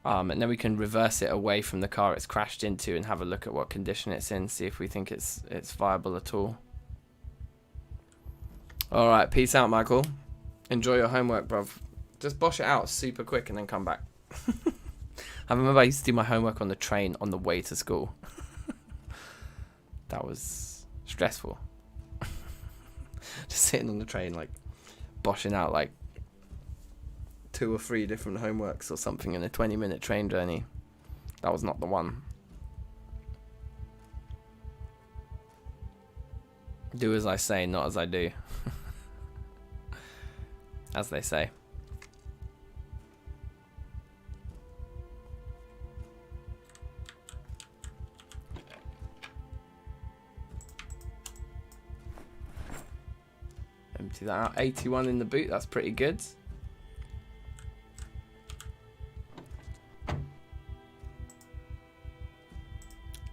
And then we can reverse it away from the car it's crashed into and have a look at what condition it's in, see if we think it's viable at all. Alright, peace out, Michael. Enjoy your homework, bruv. Just bosh it out super quick and then come back. I remember I used to do my homework on the train on the way to school. That was stressful. Just sitting on the train, like, boshing out, like, 2 or 3 different homeworks or something in a 20-minute train journey. That was not the one. Do as I say, not as I do. As they say. Empty that out. 81 in the boot, that's pretty good.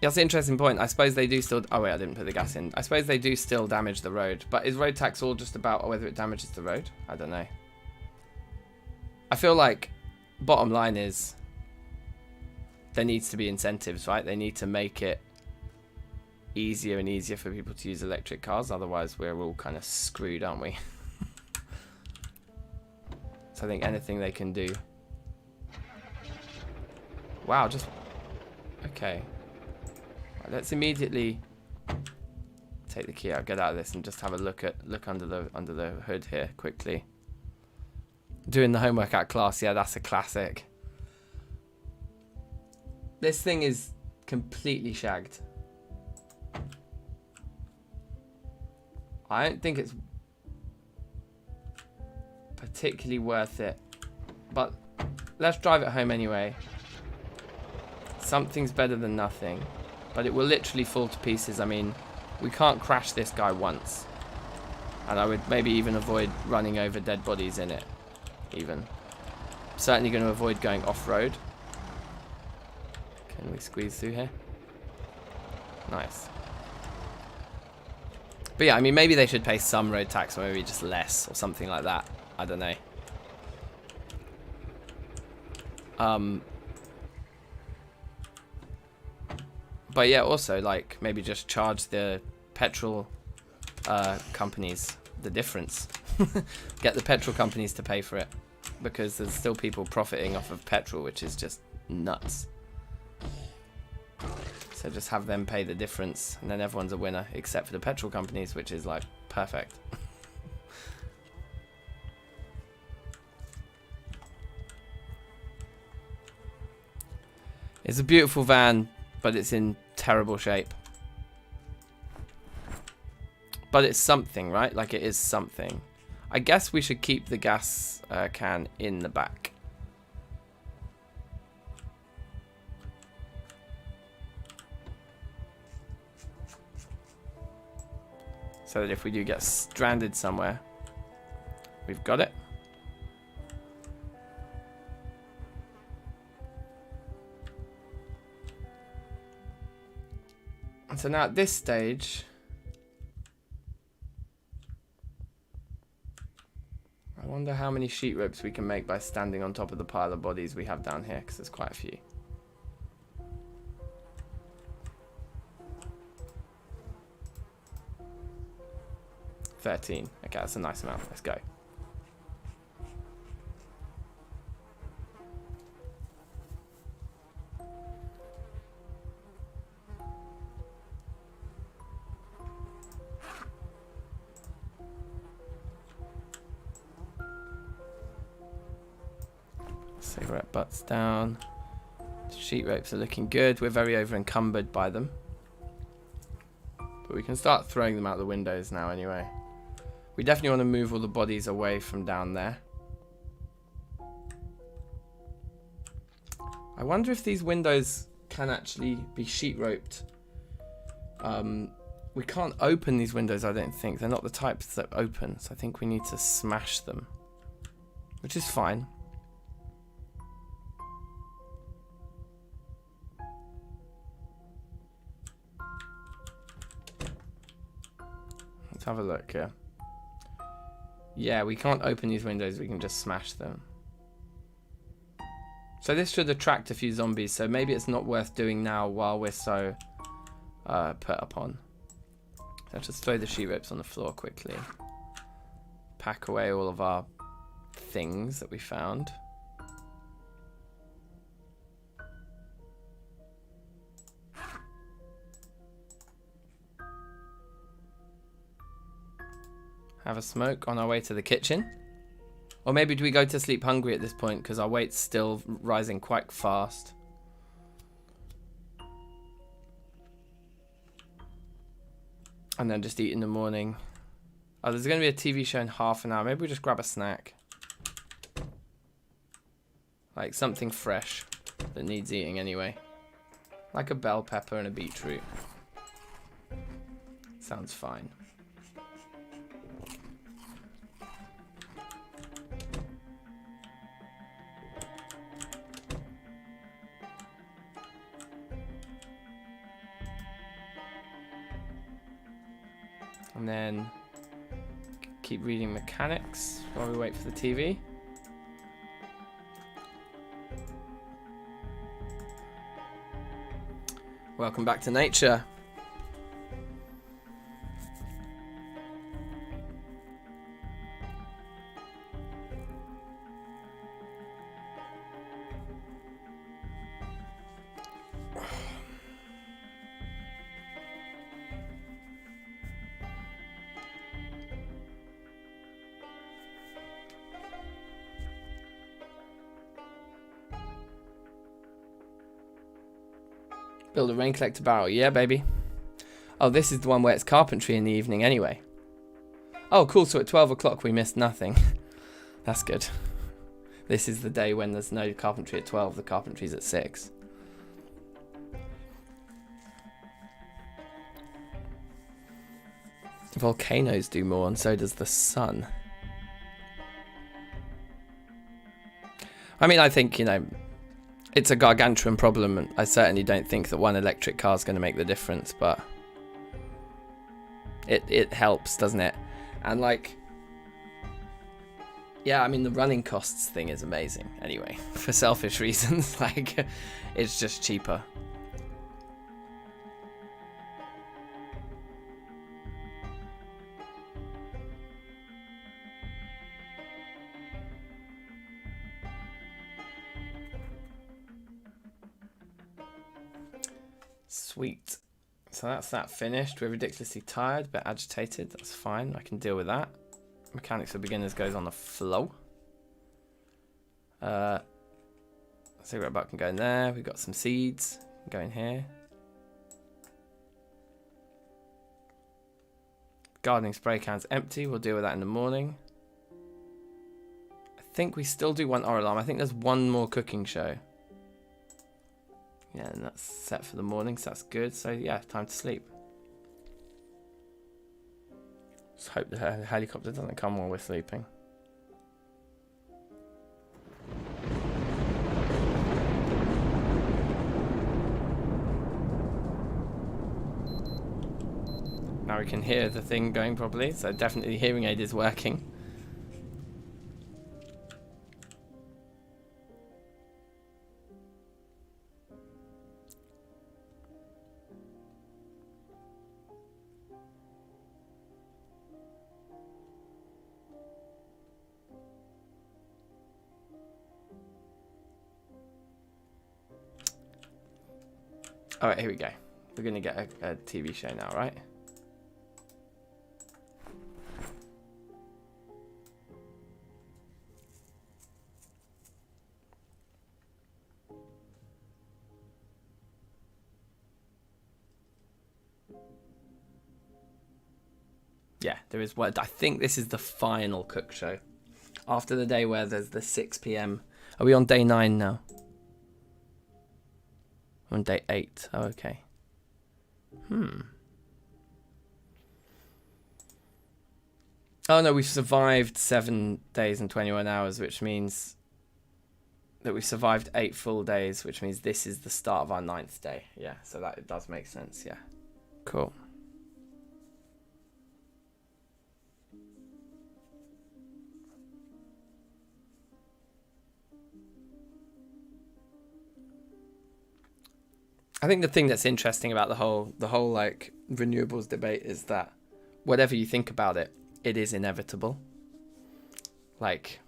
That's an interesting point. I suppose they do still... Oh, wait, I didn't put the gas in. I suppose they do still damage the road. But is road tax all just about whether it damages the road? I don't know. I feel like bottom line is there needs to be incentives, right? They need to make it easier and easier for people to use electric cars. Otherwise, we're all kind of screwed, aren't we? So I think anything they can do. Wow, just... Okay. Let's immediately take the key out, get out of this, and just have a look under the hood here quickly. Doing the homework at class, yeah, that's a classic. This thing is completely shagged. I don't think it's particularly worth it, but let's drive it home anyway. Something's better than nothing. But it will literally fall to pieces. I mean, we can't crash this guy once. And I would maybe even avoid running over dead bodies in it. Even. Certainly going to avoid going off-road. Can we squeeze through here? Nice. But yeah, I mean, maybe they should pay some road tax, or maybe just less, or something like that. I don't know. But yeah, also, like, maybe just charge the petrol companies the difference. Get the petrol companies to pay for it. Because there's still people profiting off of petrol, which is just nuts. So just have them pay the difference, and then everyone's a winner, except for the petrol companies, which is, like, perfect. It's a beautiful van, but it's in terrible shape. But it's something, right? Like, it is something. I guess we should keep the gas can in the back. So that if we do get stranded somewhere, we've got it. So now at this stage, I wonder how many sheet ropes we can make by standing on top of the pile of bodies we have down here, because there's quite a few. $13. Okay, that's a nice amount. Let's go. Cigarette butts down. Sheet ropes are looking good. We're very over encumbered by them. But we can start throwing them out the windows now anyway. We definitely want to move all the bodies away from down there. I wonder if these windows can actually be sheet roped. We can't open these windows, I don't think. They're not the types that open, so I think we need to smash them. Which is fine. Let's have a look here. Yeah, we can't open these windows, we can just smash them. So this should attract a few zombies, so maybe it's not worth doing now while we're so put upon. Let's just throw the sheet ropes on the floor quickly. Pack away all of our things that we found. Have a smoke on our way to the kitchen. Or maybe do we go to sleep hungry at this point because our weight's still rising quite fast. And then just eat in the morning. Oh, there's going to be a TV show in half an hour. Maybe we just grab a snack. Like something fresh that needs eating anyway. Like a bell pepper and a beetroot. Sounds fine. And then keep reading mechanics while we wait for the TV. Welcome back to nature. Build a rain collector barrel. Yeah, baby. Oh, this is the one where it's carpentry in the evening anyway. Oh, cool. So at 12 o'clock we missed nothing. That's good. This is the day when there's no carpentry at 12. The carpentry's at 6. Volcanoes do more, and so does the sun. I mean, I think, you know, it's a gargantuan problem, and I certainly don't think that one electric car is going to make the difference, but it helps, doesn't it? And like, yeah, I mean, the running costs thing is amazing anyway, for selfish reasons. Like, it's just cheaper. Sweet. So that's that finished. We're ridiculously tired, but agitated. That's fine. I can deal with that. Mechanics for beginners goes on the flow. Cigarette butt can go in there. We've got some seeds. Go in here. Gardening spray can's empty. We'll deal with that in the morning. I think we still do one alarm. I think there's one more cooking show. Yeah, and that's set for the morning, so that's good. So yeah, time to sleep. Just hope the helicopter doesn't come while we're sleeping. Now we can hear the thing going properly, so definitely the hearing aid is working. Alright, here we go. We're going to get a TV show now, right? Yeah, there is one. I think this is the final cook show. After the day where there's the 6 PM. Are we on day 9 now? On day 8. Oh, okay. Oh no, we've survived 7 days and 21 hours, which means that we've survived 8 full days, which means this is the start of our 9th day. Yeah, so that it does make sense, yeah. Cool. I think the thing that's interesting about the whole like renewables debate is that whatever you think about it, it is inevitable. Like,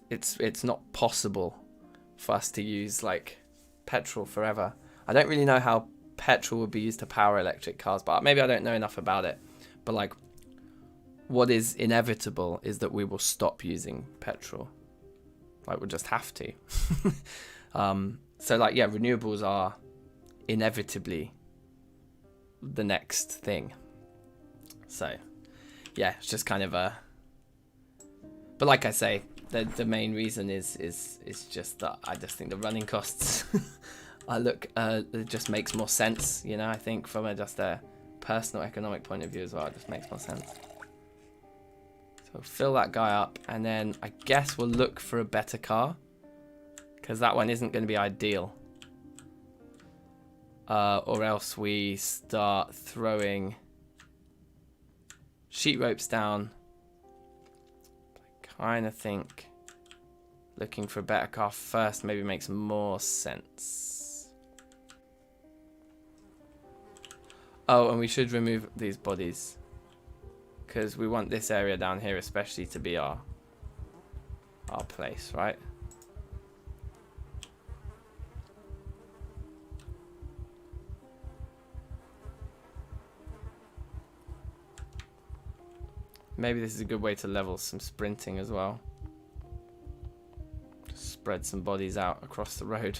it's not possible for us to use like petrol forever. I don't really know how petrol would be used to power electric cars, but maybe I don't know enough about it. But like, what is inevitable is that we will stop using petrol. Like, we'll just have to. So like, yeah, renewables are inevitably the next thing. So yeah, it's just kind of a, but like I say, the main reason is just that I just think the running costs it just makes more sense, you know. I think from just a personal economic point of view as well, it just makes more sense. So fill that guy up, and then I guess we'll look for a better car, because that one isn't going to be ideal. Or else we start throwing sheet ropes down. I kind of think looking for a better car first maybe makes more sense. Oh, and we should remove these bodies because we want this area down here especially to be our place, right? Maybe this is a good way to level some sprinting as well. Just spread some bodies out across the road.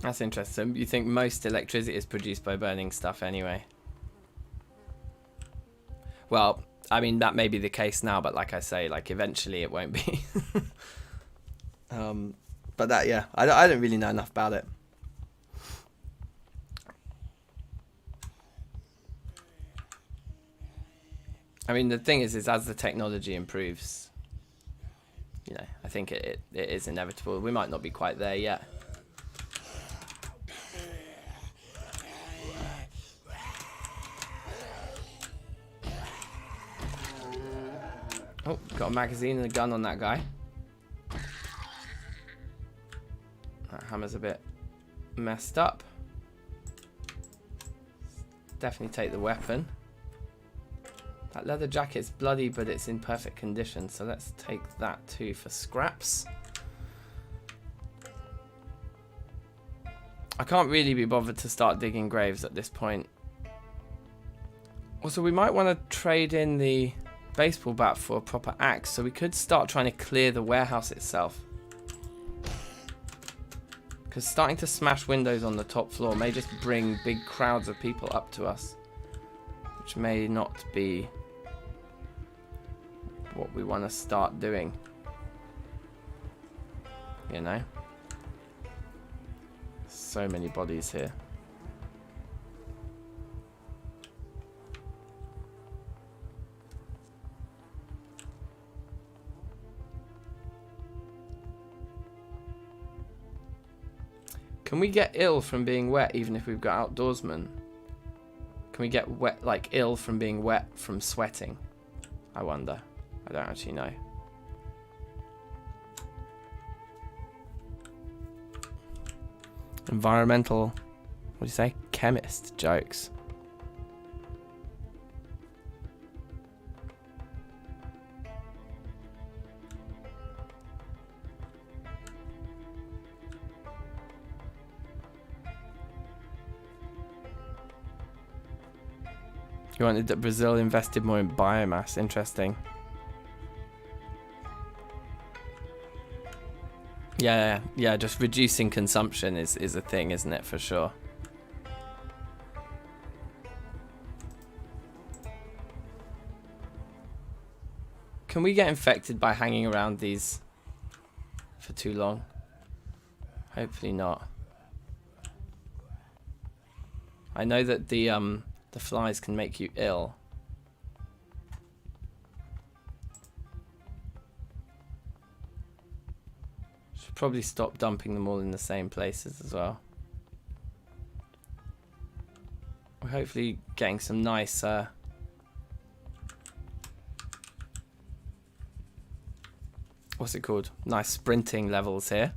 That's interesting. You think most electricity is produced by burning stuff anyway? Well, I mean, that may be the case now, but like I say, like eventually it won't be. But that, yeah, I don't really know enough about it. I mean, the thing is as the technology improves, you know, I think it is inevitable. We might not be quite there yet. Oh, got a magazine and a gun on that guy. That hammer's a bit messed up. Definitely take the weapon. That leather jacket's bloody, but it's in perfect condition, so let's take that too for scraps. I can't really be bothered to start digging graves at this point. Also, we might want to trade in the baseball bat for a proper axe, so we could start trying to clear the warehouse itself. Because starting to smash windows on the top floor may just bring big crowds of people up to us, which may not be what we want to start doing, you know. So many bodies here. Can we get ill from being wet even if we've got outdoorsmen? Can we get wet, like ill from being wet from sweating? I wonder. I don't actually know. Environmental, what do you say? Chemist jokes. You wanted that Brazil invested more in biomass. Interesting. Yeah, just reducing consumption is a thing, isn't it, for sure. Can we get infected by hanging around these for too long? Hopefully not. I know that the flies can make you ill. Should probably stop dumping them all in the same places as well. We're hopefully getting some nice what's it called? Nice sprinting levels here.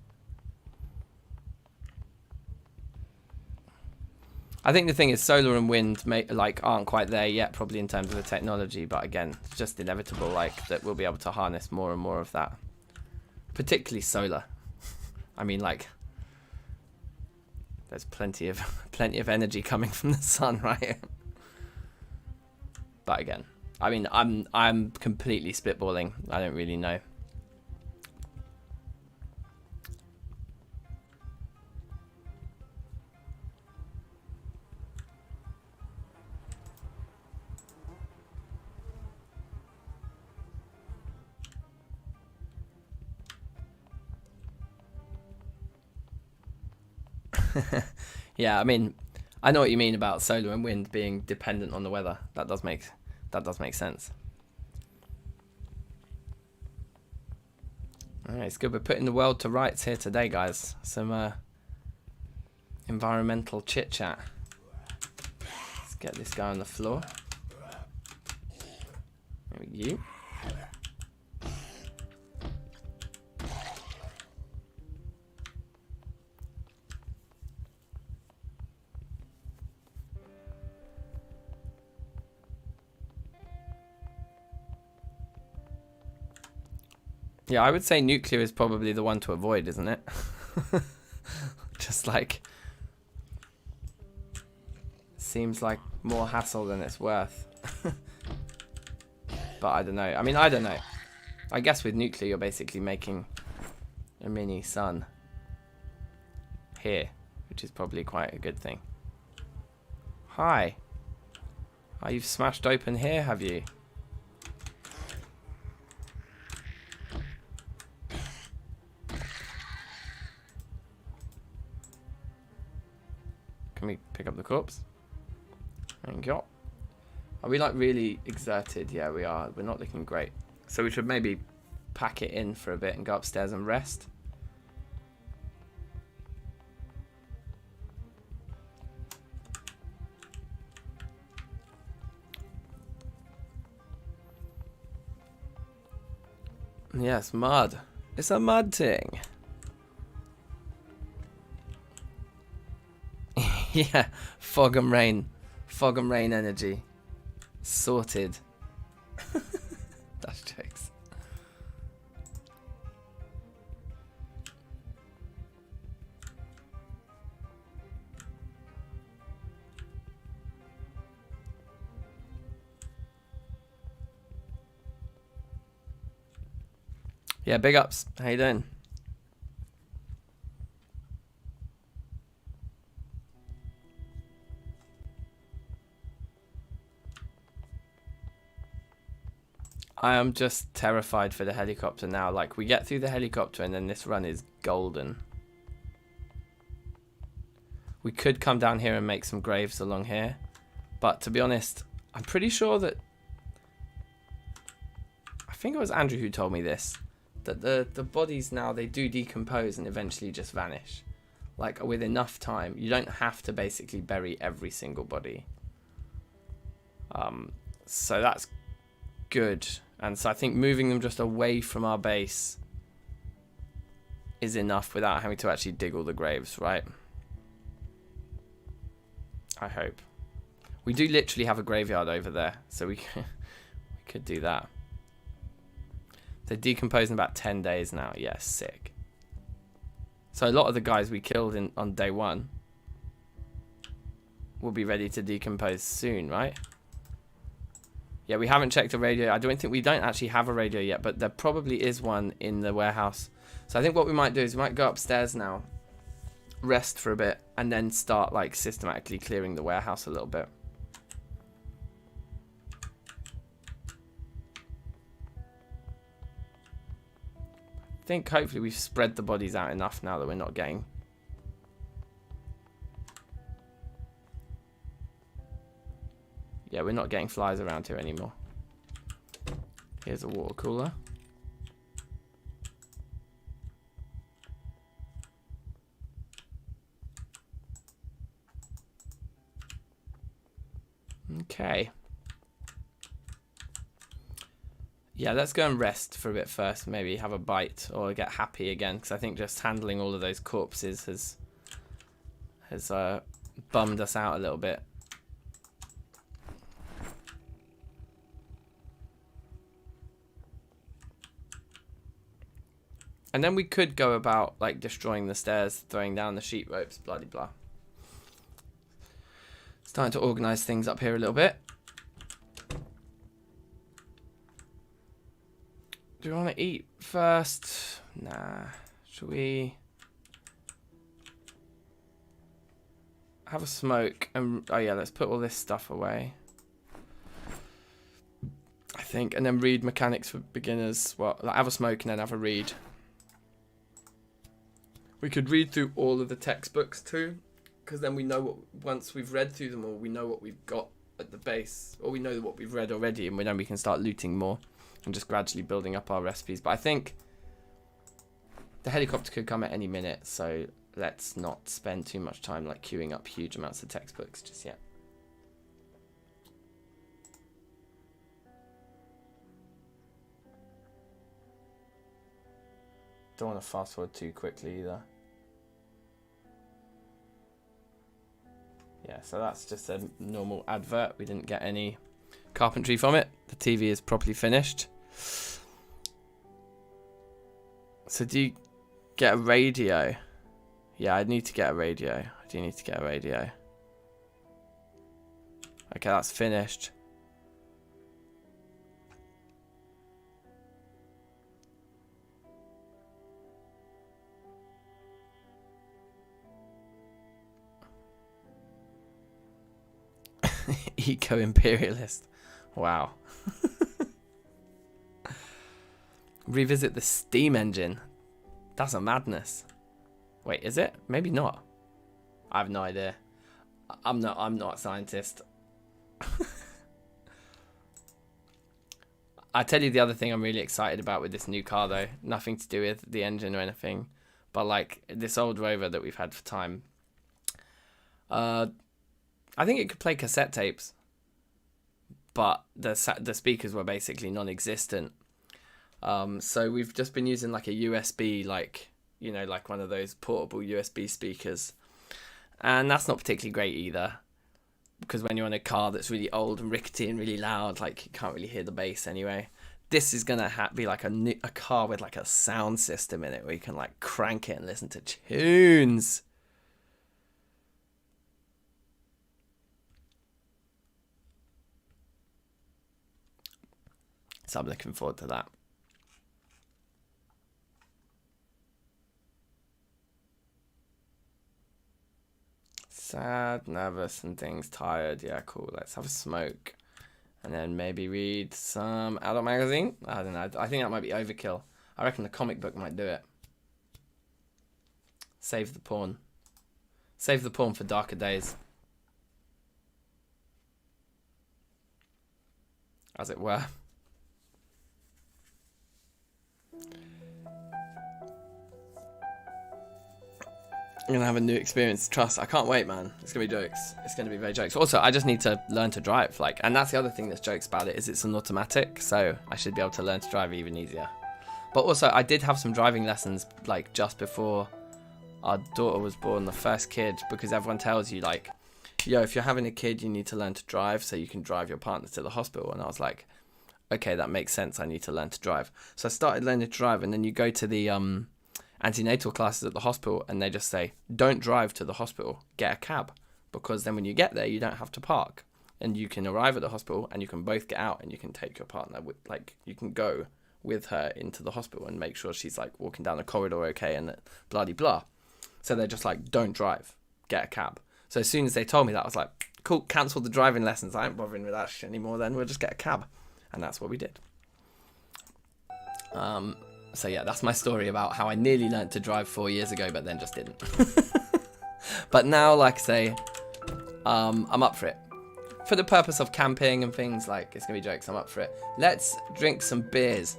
I think the thing is solar and wind aren't quite there yet, probably in terms of the technology, but again, it's just inevitable that we'll be able to harness more and more of that. Particularly solar. I mean, like, there's plenty of energy coming from the sun, right? But again, I mean, I'm completely spitballing. I don't really know. Yeah, I mean, I know what you mean about solar and wind being dependent on the weather. That does make sense. Alright, it's good we're putting the world to rights here today, guys. Some environmental chit chat. Let's get this guy on the floor. There we go. Yeah, I would say nuclear is probably the one to avoid, isn't it? Just like, seems like more hassle than it's worth. But I don't know. I mean, I don't know. I guess with nuclear, you're basically making a mini sun here, which is probably quite a good thing. Hi. Oh, you've smashed open here, have you? Can we pick up the corpse? Thank you. Are we like really exerted? Yeah, we are. We're not looking great. So we should maybe pack it in for a bit and go upstairs and rest. Yes, mud. It's a mud thing. Yeah, fog and rain. Fog and rain energy. Sorted. That's jokes. Yeah, big ups. How you doing? I am just terrified for the helicopter now. Like, we get through the helicopter and then this run is golden. We could come down here and make some graves along here. But to be honest, I'm pretty sure that... I think it was Andrew who told me this. That the bodies now, they do decompose and eventually just vanish. Like, with enough time. You don't have to basically bury every single body. So that's good. And so I think moving them just away from our base is enough without having to actually dig all the graves, right? I hope. We do literally have a graveyard over there, so we could do that. They decompose in about 10 days now. Yeah, sick. So a lot of the guys we killed on day 1 will be ready to decompose soon, right? Yeah, we haven't checked the radio. We don't actually have a radio yet, but there probably is one in the warehouse. So I think what we might do is we might go upstairs now, rest for a bit, and then start like systematically clearing the warehouse a little bit. I think hopefully we've spread the bodies out enough now that we're not getting... Yeah, we're not getting flies around here anymore. Here's a water cooler. Okay. Yeah, let's go and rest for a bit first. Maybe have a bite or get happy again. Because I think just handling all of those corpses has bummed us out a little bit. And then we could go about like destroying the stairs, throwing down the sheet ropes, blah blah blah. Starting to organise things up here a little bit. Do we want to eat first? Nah. Should we have a smoke? And oh yeah, let's put all this stuff away. I think, and then read mechanics for beginners. Well, like, have a smoke and then have a read. We could read through all of the textbooks too, because then we know what, once we've read through them all, we know what we've got at the base, or we know what we've read already, and then we can start looting more and just gradually building up our recipes. But I think the helicopter could come at any minute, so let's not spend too much time like queuing up huge amounts of textbooks just yet. Don't want to fast forward too quickly either. Yeah, so that's just a normal advert. We didn't get any carpentry from it. The TV is properly finished. So do you get a radio? Yeah, I need to get a radio. I do need to get a radio. Okay, that's finished. Eco-imperialist. Wow. Revisit the steam engine. That's a madness. Wait, is it? Maybe not. I have no idea. I'm not a scientist. I tell you the other thing I'm really excited about with this new car though. Nothing to do with the engine or anything. But like this old Rover that we've had for time. I think it could play cassette tapes, but the speakers were basically non-existent. So we've just been using like a USB, like, you know, like one of those portable USB speakers. And that's not particularly great either, because when you're in a car that's really old and rickety and really loud, like you can't really hear the bass anyway. This is going to be like a car with like a sound system in it where you can like crank it and listen to tunes. So I'm looking forward to that. Sad, nervous, and things, tired. Yeah, cool. Let's have a smoke. And then maybe read some adult magazine. I don't know. I think that might be overkill. I reckon the comic book might do it. Save the porn. Save the porn for darker days. As it were. I'm gonna have a new experience. Trust. I can't wait, man. It's gonna be jokes. It's gonna be very jokes. Also, I just need to learn to drive. Like, and that's the other thing that's jokes about it, is it's an automatic, so I should be able to learn to drive even easier. But also, I did have some driving lessons like just before our daughter was born, the first kid, because everyone tells you like, yo, if you're having a kid, you need to learn to drive so you can drive your partner to the hospital. And I was like, okay, that makes sense. I need to learn to drive. So I started learning to drive, and then you go to the antenatal classes at the hospital, and they just say, don't drive to the hospital, get a cab, because then when you get there you don't have to park, and you can arrive at the hospital and you can both get out, and you can take your partner with, like, you can go with her into the hospital and make sure she's like walking down the corridor okay, and blah de blah. So they're just like, don't drive, get a cab. So as soon as they told me that, I was like, cool, cancel the driving lessons, I ain't bothering with that shit anymore, then we'll just get a cab. And that's what we did. So yeah, that's my story about how I nearly learnt to drive 4 years ago, but then just didn't. But now, like I say, I'm up for it. For the purpose of camping and things, like, it's gonna be jokes, I'm up for it. Let's drink some beers.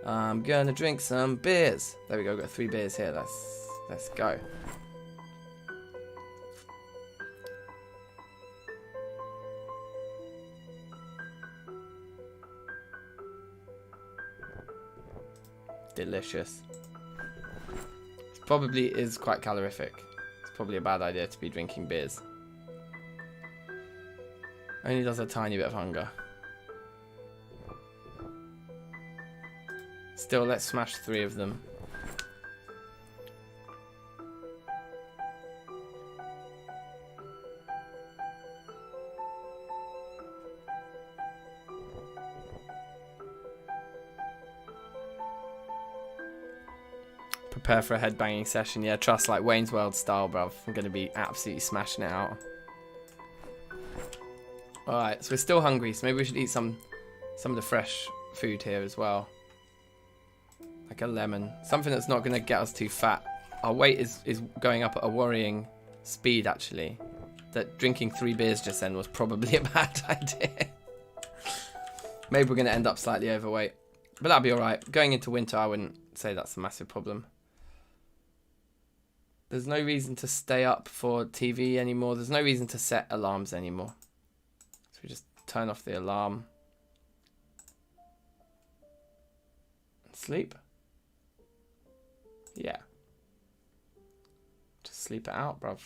I'm gonna drink some beers. There we go, got 3 beers here, let's go. Delicious. It probably is quite calorific. It's probably a bad idea to be drinking beers. Only does a tiny bit of hunger. Still, let's smash 3 of them. Prepare for a headbanging session. Yeah, trust, like Wayne's World style, bruv. I'm going to be absolutely smashing it out. Alright, so we're still hungry, so maybe we should eat some of the fresh food here as well. Like a lemon. Something that's not going to get us too fat. Our weight is going up at a worrying speed, actually. That drinking 3 beers just then was probably a bad idea. Maybe we're going to end up slightly overweight. But that'll be alright. Going into winter, I wouldn't say that's a massive problem. There's no reason to stay up for TV anymore. There's no reason to set alarms anymore. So we just turn off the alarm. And sleep. Yeah. Just sleep it out, bruv.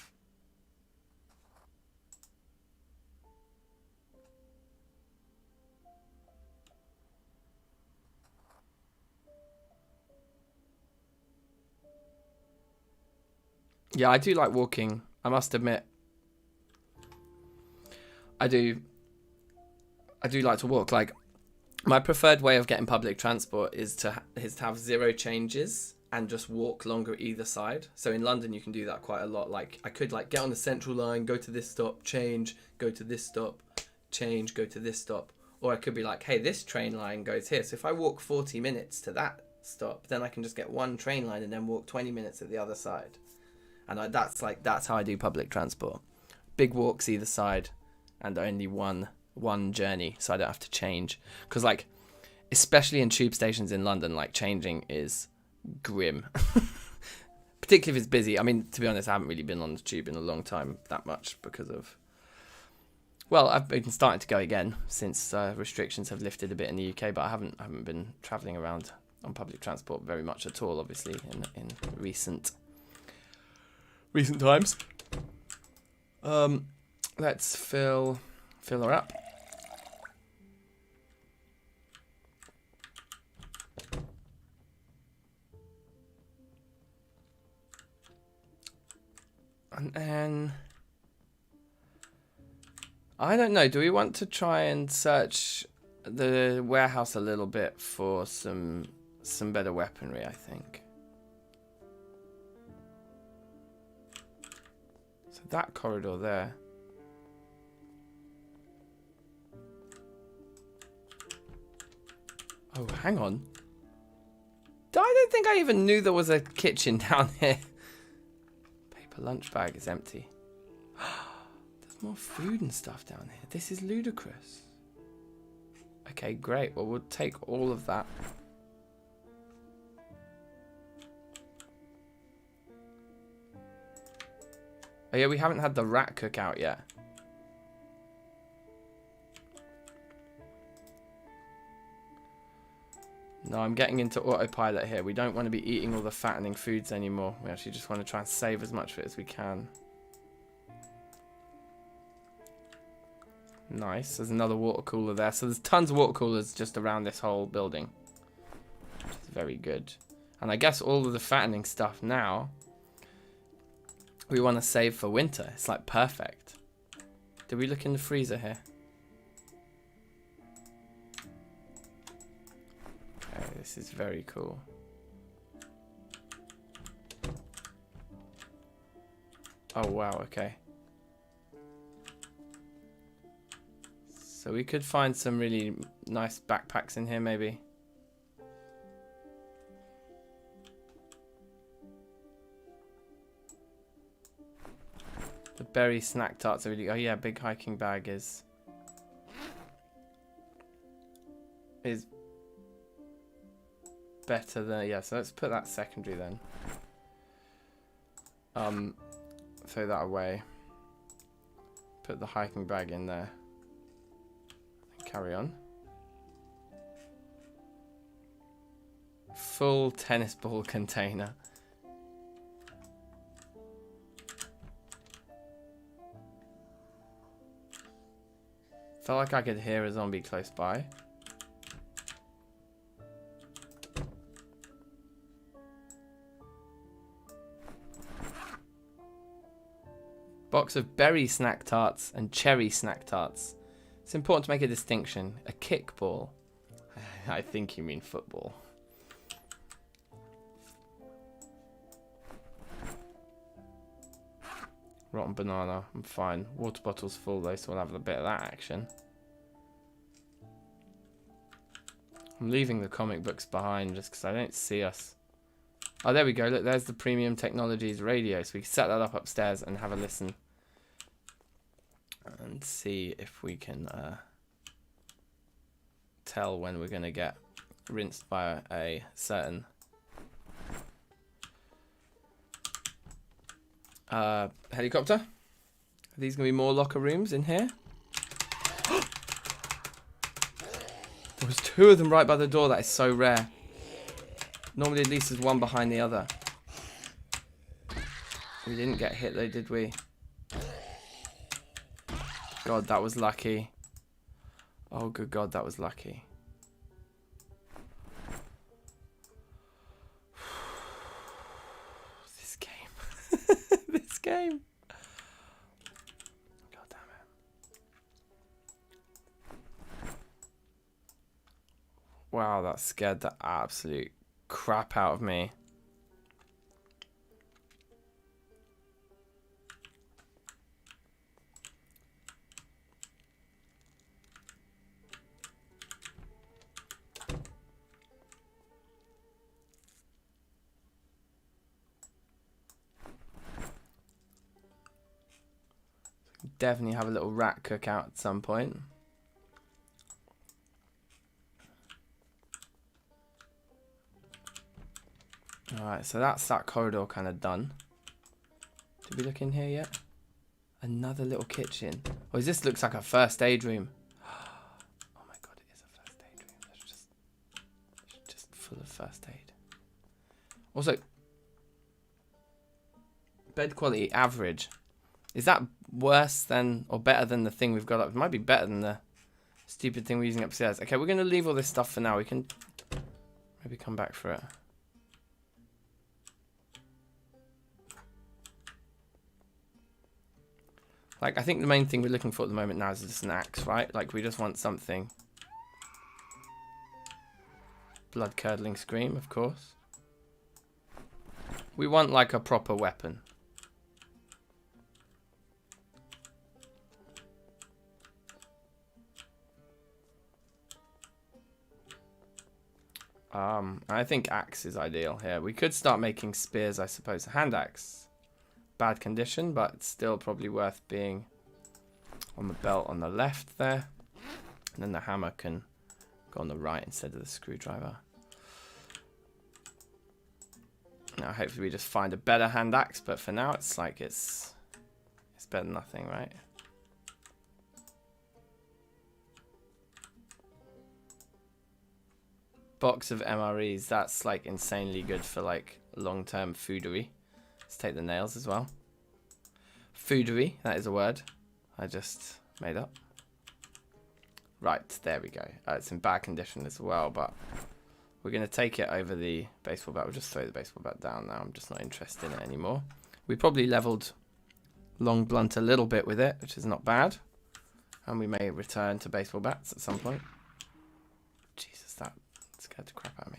Yeah, I do like walking. I must admit. I do like to walk. Like, my preferred way of getting public transport is to have 0 changes and just walk longer either side. So in London, you can do that quite a lot. Like, I could like get on the central line, go to this stop, change, go to this stop, change, go to this stop. Or I could be like, hey, this train line goes here. So if I walk 40 minutes to that stop, then I can just get one train line and then walk 20 minutes at the other side. And that's how I do public transport. Big walks either side, and only one journey, so I don't have to change. Because like, especially in tube stations in London, like changing is grim. Particularly if it's busy. I mean, to be honest, I haven't really been on the tube in a long time that much because of. Well, I've been starting to go again since restrictions have lifted a bit in the UK, but I haven't been travelling around on public transport very much at all. Obviously, in recent times. Let's fill her up. And then I don't know, do we want to try and search the warehouse a little bit for some better weaponry, I think. That corridor there. Oh, hang on. I don't think I even knew there was a kitchen down here. Paper lunch bag is empty. There's more food and stuff down here. This is ludicrous. Okay, great. Well, we'll take all of that. Oh yeah, we haven't had the rat cook out yet. No, I'm getting into autopilot here. We don't want to be eating all the fattening foods anymore. We actually just want to try and save as much of it as we can. Nice. There's another water cooler there. So there's tons of water coolers just around this whole building. It's very good. And I guess all of the fattening stuff now we want to save for winter. It's like perfect. Did we look in the freezer here? Okay, this is very cool. Oh wow, okay. So we could find some really nice backpacks in here maybe. The berry snack tarts are really... Oh yeah, big hiking bag is better than... Yeah, so let's put that secondary then. Throw that away. Put the hiking bag in there. Carry on. Full tennis ball container. Felt like I could hear a zombie close by. Box of berry snack tarts and cherry snack tarts. It's important to make a distinction. A kickball. I think you mean football. Rotten banana. I'm fine. Water bottle's full though, so we'll have a bit of that action. I'm leaving the comic books behind just because I don't see us Oh, there we go. Look, there's the Premium Technologies radio. So we can set that up upstairs and have a listen. And see if we can tell when we're going to get rinsed by a certain helicopter. Are these going to be more locker rooms in here? There was 2 of them right by the door. That is so rare. Normally at least there's one behind the other. We didn't get hit though, did we? God, that was lucky. Oh, good God, that was lucky. This game. This game. God damn it. Wow, that scared the absolute crap out of me. Definitely have a little rat cookout at some point. Alright, so that's that corridor kind of done. Did we look in here yet? Another little kitchen. Oh, this looks like a first aid room. Oh my God, it is a first aid room. It's just full of first aid. Also, bed quality average. Is that worse than or better than the thing we've got up? It might be better than the stupid thing we're using upstairs. Okay, we're going to leave all this stuff for now. We can maybe come back for it. Like, I think the main thing we're looking for at the moment now is just an axe, right? Like, we just want something. Blood-curdling scream, of course. We want, like, a proper weapon. I think axe is ideal here. We could start making spears, I suppose. A hand axe. Bad condition, but it's still probably worth being on the belt on the left there. And then the hammer can go on the right instead of the screwdriver. Now hopefully we just find a better hand axe, but for now it's like it's better than nothing, right? Box of MREs, that's like insanely good for like long-term foodery. Let's take the nails as well. Foodery, that is a word I just made up. Right, there we go. It's in bad condition as well, but we're going to take it over the baseball bat. We'll just throw the baseball bat down now. I'm just not interested in it anymore. We probably leveled long blunt a little bit with it, which is not bad. And we may return to baseball bats at some point. Jesus, that scared the crap out of me.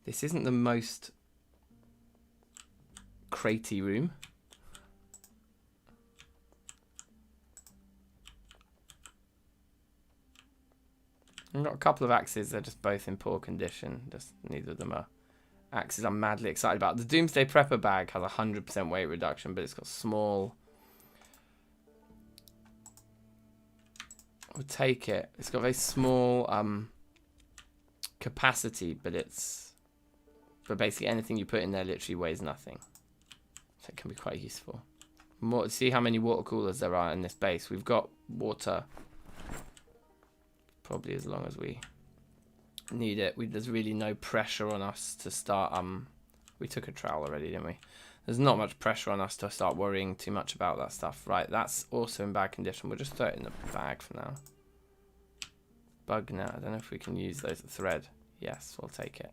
This isn't the most cratey room. I've got a couple of axes. They're just both in poor condition. Just neither of them are axes I'm madly excited about. The Doomsday Prepper bag has 100% weight reduction, but it's got small. We'll take it. It's got very small capacity, but basically anything you put in there literally weighs nothing. So it can be quite useful. See how many water coolers there are in this base. We've got water probably as long as we need it. There's really no pressure on us to start. We took a trowel already, didn't we? There's not much pressure on us to start worrying too much about that stuff. Right, that's also in bad condition. We'll just throw it in the bag for now. Bug now. I don't know if we can use those thread. Yes, we'll take it.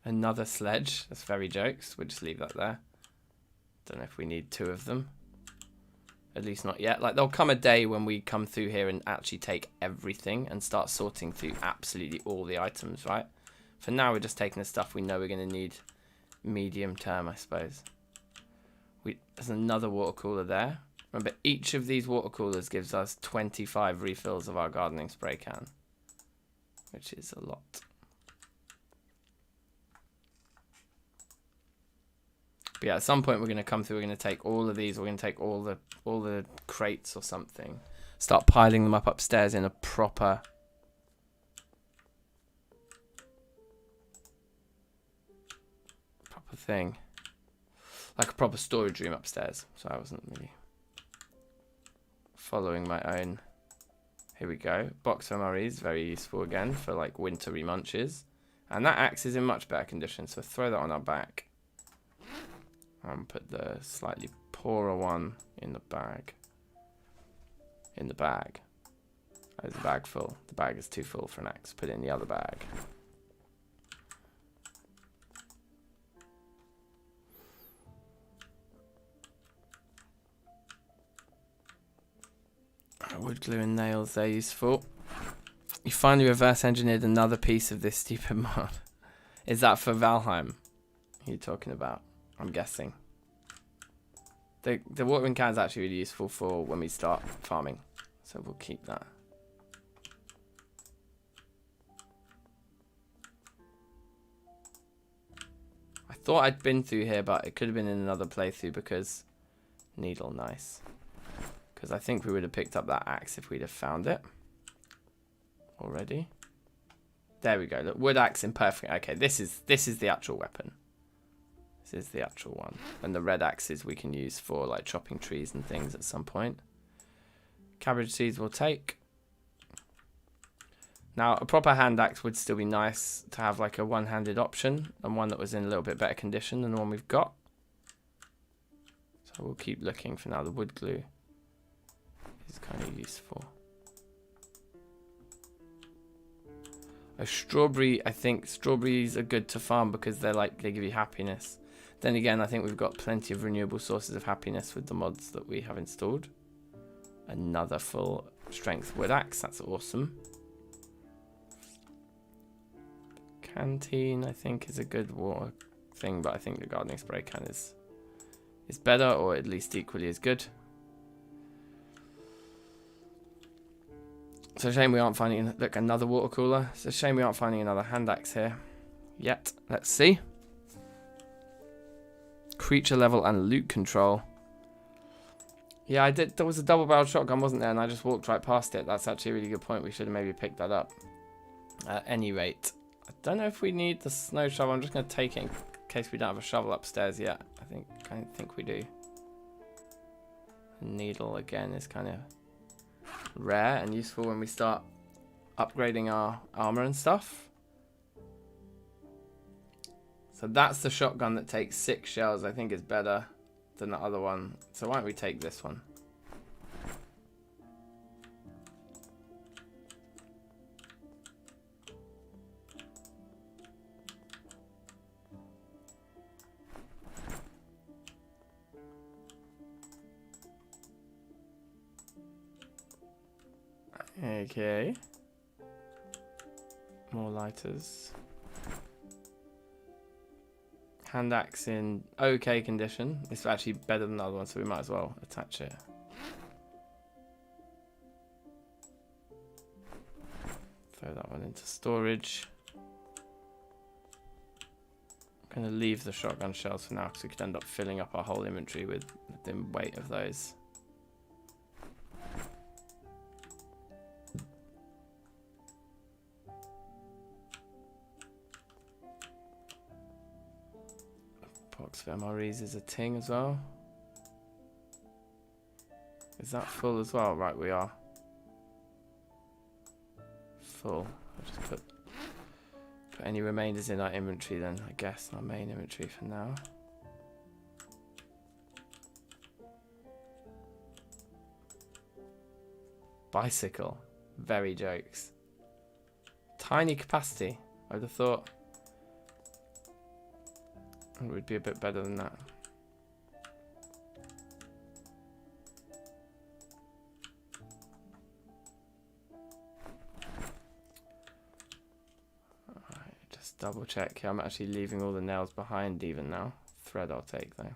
Another sledge. That's very jokes. We'll just leave that there. Don't know if we need 2 of them. At least not yet. Like, there'll come a day when we come through here and actually take everything and start sorting through absolutely all the items, right? For now, we're just taking the stuff we know we're going to need medium term, I suppose. There's another water cooler there. Remember, each of these water coolers gives us 25 refills of our gardening spray can, which is a lot. But yeah, at some point we're going to come through, we're going to take all of these, we're going to take all the crates or something, start piling them up upstairs in a proper thing. Like a proper storage room upstairs. So I wasn't really following my own. Here we go. Box of MREs, very useful again for like wintry munches. And that axe is in much better condition, so throw that on our back. And put the slightly poorer one in the bag. In the bag. Oh, is the bag full? The bag is too full for an axe. Put it in the other bag. Wood glue and nails, they're useful. You finally reverse engineered another piece of this stupid mod. Is that for Valheim? Who are you talking about? I'm guessing. The watering can is actually really useful for when we start farming. So we'll keep that. I thought I'd been through here, but it could have been in another playthrough because needle, nice. Because I think we would have picked up that axe if we'd have found it already. There we go. Look, wood axe in perfect. Okay, this is the actual weapon. This is the actual one. And the red axes we can use for like chopping trees and things at some point. Cabbage seeds we'll take. Now, a proper hand axe would still be nice to have like a one-handed option and one that was in a little bit better condition than the one we've got. So we'll keep looking for now. The wood glue is kind of useful. A strawberry, I think strawberries are good to farm because they give you happiness. Then again, I think we've got plenty of renewable sources of happiness with the mods that we have installed. Another full strength wood axe, that's awesome. Canteen, I think, is a good water thing, but I think the gardening spray can is better, or at least equally as good. It's a shame we aren't finding, look, another water cooler. It's a shame we aren't finding another hand axe here yet. Let's see. Creature level and loot control. Yeah, I did. There was a double-barreled shotgun, wasn't there? And I just walked right past it. That's actually a really good point. We should have maybe picked that up. At any rate, I don't know if we need the snow shovel. I'm just going to take it in case we don't have a shovel upstairs yet. I don't think we do. Needle again is kind of rare and useful when we start upgrading our armor and stuff. So that's the shotgun that takes 6 shells. I think is better than the other one. So why don't we take this one? Okay. More lighters. Hand axe in okay condition. It's actually better than the other one, so we might as well attach it. Throw that one into storage. I'm going to leave the shotgun shells for now because we could end up filling up our whole inventory with the weight of those. Box of MREs is a ting as well. Is that full as well? Right, we are. Full. I'll just put any remainders in our inventory then, I guess, our main inventory for now. Bicycle. Very jokes. Tiny capacity. I would have thought it would be a bit better than that. Alright, just double check. I'm actually leaving all the nails behind even now. Thread I'll take though.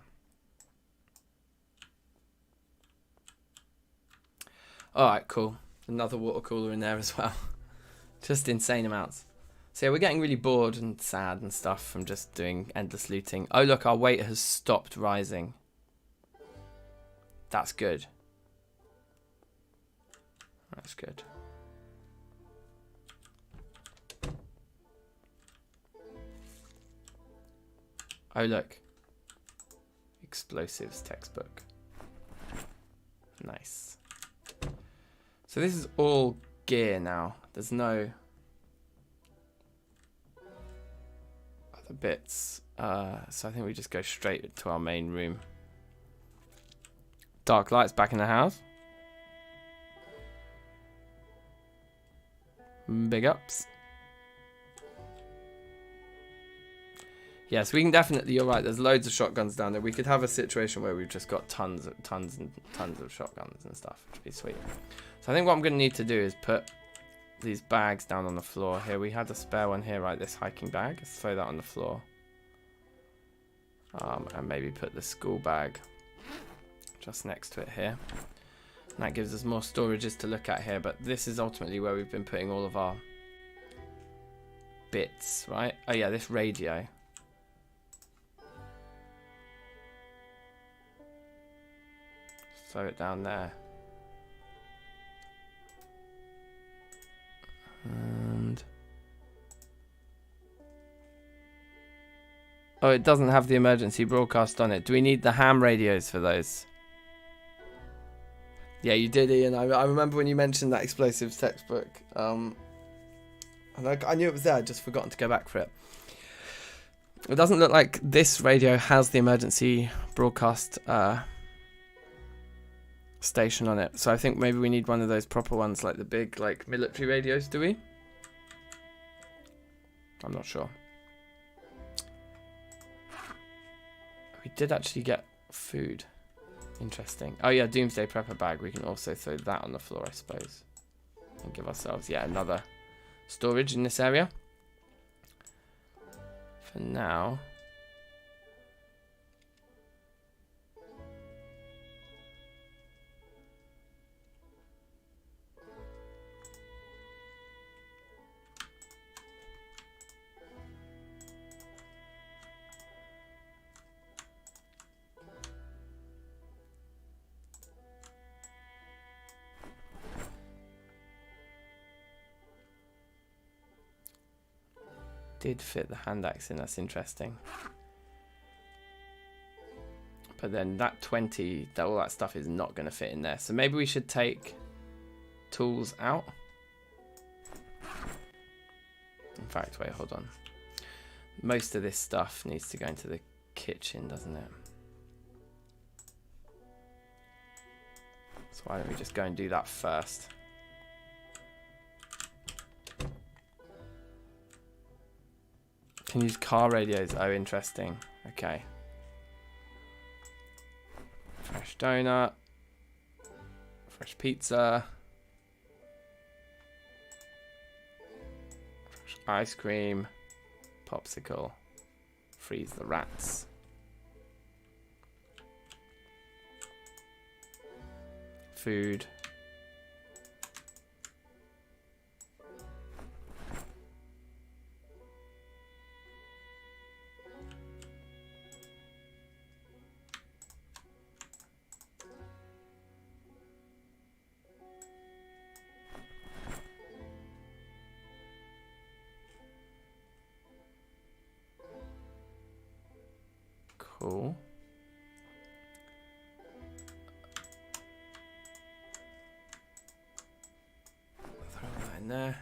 Alright, cool. Another water cooler in there as well. Just insane amounts. So yeah, we're getting really bored and sad and stuff from just doing endless looting. Oh look, our weight has stopped rising. That's good. That's good. Oh look. Explosives textbook. Nice. So this is all gear now. There's no other bits. So I think we just go straight to our main room. Dark lights back in the house. Big ups. Yeah, so we can definitely, you're right, there's loads of shotguns down there. We could have a situation where we've just got tons and tons of shotguns and stuff, which would be sweet. So I think what I'm going to need to do is put these bags down on the floor here. We had a spare one here, right, this hiking bag. Let's throw that on the floor. And maybe put the school bag just next to it here. And that gives us more storages to look at here, but this is ultimately where we've been putting all of our bits, right? Oh yeah, this radio. Throw it down there. And oh, it doesn't have the emergency broadcast on it. Do we need the ham radios for those? Yeah, you did, Ian. I remember when you mentioned that explosives textbook. And I knew it was there. I just forgotten to go back for it. It doesn't look like this radio has the emergency broadcast station on it, so I think maybe we need one of those proper ones, like the big, like, military radios. Do we? I'm not sure. We did actually get food. Interesting. Oh yeah, Doomsday Prepper bag. We can also throw that on the floor, I suppose, and give ourselves, yeah, another storage in this area. For now. Did fit the hand axe in, that's interesting. But then that 20, all that stuff is not going to fit in there. So maybe we should take tools out. In fact, wait, hold on. Most of this stuff needs to go into the kitchen, doesn't it? So why don't we just go and do that first? Can use car radios. Oh, interesting. Okay. Fresh donut. Fresh pizza. Fresh ice cream. Popsicle. Freeze the rats. Food. Cool. Throw that in there.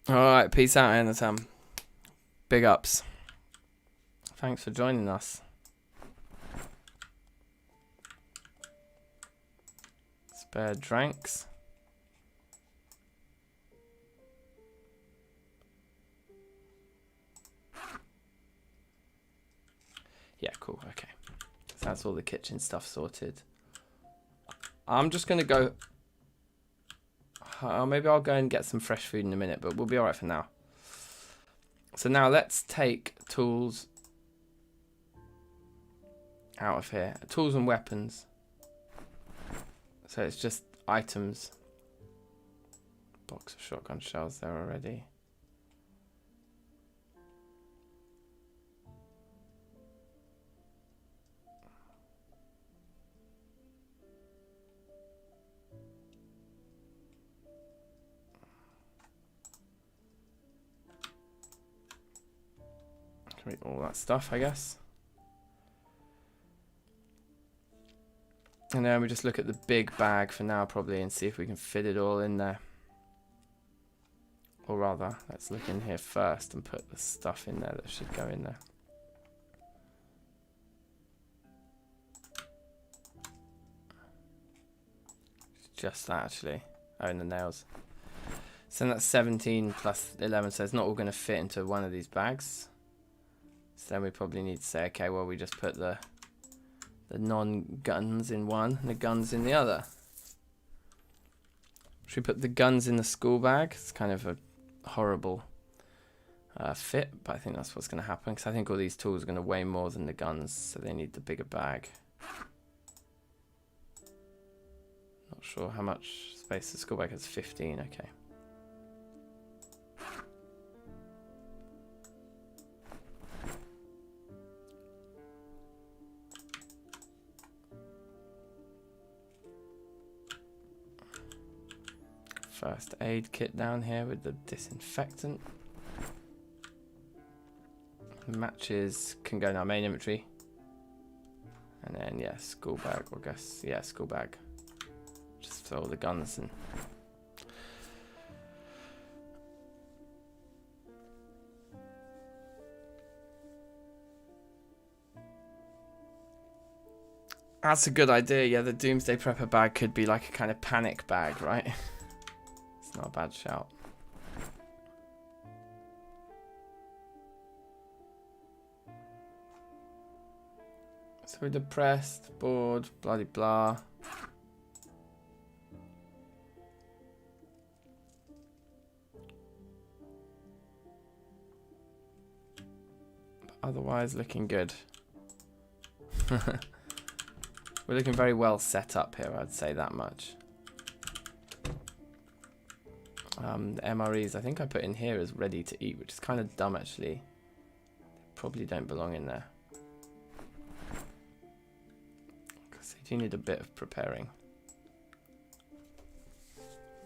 Alright, peace out, Anatam. Big ups. Thanks for joining us. Spare drinks. Yeah, cool, okay. So that's all the kitchen stuff sorted. I'm just going to go... maybe I'll go and get some fresh food in a minute, but we'll be alright for now. So now let's take tools out of here. Tools and weapons. So it's just items. Box of shotgun shells there already. Can read all that stuff, I guess. And then we just look at the big bag for now probably and see if we can fit it all in there. Or rather, let's look in here first and put the stuff in there that should go in there. Just that actually. Oh, and the nails. So that's 17 plus 11, so it's not all going to fit into one of these bags. So then we probably need to say, okay, well we just put the non-guns in one and the guns in the other. Should we put the guns in the school bag? It's kind of a horrible fit, but I think that's what's going to happen because I think all these tools are going to weigh more than the guns, so they need the bigger bag. Not sure how much space the school bag has. 15, okay. First aid kit down here with the disinfectant. Matches can go in our main inventory. And then, yeah, school bag, I guess. Yeah, school bag. Just for all the guns and... That's a good idea. Yeah, the Doomsday Prepper bag could be like a kind of panic bag, right? It's not a bad shout. So we're depressed, bored, bloody blah. But otherwise looking good. We're looking very well set up here, I'd say that much. The MREs, I think I put in here as ready to eat, which is kind of dumb actually. They probably don't belong in there. Because they do need a bit of preparing.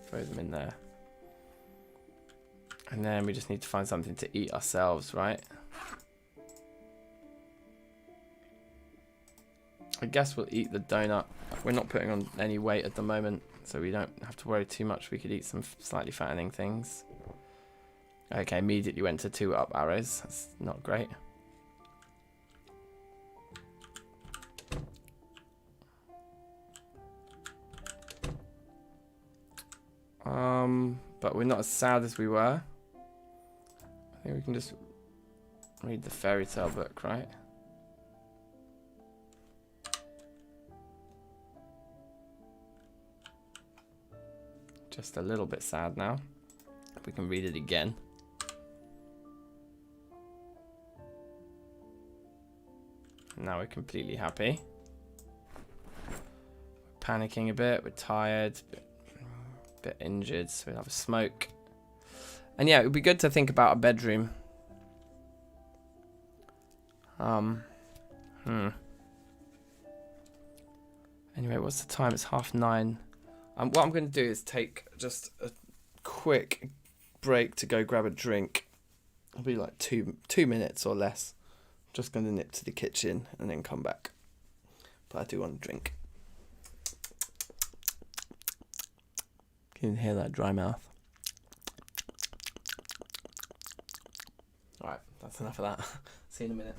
Throw them in there. And then we just need to find something to eat ourselves, right? I guess we'll eat the donut. We're not putting on any weight at the moment, so we don't have to worry too much. We could eat some slightly fattening things. Okay, immediately went to 2 up arrows. That's not great. But we're not as sad as we were. I think we can just read the fairy tale book, right? Just a little bit sad now. We can read it again. Now we're completely happy. We're panicking a bit, we're tired, a bit injured, so we'll have a smoke. And yeah, it would be good to think about a bedroom. Anyway, what's the time? It's 9:30. What I'm going to do is take just a quick break to go grab a drink. It'll be like two minutes or less. I'm just going to nip to the kitchen and then come back. But I do want a drink. Can you hear that dry mouth? Alright, that's enough of that. See you in a minute.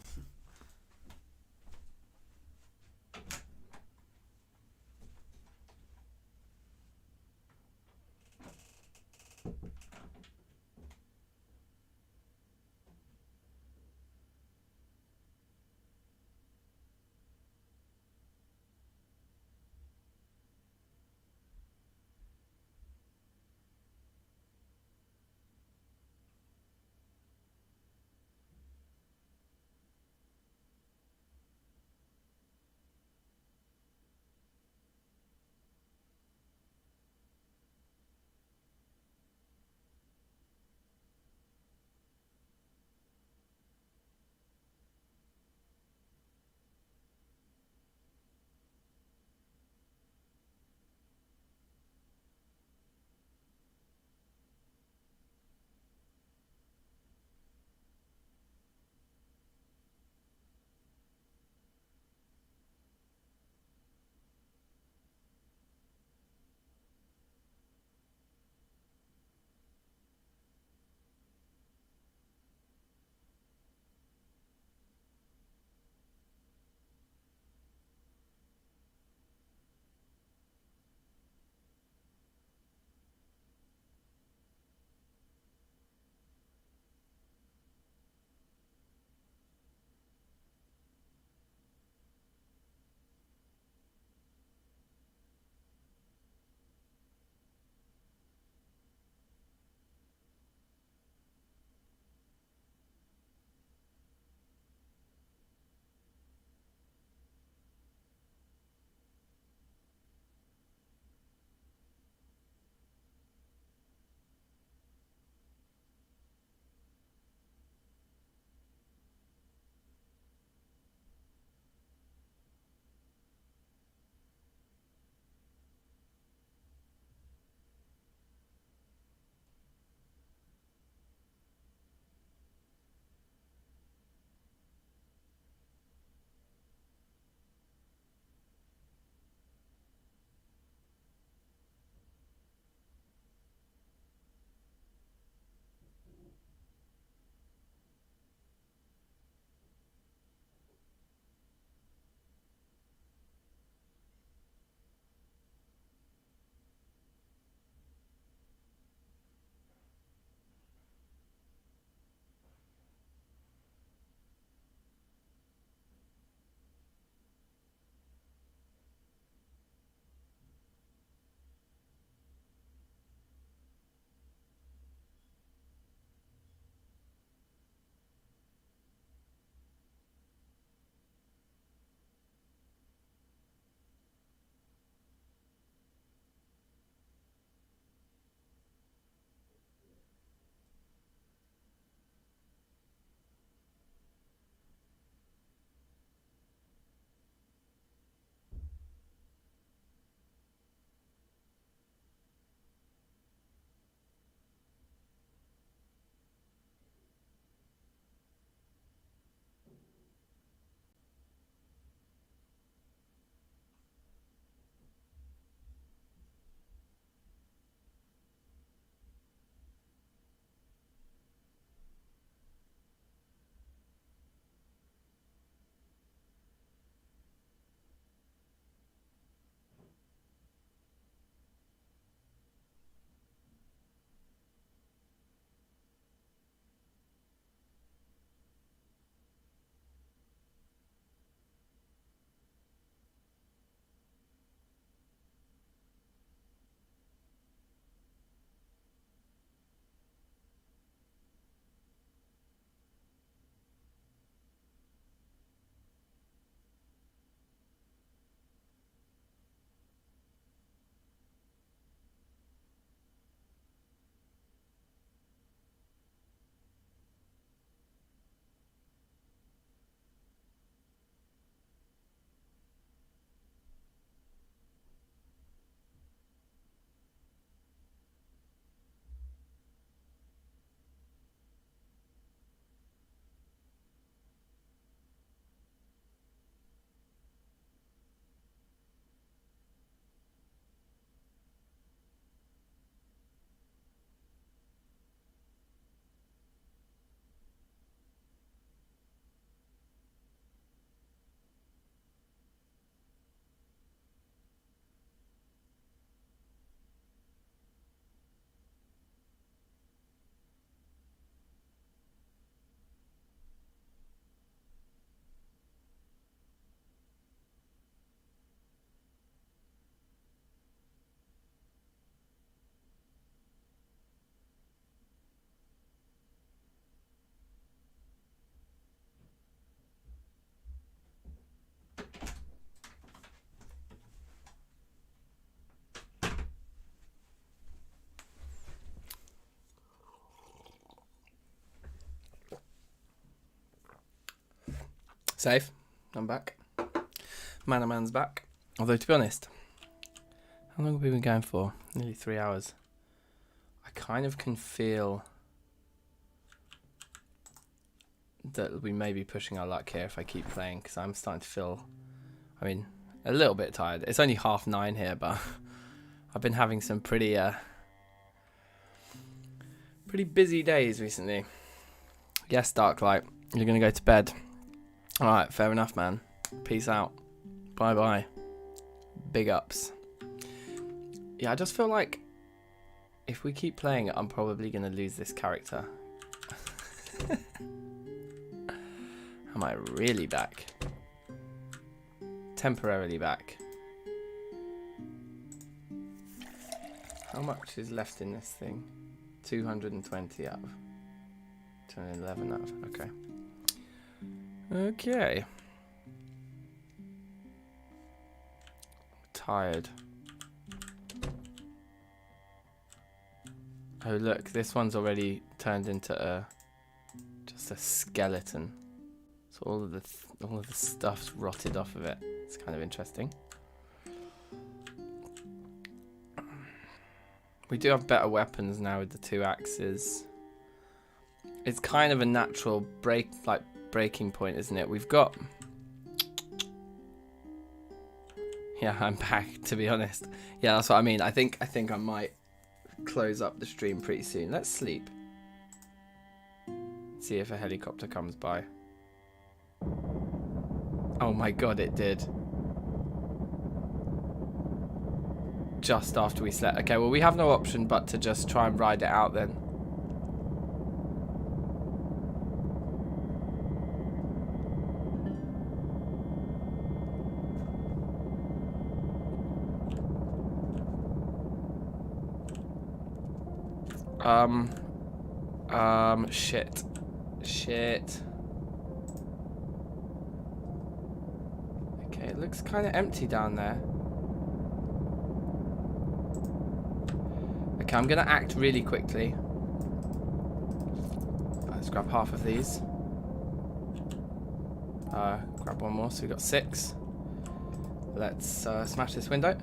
Safe. I'm back. Man's back. Although, to be honest, how long have we been going for? Nearly 3 hours. I kind of can feel that we may be pushing our luck here if I keep playing, because I'm starting to feel, I mean, a little bit tired. It's only 9:30 here, but I've been having some pretty busy days recently. Yes, Darklight, you're going to go to bed. Alright, fair enough, man. Peace out. Bye-bye. Big ups. Yeah, I just feel like if we keep playing it, I'm probably going to lose this character. Am I really back? Temporarily back. How much is left in this thing? 220 out of 211 out of, okay. Okay. Tired. Oh look, this one's already turned into just a skeleton. So all of the stuff's rotted off of it. It's kind of interesting. We do have better weapons now with the 2 axes. It's kind of a natural breaking point, isn't it? We've got... Yeah, I'm back, to be honest. Yeah, that's what I mean. I think I might close up the stream pretty soon. Let's sleep. See if a helicopter comes by. Oh my god, it did. Just after we slept. Okay, well, we have no option but to just try and ride it out then. Shit. Okay, it looks kind of empty down there. Okay, I'm gonna act really quickly. Let's grab half of these. Grab one more, so we got 6. Let's smash this window.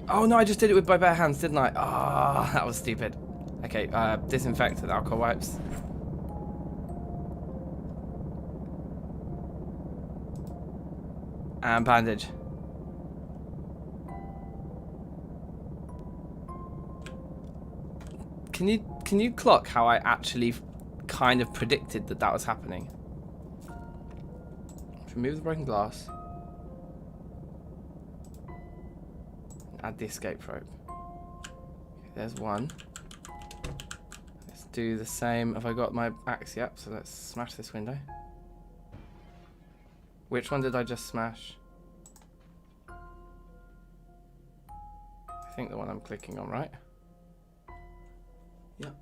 Oh no, I just did it with my bare hands, didn't I? Ah, that was stupid. Okay, disinfect with alcohol wipes. And bandage. Can you clock how I actually kind of predicted that was happening? Remove the broken glass. Add the escape rope. Okay, there's one. Let's do the same. Have I got my axe yet? So let's smash this window. Which one did I just smash? I think the one I'm clicking on, right? Yep.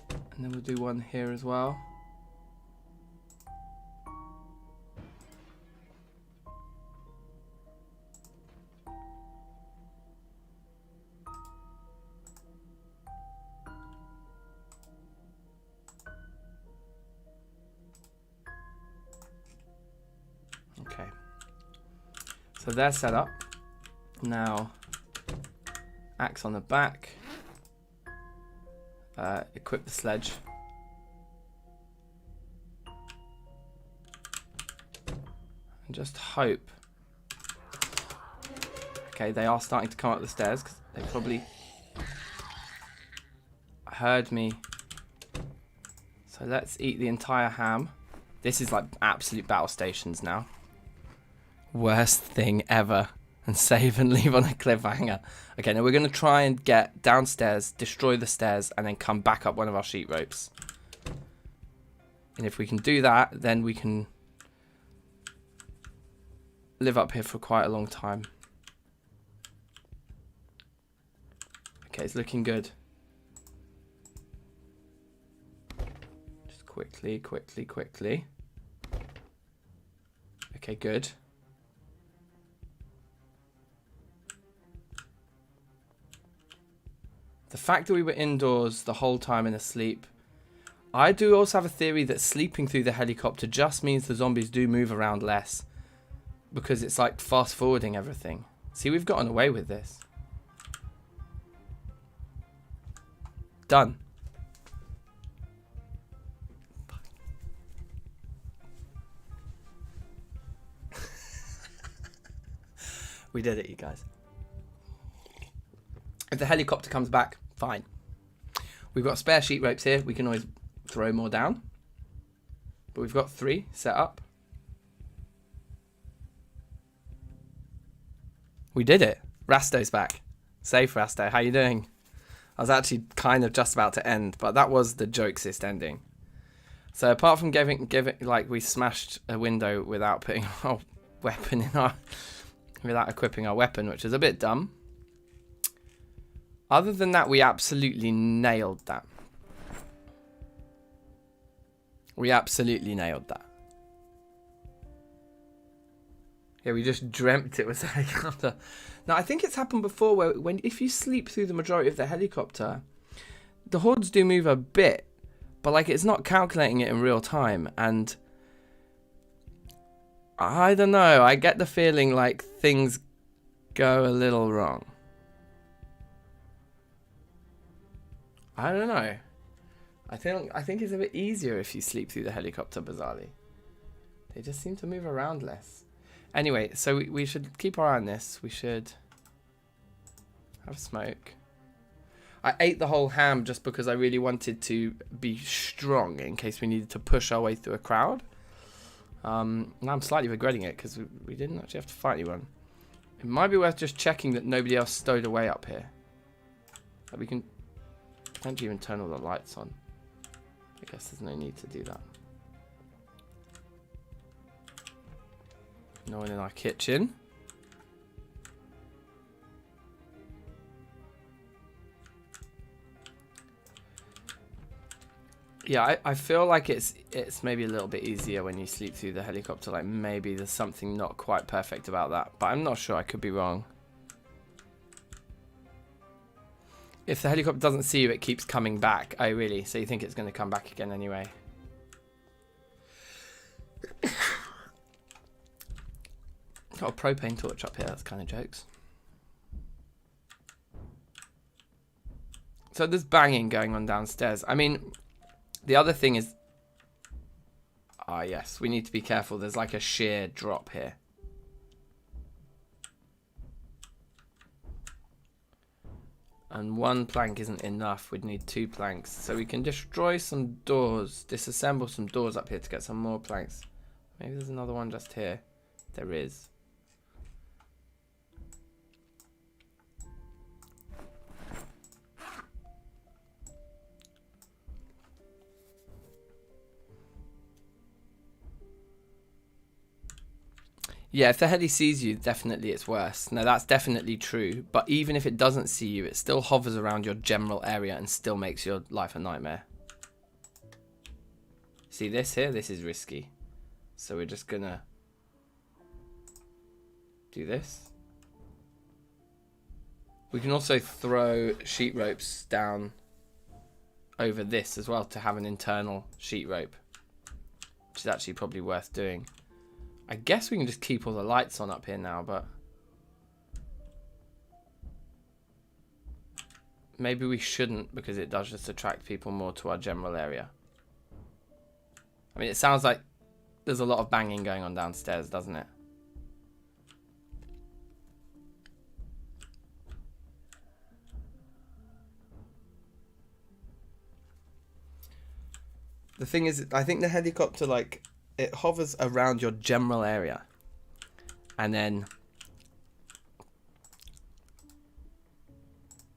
And then we'll do one here as well. Okay. So they're set up. Now, axe on the back. Equip the sledge. And just hope. Okay, they are starting to come up the stairs because they probably heard me. So let's eat the entire ham. This is like absolute battle stations now. Worst thing ever. And save and leave on a cliffhanger. Okay, now we're going to try and get downstairs, destroy the stairs, and then come back up one of our sheet ropes. And if we can do that, then we can live up here for quite a long time. Okay, it's looking good. Just quickly. Okay, good. The fact that we were indoors the whole time and asleep, I do also have a theory that sleeping through the helicopter just means the zombies do move around less. Because it's like fast forwarding everything. See, we've gotten away with this. Done. We did it, you guys. If the helicopter comes back, fine. We've got spare sheet ropes here. We can always throw more down. But we've got 3 set up. We did it. Rasto's back. Safe, Rasto. How you doing? I was actually kind of just about to end, but that was the jokesist ending. So apart from giving like we smashed a window without putting our weapon in our... without equipping our weapon, which is a bit dumb. Other than that, we absolutely nailed that. We absolutely nailed that. Yeah, we just dreamt it was a helicopter. Now, I think it's happened before where if you sleep through the majority of the helicopter, the hordes do move a bit, but like it's not calculating it in real time. And I don't know, I get the feeling like things go a little wrong. I don't know. I think it's a bit easier if you sleep through the helicopter, bizarrely. They just seem to move around less. Anyway, so we should keep our eye on this. We should have smoke. I ate the whole ham just because I really wanted to be strong in case we needed to push our way through a crowd. Now I'm slightly regretting it because we didn't actually have to fight anyone. It might be worth just checking that nobody else stowed away up here. Like we can potentially even turn all the lights on. I guess there's no need to do that. No one in our kitchen. Yeah, I feel like it's maybe a little bit easier when you sleep through the helicopter. Like maybe there's something not quite perfect about that, but I'm not sure. I could be wrong. If the helicopter doesn't see you, it keeps coming back. Oh, really? So you think it's going to come back again anyway? Got a propane torch up here. That's kind of jokes. So there's banging going on downstairs. I mean, the other thing is... Ah, yes. We need to be careful. There's like a sheer drop here. And 1 plank isn't enough. We'd need 2 planks. So we can destroy some doors. Disassemble some doors up here to get some more planks. Maybe there's another one just here. There is. Yeah, if the heli sees you, definitely it's worse. No, that's definitely true. But even if it doesn't see you, it still hovers around your general area and still makes your life a nightmare. See this here? This is risky. So we're just gonna do this. We can also throw sheet ropes down over this as well to have an internal sheet rope, which is actually probably worth doing. I guess we can just keep all the lights on up here now, but maybe we shouldn't because it does just attract people more to our general area. I mean, it sounds like there's a lot of banging going on downstairs, doesn't it? The thing is, I think the helicopter, like, it hovers around your general area. And then...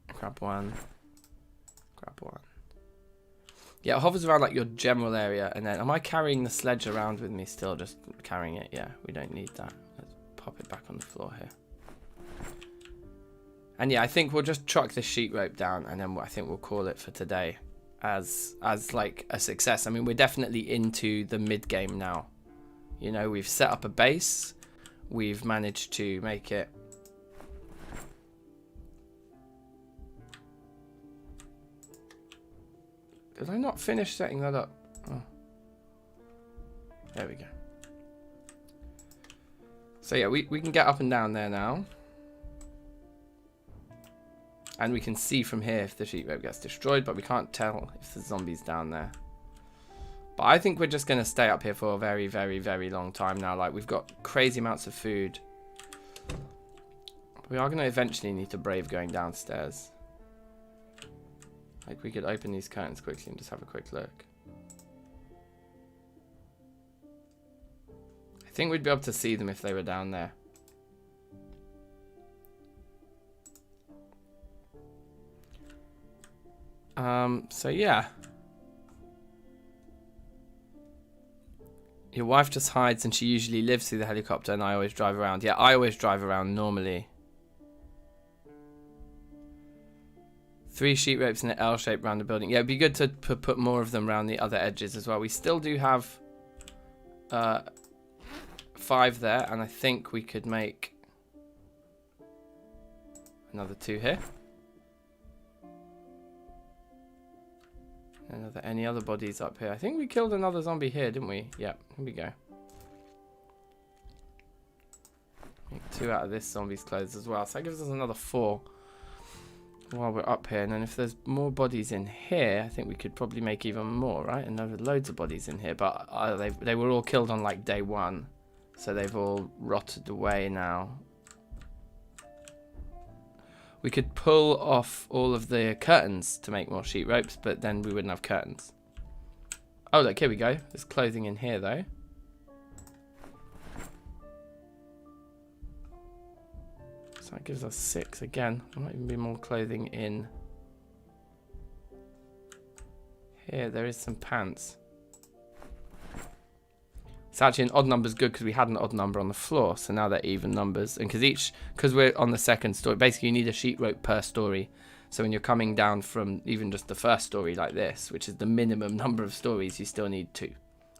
Grab one. Grab one. Yeah, it hovers around, like, your general area. And then... Am I carrying the sledge around with me still? Just carrying it? Yeah, we don't need that. Let's pop it back on the floor here. And yeah, I think we'll just chuck this sheet rope down. And then I think we'll call it for today. As like a success. I mean, we're definitely into the mid game now. You know, we've set up a base. We've managed to make it Did I not finish setting that up? Oh. There we go. So yeah, we can get up and down there now. And we can see from here if the sheep rope gets destroyed, but we can't tell if the zombie's down there. But I think we're just going to stay up here for a very, very, very long time now. Like, we've got crazy amounts of food. We are going to eventually need to brave going downstairs. Like, we could open these curtains quickly and just have a quick look. I think we'd be able to see them if they were down there. So yeah. Your wife just hides and she usually lives through the helicopter and I always drive around. Yeah, I always drive around normally. 3 sheep ropes in an L shape around the building. Yeah, it'd be good to put more of them around the other edges as well. We still do have 5 there, and I think we could make another 2 here. And are there any other bodies up here? I think we killed another zombie here, didn't we? Yeah, here we go. Make 2 out of this zombie's clothes as well. So that gives us another 4 while we're up here. And then if there's more bodies in here, I think we could probably make even more, right? And there are loads of bodies in here, but they were all killed on like day 1. So they've all rotted away now. We could pull off all of the curtains to make more sheep ropes, but then we wouldn't have curtains. Oh, look, here we go. There's clothing in here, though. So that gives us 6 again. There might even be more clothing in here. There is some pants. It's actually an odd number is good because we had an odd number on the floor, so now they're even numbers. And because we're on the second story, basically you need a sheep rope per story. So when you're coming down from even just the first story like this, which is the minimum number of stories, you still need 2.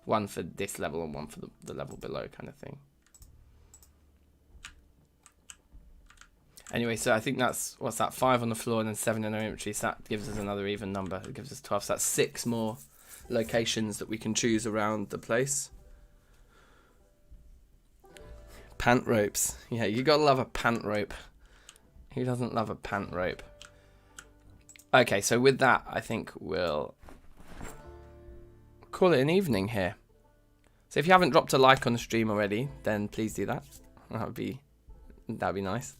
1 for this level and 1 for the level below kind of thing. Anyway, so I think that's, what's that, 5 on the floor and then 7 in our inventory. So that gives us another even number. It gives us 12. So that's 6 more locations that we can choose around the place. Pant ropes. Yeah, you gotta love a pant rope. Who doesn't love a pant rope? Okay, so with that, I think we'll call it an evening here. So if you haven't dropped a like on the stream already, then please do that. That'd be nice.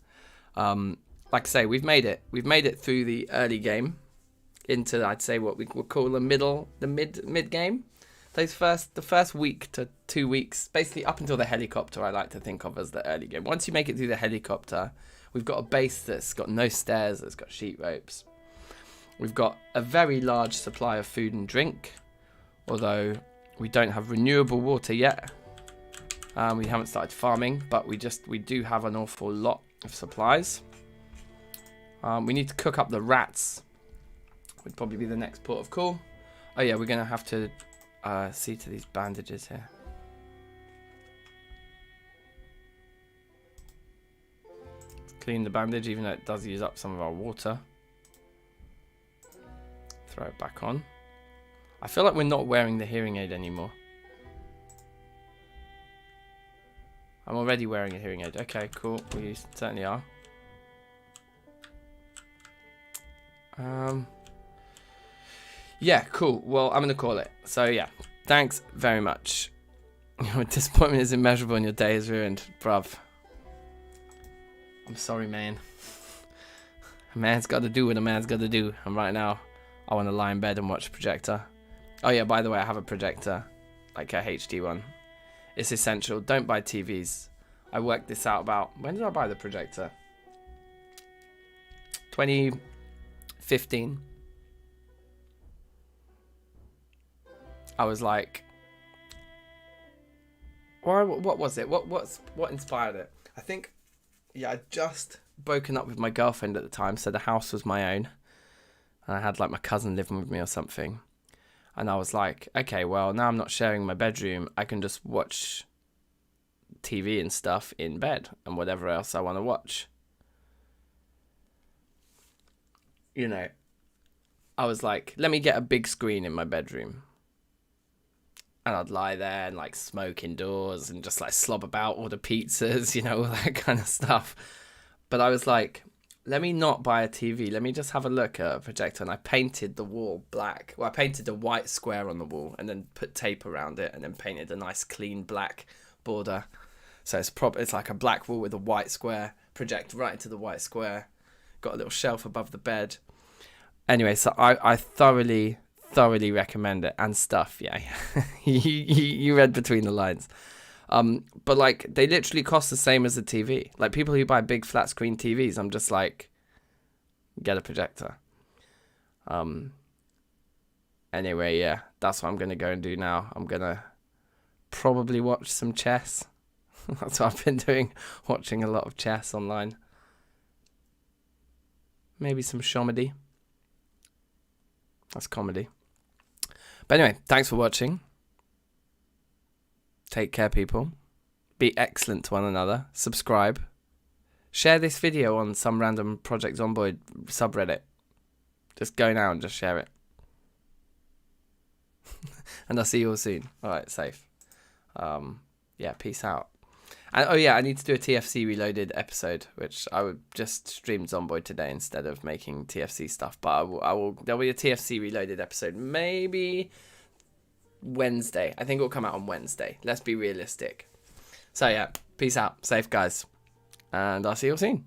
Like I say, we've made it. We've made it through the early game into, I'd say, what we would call the mid game. The first week to 2 weeks, basically up until the helicopter, I like to think of as the early game. Once you make it through the helicopter, we've got a base that's got no stairs, that's got sheep ropes. We've got a very large supply of food and drink, although we don't have renewable water yet. We haven't started farming, but we do have an awful lot of supplies. We need to cook up the rats. Would probably be the next port of call. Oh yeah, we're gonna have to see to these bandages here. Let's clean the bandage, even though it does use up some of our water. Throw it back on. I feel like we're not wearing the hearing aid anymore. I'm already wearing a hearing aid. Okay, cool. We certainly are. Yeah, cool. Well, I'm going to call it. So, yeah. Thanks very much. Your disappointment is immeasurable and your day is ruined. Bruv. I'm sorry, man. A man's got to do what a man's got to do. And right now, I want to lie in bed and watch a projector. Oh, yeah, by the way, I have a projector. Like a HD one. It's essential. Don't buy TVs. I worked this out about... When did I buy the projector? 2015. I was like, why? What was it? What inspired it? I think, yeah, I'd just broken up with my girlfriend at the time, so the house was my own, and I had like my cousin living with me or something, and I was like, okay, well now I'm not sharing my bedroom. I can just watch TV and stuff in bed and whatever else I want to watch. You know. I was like, let me get a big screen in my bedroom. And I'd lie there and like smoke indoors and just like slob about, order pizzas, you know, all that kind of stuff. But I was like, let me not buy a TV. Let me just have a look at a projector. And I painted the wall black. Well, I painted a white square on the wall and then put tape around it and then painted a nice clean black border. So it's like a black wall with a white square, project right into the white square. Got a little shelf above the bed. Anyway, so I thoroughly recommend it, and stuff. Yeah, you read between the lines. But like, they literally cost the same as a TV. Like, people who buy big flat screen TVs, I'm just like, get a projector. Anyway, yeah, that's what I'm gonna go and do now. I'm gonna probably watch some chess. That's what I've been doing, watching a lot of chess online. Maybe some comedy. That's comedy. But anyway, thanks for watching. Take care, people. Be excellent to one another. Subscribe. Share this video on some random Project Zomboid subreddit. Just go now and just share it. And I'll see you all soon. Alright, safe. Yeah, peace out. And oh yeah, I need to do a TFC Reloaded episode, which I would just stream Zomboid today instead of making TFC stuff. But I will. There'll be a TFC Reloaded episode, maybe Wednesday. I think it'll come out on Wednesday. Let's be realistic. So yeah, peace out, safe guys, and I'll see you all soon.